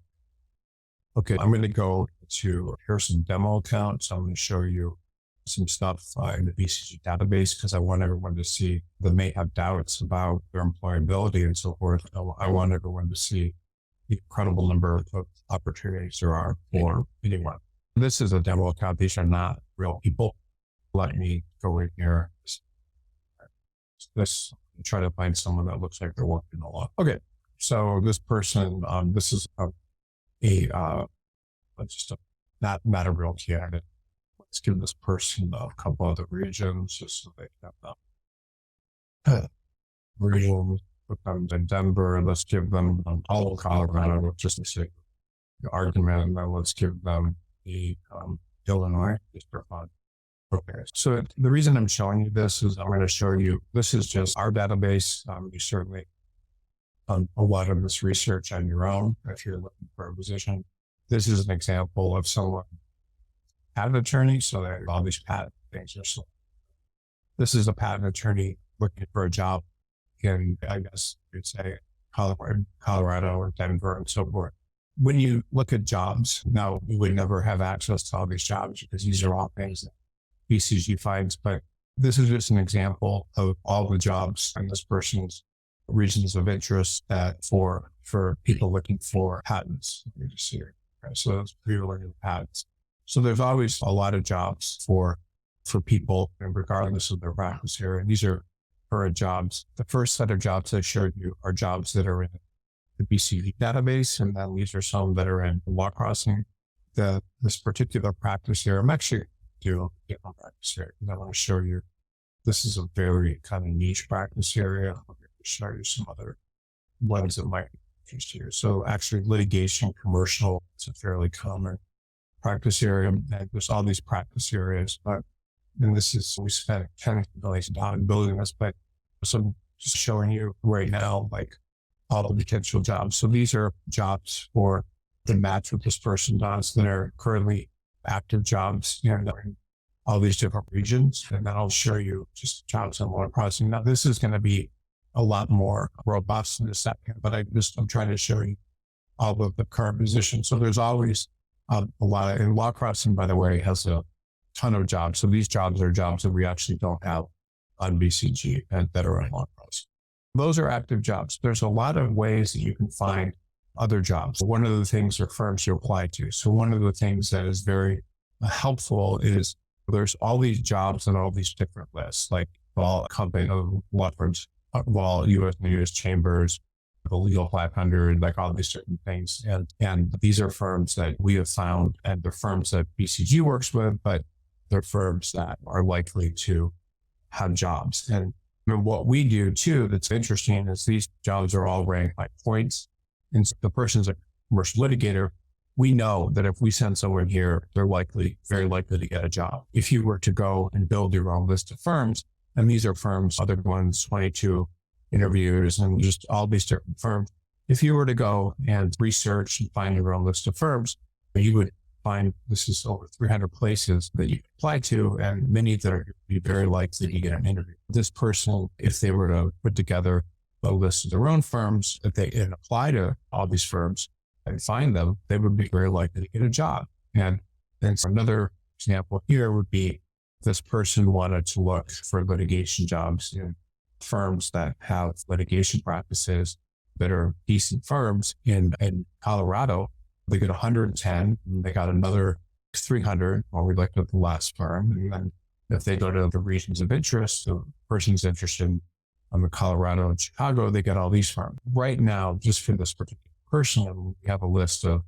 Okay, I'm going to go to, here's some demo accounts. I'm going to show you some stuff in the BCG database because I want everyone to see that may have doubts about their employability and so forth. I want everyone to see the incredible number of opportunities there are for anyone. This is a demo account. These are not real people. Let me go in here. This, try to find someone that looks like they're working a lot. Okay, so this person, this is not a real candidate. Let's give this person a couple other regions just so they have regions. Put them in Denver. Let's give them all of Colorado, just to say the argument, and then let's give them the Illinois just for fun. Okay. So the reason I'm showing you this is I'm going to show you, this is just our database. You certainly a lot of this research on your own if you're looking for a position. This is an example of someone patent attorney, so that all these patent things are so. This is a patent attorney looking for a job in, I guess you'd say, Colorado or Denver and so forth. When you look at jobs, now we would never have access to all these jobs because these are all things that BCG finds, but this is just an example of all the jobs in this person's regions of interest that for people looking for patents. Let me just see here. Okay, so that's people looking for patents. So there's always a lot of jobs for people, and regardless of their practice area. And these are current jobs. The first set of jobs I showed you are jobs that are in the BCG database, and then these are some that are in law crossing. This particular practice area, I'm actually doing a practice area, and I want to show you. This is a very kind of niche practice area. I'm going to show you some other ones that might interest you. So actually, litigation, commercial, it's a fairly common practice area. And there's all these practice areas, but and this is, we spent $10 million building this, but so I'm just showing you right now, like all the potential jobs. So these are jobs for the match what this person does that are currently active jobs in all these different regions. And then I'll show you just jobs in law processing. Now this is going to be a lot more robust in a second, but I'm trying to show you all of the current positions. So there's always a lot of, and law crossing, by the way, has a ton of jobs. So these jobs are jobs that we actually don't have on BCG and that are on law crossing. Those are active jobs. There's a lot of ways that you can find other jobs. One of the things are firms you apply to. So one of the things that is very helpful is there's all these jobs and all these different lists, like all company law firms, all U.S. News Chambers, the Legal 500, like all these certain things. And these are firms that we have found, and they're firms that BCG works with, but they're firms that are likely to have jobs. And what we do too, that's interesting, is these jobs are all ranked by points. And so the person's a commercial litigator. We know that if we send someone here, they're very likely to get a job. If you were to go and build your own list of firms, and these are firms, other ones, 22 interviews and just all these different firms. If you were to go and research and find your own list of firms, you would find this is over 300 places that you can apply to, and many that are be very likely to get an interview. This person, if they were to put together a list of their own firms, if they and apply to all these firms and find them, they would be very likely to get a job. And then another example here would be this person wanted to look for litigation jobs in firms that have litigation practices that are decent firms in Colorado. They get 110, and they got another 300, or we looked at the last firm. And then if they go to the regions of interest, the person's interested in Colorado and Chicago, they get all these firms. Right now, just for this particular person, we have a list of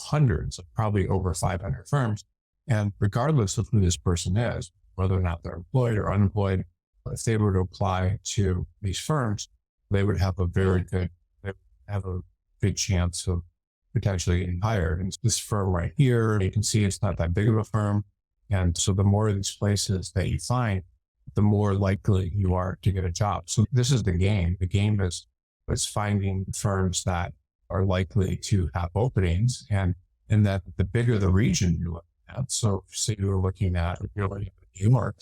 hundreds, of probably over 500 firms. And regardless of who this person is, whether or not they're employed or unemployed, if they were to apply to these firms, they would have a big chance of potentially getting hired. And this firm right here, you can see it's not that big of a firm. And so the more of these places that you find, the more likely you are to get a job. So this is the game. The game is finding firms that are likely to have openings, and that the bigger the region you're looking at. So say you're looking at New York,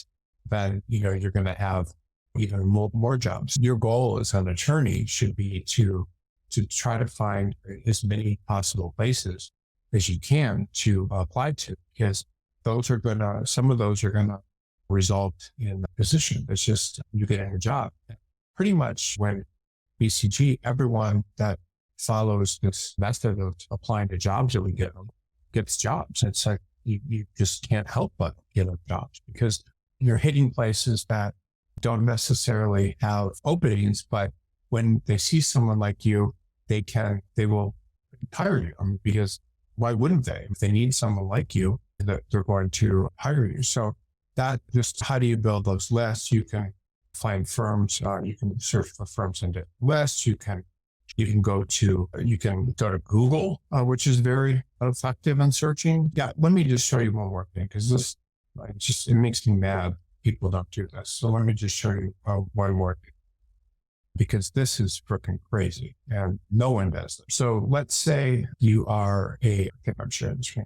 then, you're going to have even more jobs. Your goal as an attorney should be to try to find as many possible places as you can to apply to, because some of those are going to result in a position. It's just you getting a job. Pretty much when BCG, everyone that follows this method of applying to jobs that we get them gets jobs. It's like you just can't help but get jobs because you're hitting places that don't necessarily have openings, but when they see someone like you, they will hire you. Because why wouldn't they? If they need someone like you, they're going to hire you. So that just, how do you build those lists? You can find firms, you can search for firms in the lists. You can go to Google, which is very effective in searching. Yeah. Let me just show you one more thing, because this, it makes me mad. People don't do this. So let me just show you one more thing, because this is freaking crazy and no one does this. So let's say you are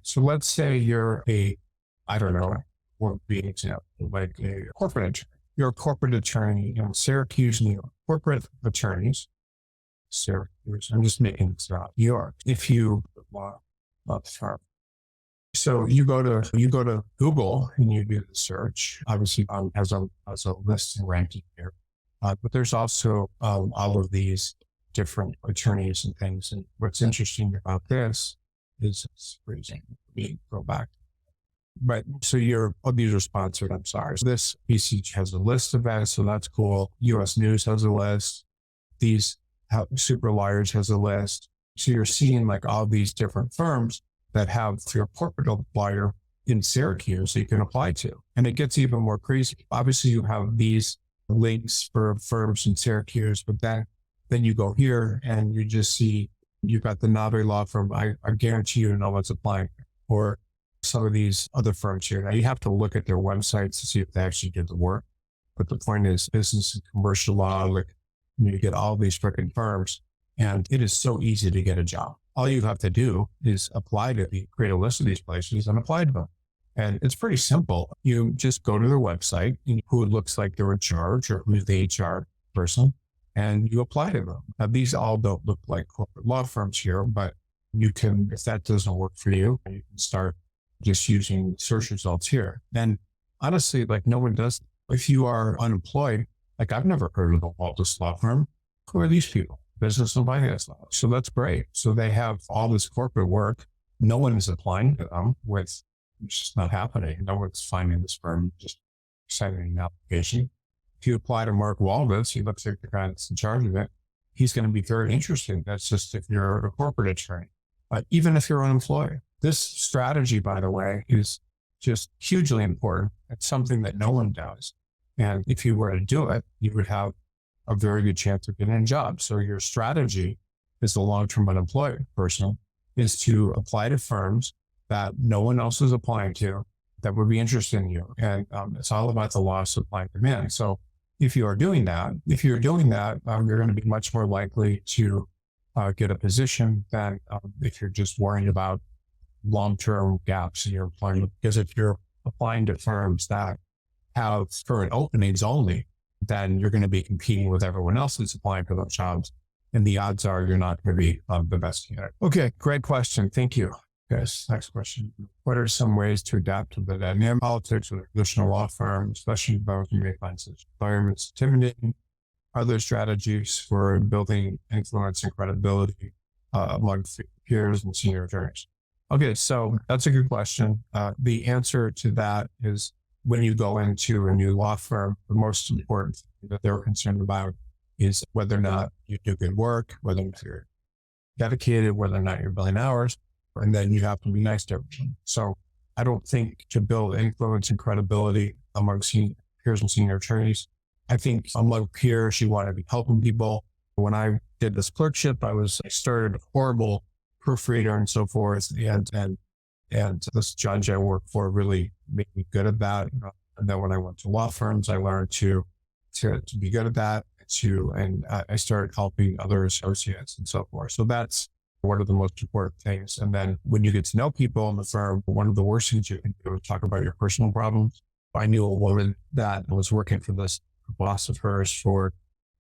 so let's say you're I don't know, what would be an example, like a corporate attorney. You're a corporate attorney in Syracuse, New York. Corporate attorneys, Syracuse, I'm just making this up, New York. If you so you go to Google and you do the search, obviously as a list and ranking here. But there's also all of these different attorneys and things. And what's interesting about this is, for example, we go back. But so these are sponsored, I'm sorry. So this BCG has a list of that, so that's cool. US News has a list. These Super Liars has a list. So you're seeing like all these different firms that have your corporate lawyer in Syracuse that you can apply to. And it gets even more crazy. Obviously you have these links for firms in Syracuse, but then you go here and you just see you've got the Navi law firm. I guarantee you know what's applying, or some of these other firms here. Now you have to look at their websites to see if they actually did the work. But the point is, business and commercial law, like you get all these freaking firms, and it is so easy to get a job. All you have to do is create a list of these places and apply to them. And it's pretty simple. You just go to their website, who it looks like they're in charge or who's the HR person, and you apply to them. Now, these all don't look like corporate law firms here, but you can, if that doesn't work for you, you can start just using search results here. And honestly, like no one does. If you are unemployed, like I've never heard of the Waltus law firm. Who are these people? Business and finance law. So that's great. So they have all this corporate work. No one is applying to them it's just not happening. No one's finding this firm, just sending an application. If you apply to Mark Waltus, he looks like the guy that's in charge of it. He's going to be very interested. That's just if you're a corporate attorney. But even if you're unemployed, this strategy, by the way, is just hugely important. It's something that no one does. And if you were to do it, you would have a very good chance of getting a job. So your strategy as a long-term unemployed person is to apply to firms that no one else is applying to that would be interested in you. And it's all about the law of supply and demand. So if you're doing that, you're going to be much more likely to get a position than if you're just worrying about long-term gaps in your employment. Because if you're applying to firms that have current openings only, then you're going to be competing with everyone else that's applying for those jobs. And the odds are you're not going to be the best candidate. Okay, great question. Thank you. Yes, next question. What are some ways to adapt to the dynamic politics of a traditional law firm, especially those who may find such environments intimidating? Are there strategies for building influence and credibility among peers and senior attorneys? Okay, so that's a good question. The answer to that is when you go into a new law firm, the most important thing that they're concerned about is whether or not you do good work, whether or not you're dedicated, whether or not you're billing hours, and then you have to be nice to everyone. So I don't think to build influence and credibility among peers and senior attorneys, I think among peers, you want to be helping people. When I did this clerkship, I started a horrible proofreader and so forth. And this judge I worked for really made me good at that. And then when I went to law firms, I learned to be good at that and I started helping other associates and so forth. So that's one of the most important things. And then when you get to know people in the firm, one of the worst things you can do is talk about your personal problems. I knew a woman that was working for this boss of hers for,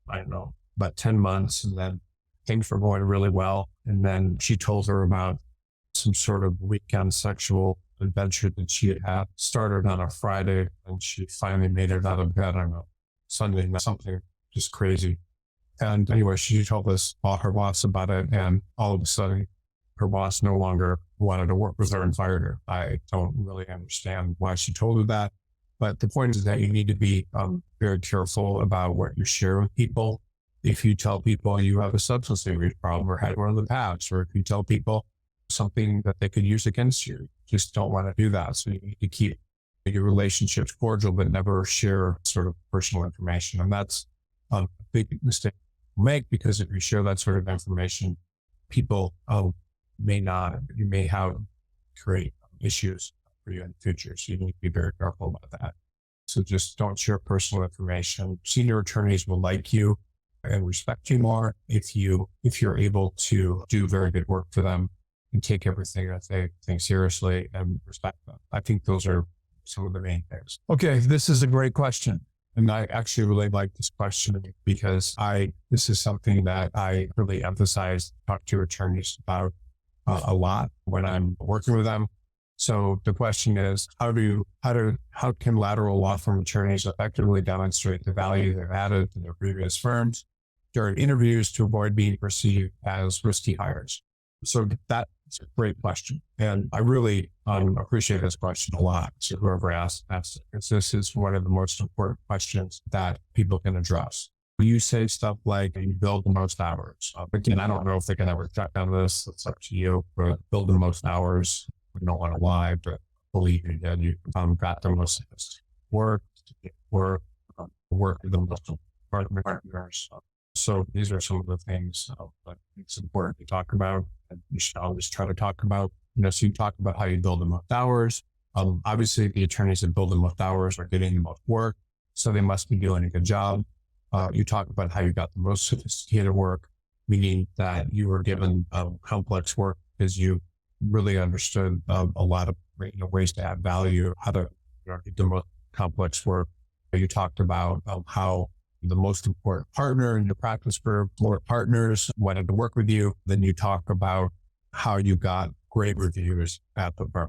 I don't know, about 10 months. And then things were going really well. And then she told her about some sort of weekend sexual adventure that she had started on a Friday, and she finally made it out of bed on a Sunday, something just crazy. And anyway, she told us all her boss about it. And all of a sudden, her boss no longer wanted to work with her and fired her. I don't really understand why she told her that. But the point is that you need to be very careful about what you share with people. If you tell people you have a substance abuse problem or had one in the past, or if you tell people something that they could use against you, just don't want to do that. So you need to keep your relationships cordial, but never share sort of personal information. And that's a big mistake to make, because if you share that sort of information, people you may have create issues for you in the future. So you need to be very careful about that. So just don't share personal information. Senior attorneys will like you and respect you more if you're able to do very good work for them and take everything that they think seriously and respect them. I think those are some of the main things. Okay, this is a great question. And I actually really like this question because this is something that I really emphasize, talk to attorneys about a lot when I'm working with them. So the question is, how can lateral law firm attorneys effectively demonstrate the value they've added to their previous firms during interviews to avoid being perceived as risky hires? So that's a great question. And I really appreciate this question a lot. So whoever asked it, because this is one of the most important questions that people can address. You say stuff like you build the most hours. Again, I don't know if they can ever check on this. It's up to you. But build the most hours. We don't want to lie, but believe you did. You got the most work with the most partners. So these are some of the things that it's important to talk about. And you should always try to talk about, so you talk about how you build the most hours. Obviously, the attorneys that build the most hours are getting the most work, so they must be doing a good job. You talk about how you got the most sophisticated work, meaning that you were given complex work because you really understood a lot of ways to add value, how to get the most complex work. You talked about how the most important partner in your practice group, more partners wanted to work with you. Then you talk about how you got great reviews at the firm.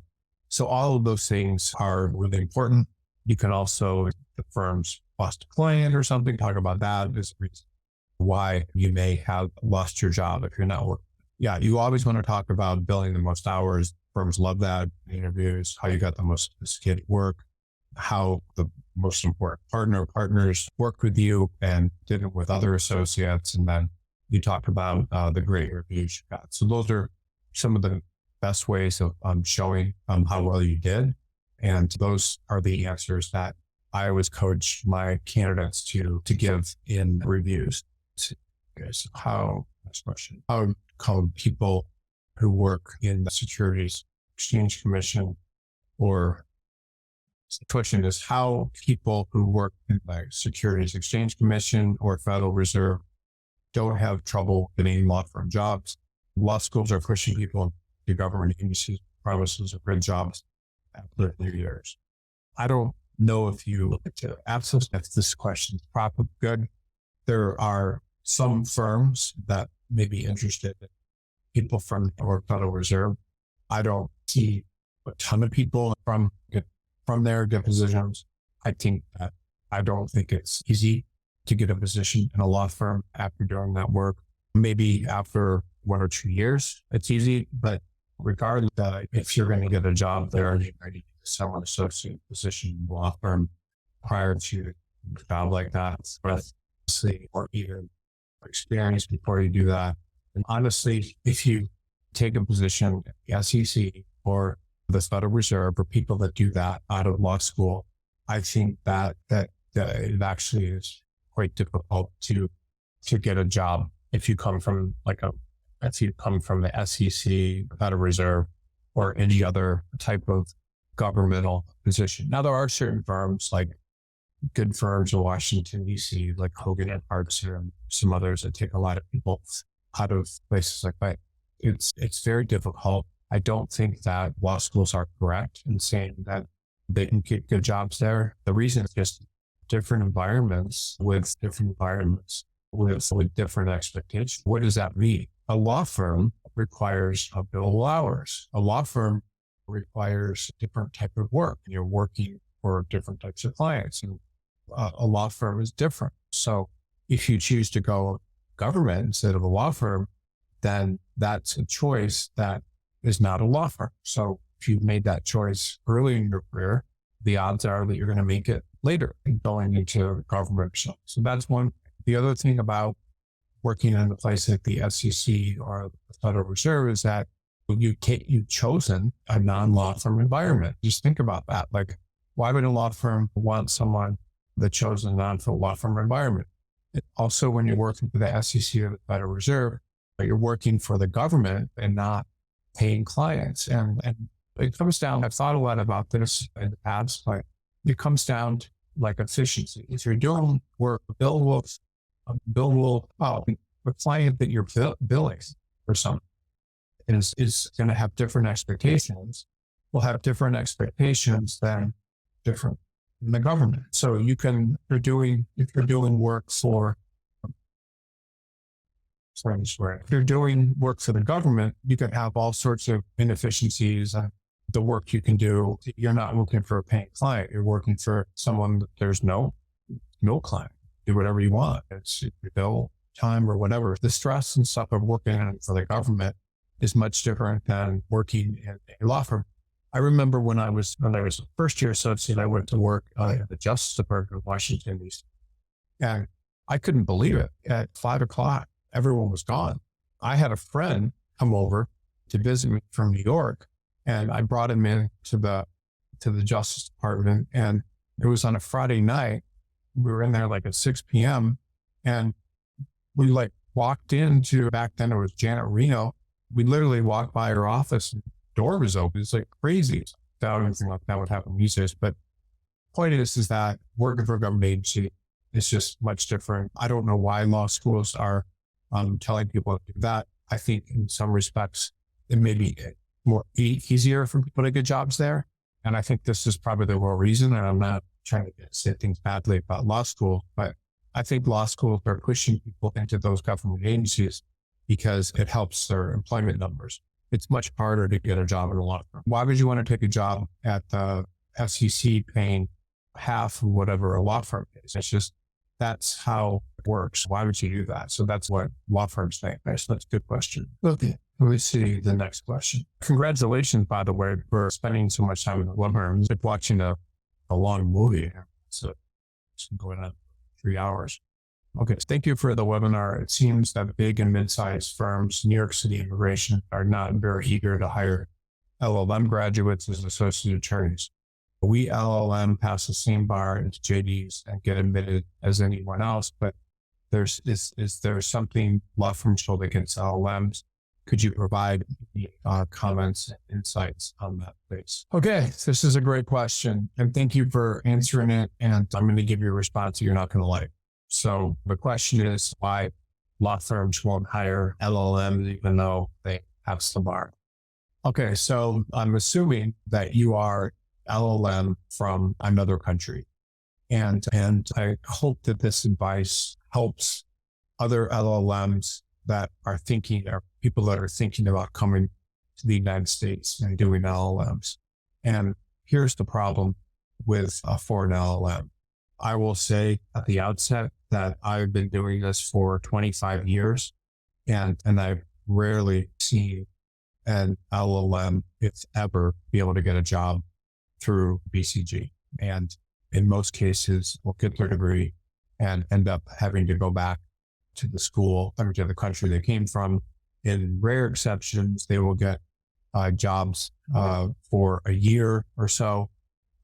So all of those things are really important. You can also, if the firm's lost a client or something, talk about that as a reason why you may have lost your job if you're not working. Yeah, you always want to talk about billing the most hours. Firms love that in interviews, how you got the most sophisticated work, how the most important partners worked with you and did it with other associates. And then you talk about the great reviews you got. So those are some of the best ways of showing how well you did. And those are the answers that I always coach my candidates to give in reviews. Okay, so next question. How come people who work in the Securities Exchange Commission, or the question is how people who work in the Securities Exchange Commission or Federal Reserve don't have trouble getting law firm jobs? Law schools are pushing people to government agencies, promises of good jobs after 3 years. I don't know if you look at the absence, if this question is probably good. There are some firms that may be interested in people from or Federal Reserve. I don't see a ton of people from their positions. I don't think it's easy to get a position in a law firm after doing that work. Maybe after 1 or 2 years, it's easy, but regardless, if you're going to get a job there, you need some associate position in the law firm prior to a job like that, or even experience before you do that. And honestly, if you take a position at the SEC or the Federal Reserve or people that do that out of law school, I think that it actually is quite difficult to get a job if you come from the SEC, the Federal Reserve, or any other type of governmental position. Now, there are certain firms, like good firms in Washington, D.C., like Hogan and Hartz and some others that take a lot of people out of places like that. It's very difficult. I don't think that law schools are correct in saying that They can get good jobs there. The reason is just different environments with different expectations. What does that mean? A law firm requires billable hours. A law firm requires different type of work. You're working for different types of clients, and a law firm is different. So if you choose to go government instead of a law firm, then that's a choice that is not a law firm. So if you've made that choice early in your career, the odds are that you're going to make it later going into government. So that's one. The other thing about working in a place like the SEC or the Federal Reserve is that you've chosen a non-law firm environment. Just think about that. Like, why would a law firm want someone that chose a non-law firm environment? Also, when you're working for the SEC or the Federal Reserve, you're working for the government and not paying clients. And it comes down, I've thought a lot about this in the past, but it comes down to like efficiency. If you're doing work, billable, the client that you're billing for something is going to have different expectations, will have different expectations than different in the government. So if you're doing work for the government, you can have all sorts of inefficiencies and the work you can do. You're not working for a paying client. You're working for someone that there's no client. Do whatever you want. It's your bill time or whatever. The stress and stuff of working for the government is much different than working in a law firm. I remember when I was a first year associate, I went to work at the Justice Department of Washington, D.C. And I couldn't believe it. At 5:00, everyone was gone. I had a friend come over to visit me from New York, and I brought him in to the Justice Department, and it was on a Friday night. We were in there like at 6 p.m. and we like walked into, back then it was Janet Reno. We literally walked by her office and the door was open. It's like crazy. I doubt anything like that would happen these days. But point is that working for a government agency is just much different. I don't know why law schools are telling people to do that. I think in some respects, it may be more easier for people to get jobs there. And I think this is probably the real reason. And I'm not trying to say things badly about law school, but I think law schools are pushing people into those government agencies because it helps their employment numbers. It's much harder to get a job in a law firm. Why would you want to take a job at the SEC paying half of whatever a law firm is? It's just, that's how it works. Why would you do that? So that's what law firms think. That's a good question. Okay. Let me see the next question. Congratulations, by the way, for spending so much time in the law firms. Like watching a long movie. So it's going on 3 hours. Okay. Thank you for the webinar. It seems that big and mid-sized firms, New York City immigration, are not very eager to hire LLM graduates as associate attorneys. We LLM pass the same bar as JDs and get admitted as anyone else, but is there something law firms hold against LLMs? Could you provide comments and insights on that, please? Okay, this is a great question, and thank you for answering it. And I'm going to give you a response that you're not going to like. So the question is why law firms won't hire LLMs even though they have some bar. Okay, so I'm assuming that you are LLM from another country, and I hope that this advice helps other LLMs that are thinking, or people that are thinking about coming to the United States and doing LLMs. And here's the problem with a foreign LLM. I will say at the outset that I've been doing this for 25 years, and I've rarely seen an LLM, if ever, be able to get a job through BCG. And in most cases, will get their degree and end up having to go back to the school, or to the country they came from. In rare exceptions, they will get jobs for a year or so.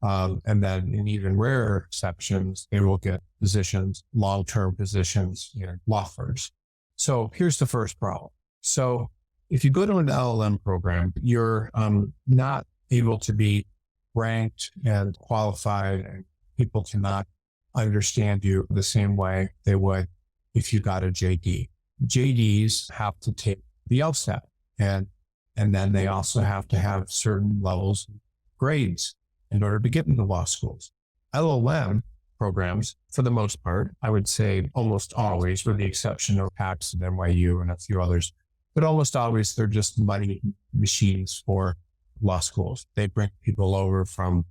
And then in even rarer exceptions, they will get positions, long-term positions in law firms. So here's the first problem. So if you go to an LLM program, you're not able to be ranked and qualified, and people cannot understand you the same way they would if you got a JD. JDs have to take the LSAT, and then they also have to have certain levels of grades in order to get into law schools. LLM programs, for the most part, I would say almost always, with the exception of PACS and NYU and a few others, but almost always they're just money machines for law schools. They bring people over from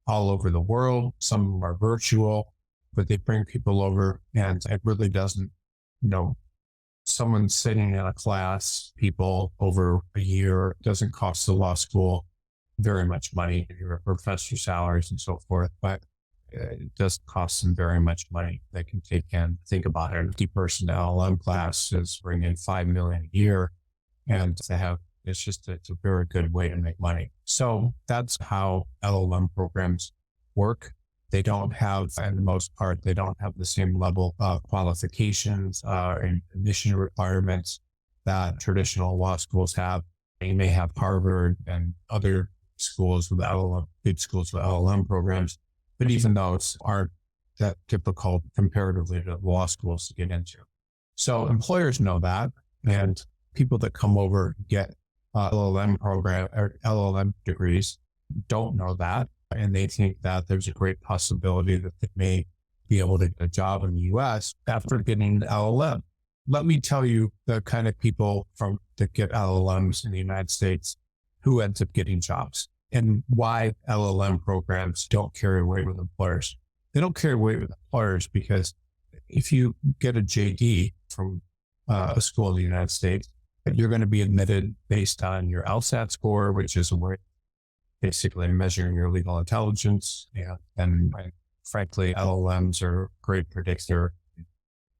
all over the world. Some of them are virtual, but they bring people over, and it really doesn't, someone sitting in a class, people over a year, doesn't cost the law school very much money, your professor salaries and so forth, but it does cost them very much money. They can take in, think about it, 50-person LLM class is bringing in $5 million a year, and it's a very good way to make money. So that's how LLM programs work. They don't have, for the most part, they don't have the same level of qualifications and admission requirements that traditional law schools have. You may have Harvard and other schools with big schools with LLM programs, but even those aren't that difficult comparatively to law schools to get into. So employers know that, and people that come over get LLM program or LLM degrees don't know that, and they think that there's a great possibility that they may be able to get a job in the US after getting the LLM. Let me tell you the kind of people that get LLMs in the United States who ends up getting jobs, and why LLM programs don't carry weight with employers. They don't carry weight with employers because if you get a JD from a school in the United States, you're going to be admitted based on your LSAT score, which is a way basically measuring your legal intelligence. And frankly, LLMs are a great predictor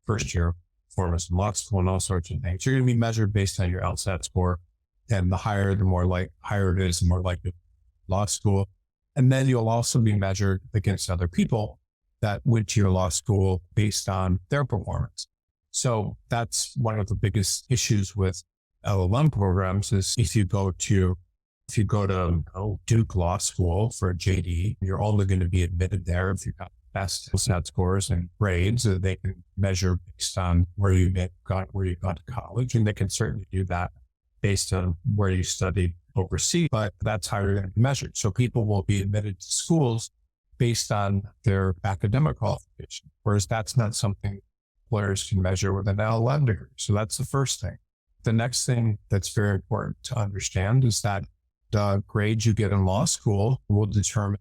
first year performance in law school and all sorts of things. You're going to be measured based on your LSAT score, and the higher it is, the more likely law school. And then you'll also be measured against other people that went to your law school based on their performance. So that's one of the biggest issues with LLM programs is if you go to Duke Law School for a JD, you're only going to be admitted there if you've got best LSAT scores and grades that they can measure based on where you got to college. And they can certainly do that based on where you studied overseas, but that's how you're going to be measured. So people will be admitted to schools based on their academic qualification, whereas that's not something employers can measure with an LLM degree. So that's the first thing. The next thing that's very important to understand is that the grades you get in law school will determine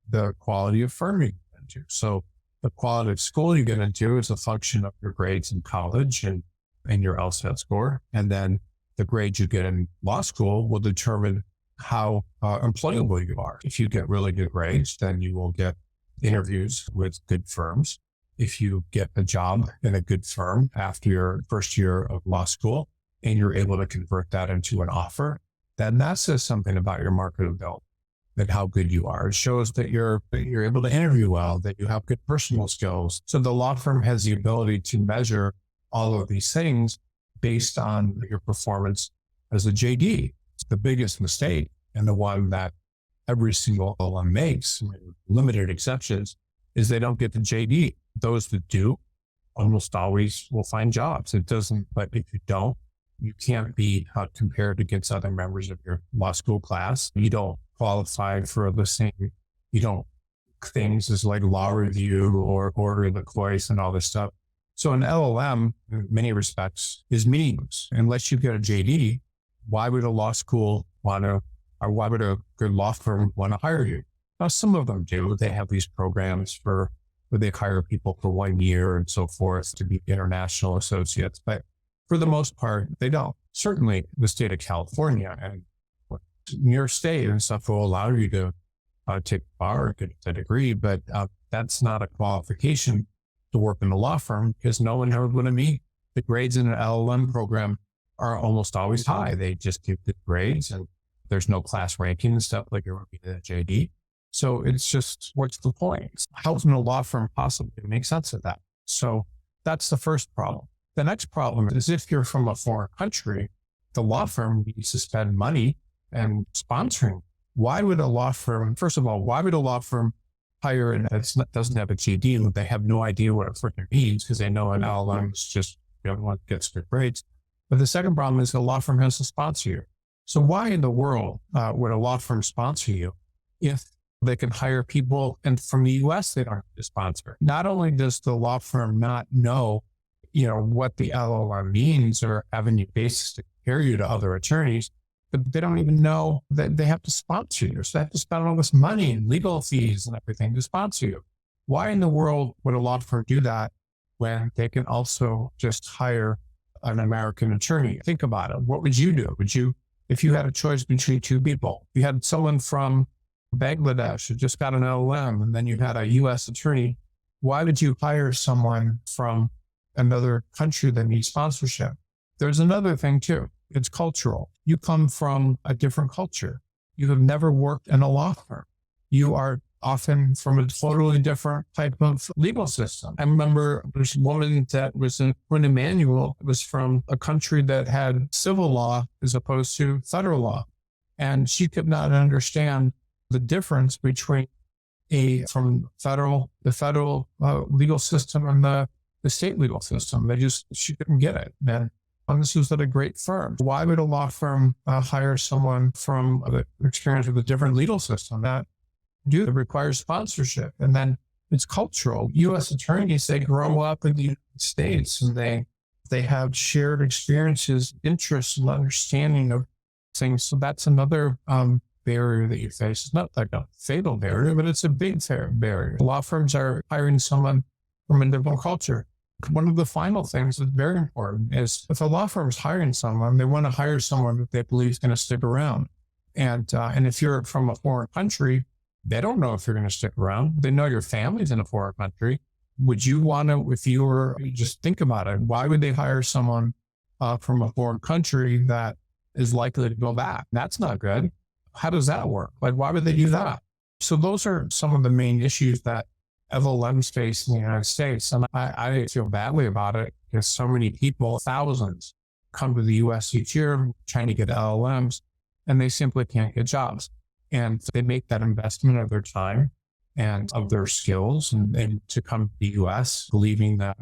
the quality of firm you get into. So the quality of school you get into is a function of your grades in college and your LSAT score. And then the grades you get in law school will determine how employable you are. If you get really good grades, then you will get interviews with good firms. If you get a job in a good firm after your first year of law school and you're able to convert that into an offer, then that says something about your marketability and how good you are. It shows that you're able to interview well, that you have good personal skills. So the law firm has the ability to measure all of these things based on your performance as a JD. It's the biggest mistake, and the one that every single LLM makes, limited exceptions, is they don't get the JD. Those that do almost always will find jobs. But if you don't, you can't be compared against other members of your law school class. You don't qualify for the same, things as like law review or order of the course and all this stuff. So an LLM, in many respects, is meaningless. Unless you get a JD, why would a law school or why would a good law firm want to hire you? Now, some of them do. They have these programs where they hire people for 1 year and so forth to be international associates. But for the most part, they don't. Certainly the state of California and your state and stuff will allow you to take a bar or get a degree, but that's not a qualification to work in a law firm because no one knows what I mean. The grades in an LLM program are almost always high. They just give good grades and there's no class ranking and stuff like you're working at a JD. So it's just, what's the point? How can a law firm possibly make sense of that? So that's the first problem. The next problem is if you're from a foreign country, the law firm needs to spend money and sponsoring. Why would a law firm, first of all, hire and doesn't have a GD and they have no idea what it freaking means because they know an LLM is just everyone gets good grades. But the second problem is a law firm has to sponsor you. So why in the world would a law firm sponsor you if They can hire people, and from the US, they don't have to sponsor. Not only does the law firm not know, what the LLM means or have any basis to compare you to other attorneys, but they don't even know that they have to sponsor you. So they have to spend all this money and legal fees and everything to sponsor you. Why in the world would a law firm do that when they can also just hire an American attorney? Think about it. What would you do? If you had a choice between two people, you had someone from Bangladesh who just got an LLM, and then you had a US attorney, why would you hire someone from another country that needs sponsorship? There's another thing too. It's cultural. You come from a different culture. You have never worked in a law firm. You are often from a totally different type of legal system. I remember there's a woman that was in Emmanuel, was from a country that had civil law as opposed to federal law. And she could not understand the difference between the federal legal system and the state legal system. She couldn't get it. And this was at a great firm. Why would a law firm hire someone from the experience with a different legal system? That requires sponsorship. And then it's cultural. U.S. attorneys, they grow up in the United States, and they have shared experiences, interests, and understanding of things. So that's another barrier that you face. It's not like a fatal barrier, but it's a big barrier. Law firms are hiring someone from a different culture. One of the final things that's very important is if a law firm is hiring someone, they want to hire someone that they believe is going to stick around. And if you're from a foreign country, they don't know if you're going to stick around. They know your family's in a foreign country. Would you want to, just think about it, why would they hire someone from a foreign country that is likely to go back? That's not good. How does that work? Like, why would they do that? So those are some of the main issues that LLMs face in the United States. And I feel badly about it because so many people, thousands, come to the US each year trying to get LLMs, and they simply can't get jobs. And they make that investment of their time and of their skills and to come to the US believing that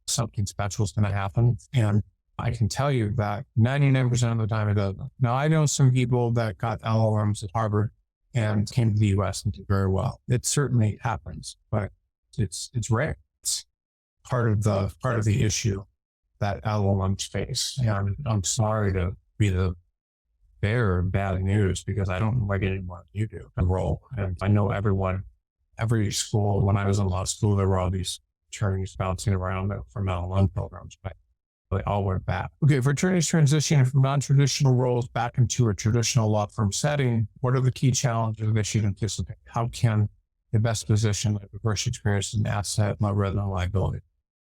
something special is going to happen. And I can tell you that 99% of the time it doesn't. Now, I know some people that got LLMs at Harvard and came to the US and did very well. It certainly happens, but it's rare. It's part of the issue that LLMs face. And I'm sorry to be the bearer of bad news because I don't like anyone you do enroll. And I know every school, when I was in law school, there were all these attorneys bouncing around from LLM programs, but they all went back. Okay, for attorneys transitioning from non-traditional roles back into a traditional law firm setting, what are the key challenges that you'd anticipate? How can the best position like diverse experience and asset rather than liability?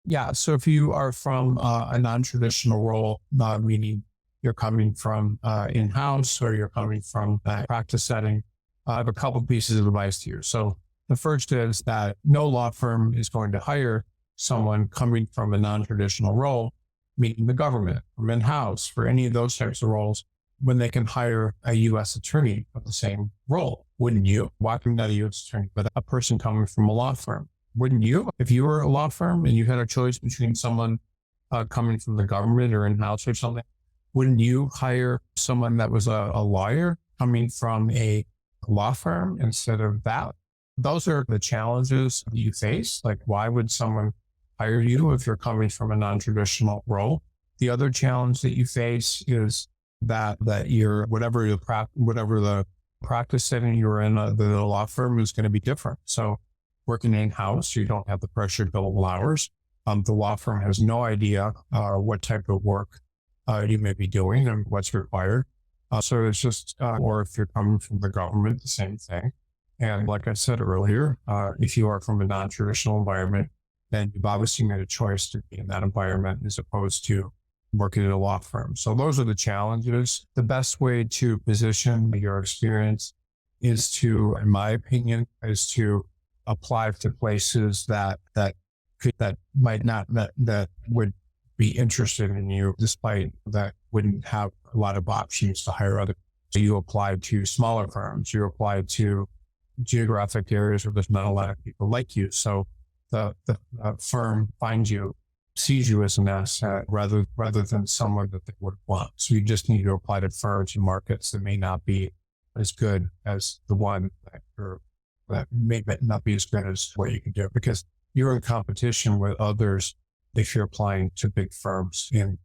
Yeah, so if you are from a non-traditional role, meaning you're coming from in-house or you're coming from a practice setting, I have a couple pieces of advice to you. So the first is that no law firm is going to hire someone coming from a non-traditional role, meaning the government, from in-house, for any of those types of roles, when they can hire a U.S. attorney for the same role. Wouldn't you? Why not a U.S. attorney, but a person coming from a law firm? Wouldn't you? If you were a law firm and you had a choice between someone coming from the government or in-house or something, wouldn't you hire someone that was a lawyer coming from a law firm instead of that? Those are the challenges that you face. Like, why would someone hire you if you're coming from a non-traditional role? The other challenge that you face is that you're whatever the practice setting you're in, the law firm is going to be different. So working in-house, you don't have the pressure to billable hours. The law firm has no idea what type of work you may be doing and what's required. So it's just, or if you're coming from the government, the same thing. And like I said earlier, if you are from a non-traditional environment, then you've obviously made a choice to be in that environment as opposed to working at a law firm. So those are the challenges. The best way to position your experience is to, in my opinion, is to apply to places that would be interested in you, despite that wouldn't have a lot of options to hire other. So you apply to smaller firms, you apply to geographic areas where there's not a lot of people like you. So the firm finds you, sees you as an asset rather than someone that they would want. So you just need to apply to firms and markets that may not be as good as the one that you're that may not be as good as what you can do because you're in competition with others if you're applying to big firms in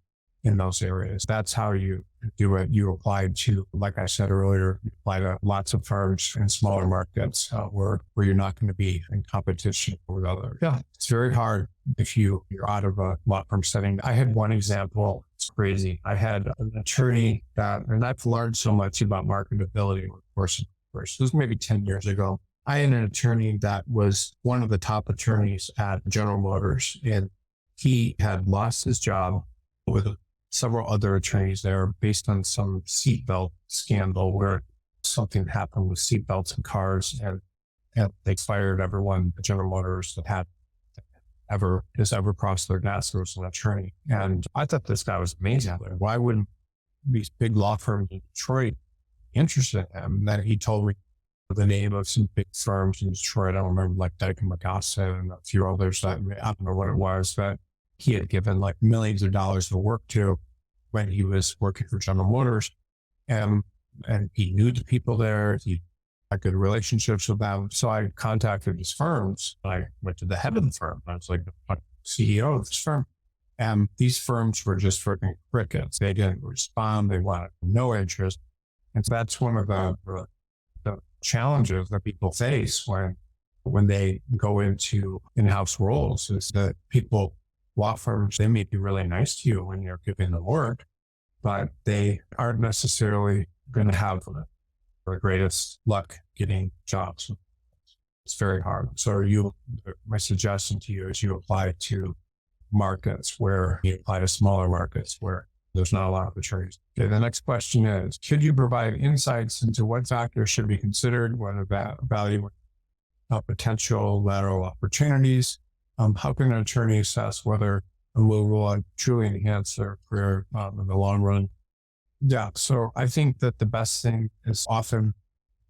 those areas. That's how you do it. You apply to, like I said earlier, you apply to lots of firms in smaller markets where you're not going to be in competition with others. Yeah, it's very hard if you're out of a law firm setting. I had one example. It's crazy. I had an attorney and I've learned so much about marketability, of course. This was maybe 10 years ago. I had an attorney that was one of the top attorneys at General Motors, and he had lost his job with several other attorneys there based on some seatbelt scandal where something happened with seatbelts in cars, and they fired everyone at General Motors that had ever crossed their desk. There was an attorney. And I thought this guy was amazing. Why wouldn't these big law firms in Detroit be interested in him? And then he told me the name of some big firms in Detroit. I don't remember, like Dyke and McGossin and a few others that I don't know what it was, but he had given like millions of dollars of work to when he was working for General Motors. And he knew the people there. He had good relationships with them. So I contacted his firms. I went to the head of the firm. I was like the CEO of this firm. And these firms were just freaking crickets. They didn't respond. They wanted no interest. And so that's one of the challenges that people face when they go into in-house roles is that law firms, they may be really nice to you when you're giving them work, but they aren't necessarily going to have the greatest luck getting jobs. It's very hard. So my suggestion to you is you apply to you apply to smaller markets where there's not a lot of attorneys. Okay, the next question is, could you provide insights into what factors should be considered when evaluating potential lateral opportunities? How can an attorney assess whether a will truly enhance their career in the long run? Yeah, so I think that the best thing is often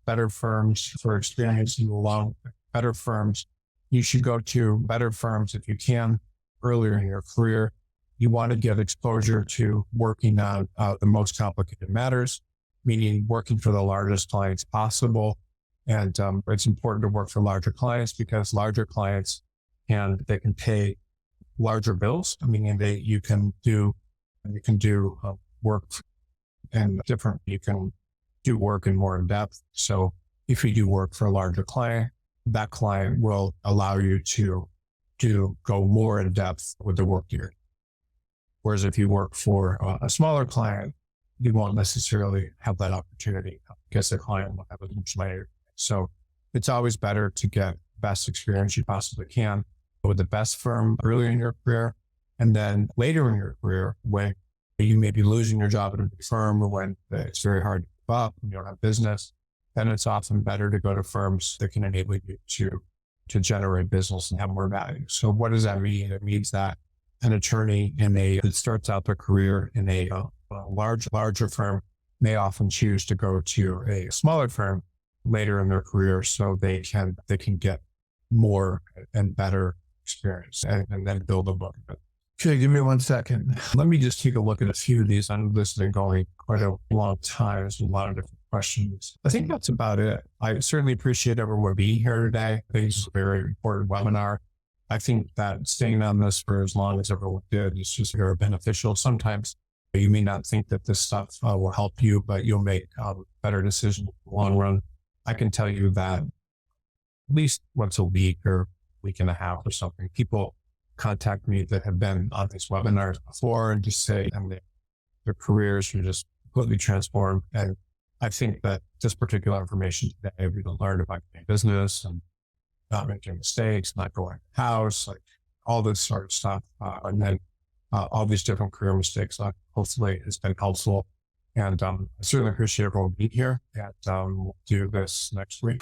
better firms for experience in the long, better firms. You should go to better firms if you can earlier in your career. You want to get exposure to working on the most complicated matters, meaning working for the largest clients possible. And it's important to work for larger clients because larger clients they can pay larger bills. I mean, you can do work you can do work in more in depth. So if you do work for a larger client, that client will allow you to go more in depth with the work you're doing. Whereas if you work for a smaller client, you won't necessarily have that opportunity because the client will have a much later. So it's always better to get best experience you possibly can with the best firm earlier in your career. And then later in your career, when you may be losing your job at a big firm or when it's very hard to keep up and you don't have business, then it's often better to go to firms that can enable you to generate business and have more value. So what does that mean? It means that an attorney that starts out their career in a larger firm may often choose to go to a smaller firm later in their career so they can get more and better experience and then build a book. Okay, give me 1 second. Let me just take a look at a few of these. I know this has been going quite a long time. There's a lot of different questions. I think that's about it. I certainly appreciate everyone being here today. I think it's a very important webinar. I think that staying on this for as long as everyone did is just very beneficial. Sometimes you may not think that this stuff will help you, but you'll make better decisions in the long run. I can tell you that at least once a week or week and a half or something, people contact me that have been on these webinars before and just say their careers are just completely transformed. And I think that this particular information today, we can learn about business and not making mistakes, not going to the house, like all this sort of stuff. And then all these different career mistakes, hopefully has been helpful. And I certainly appreciate everyone being here, and we'll do this next week.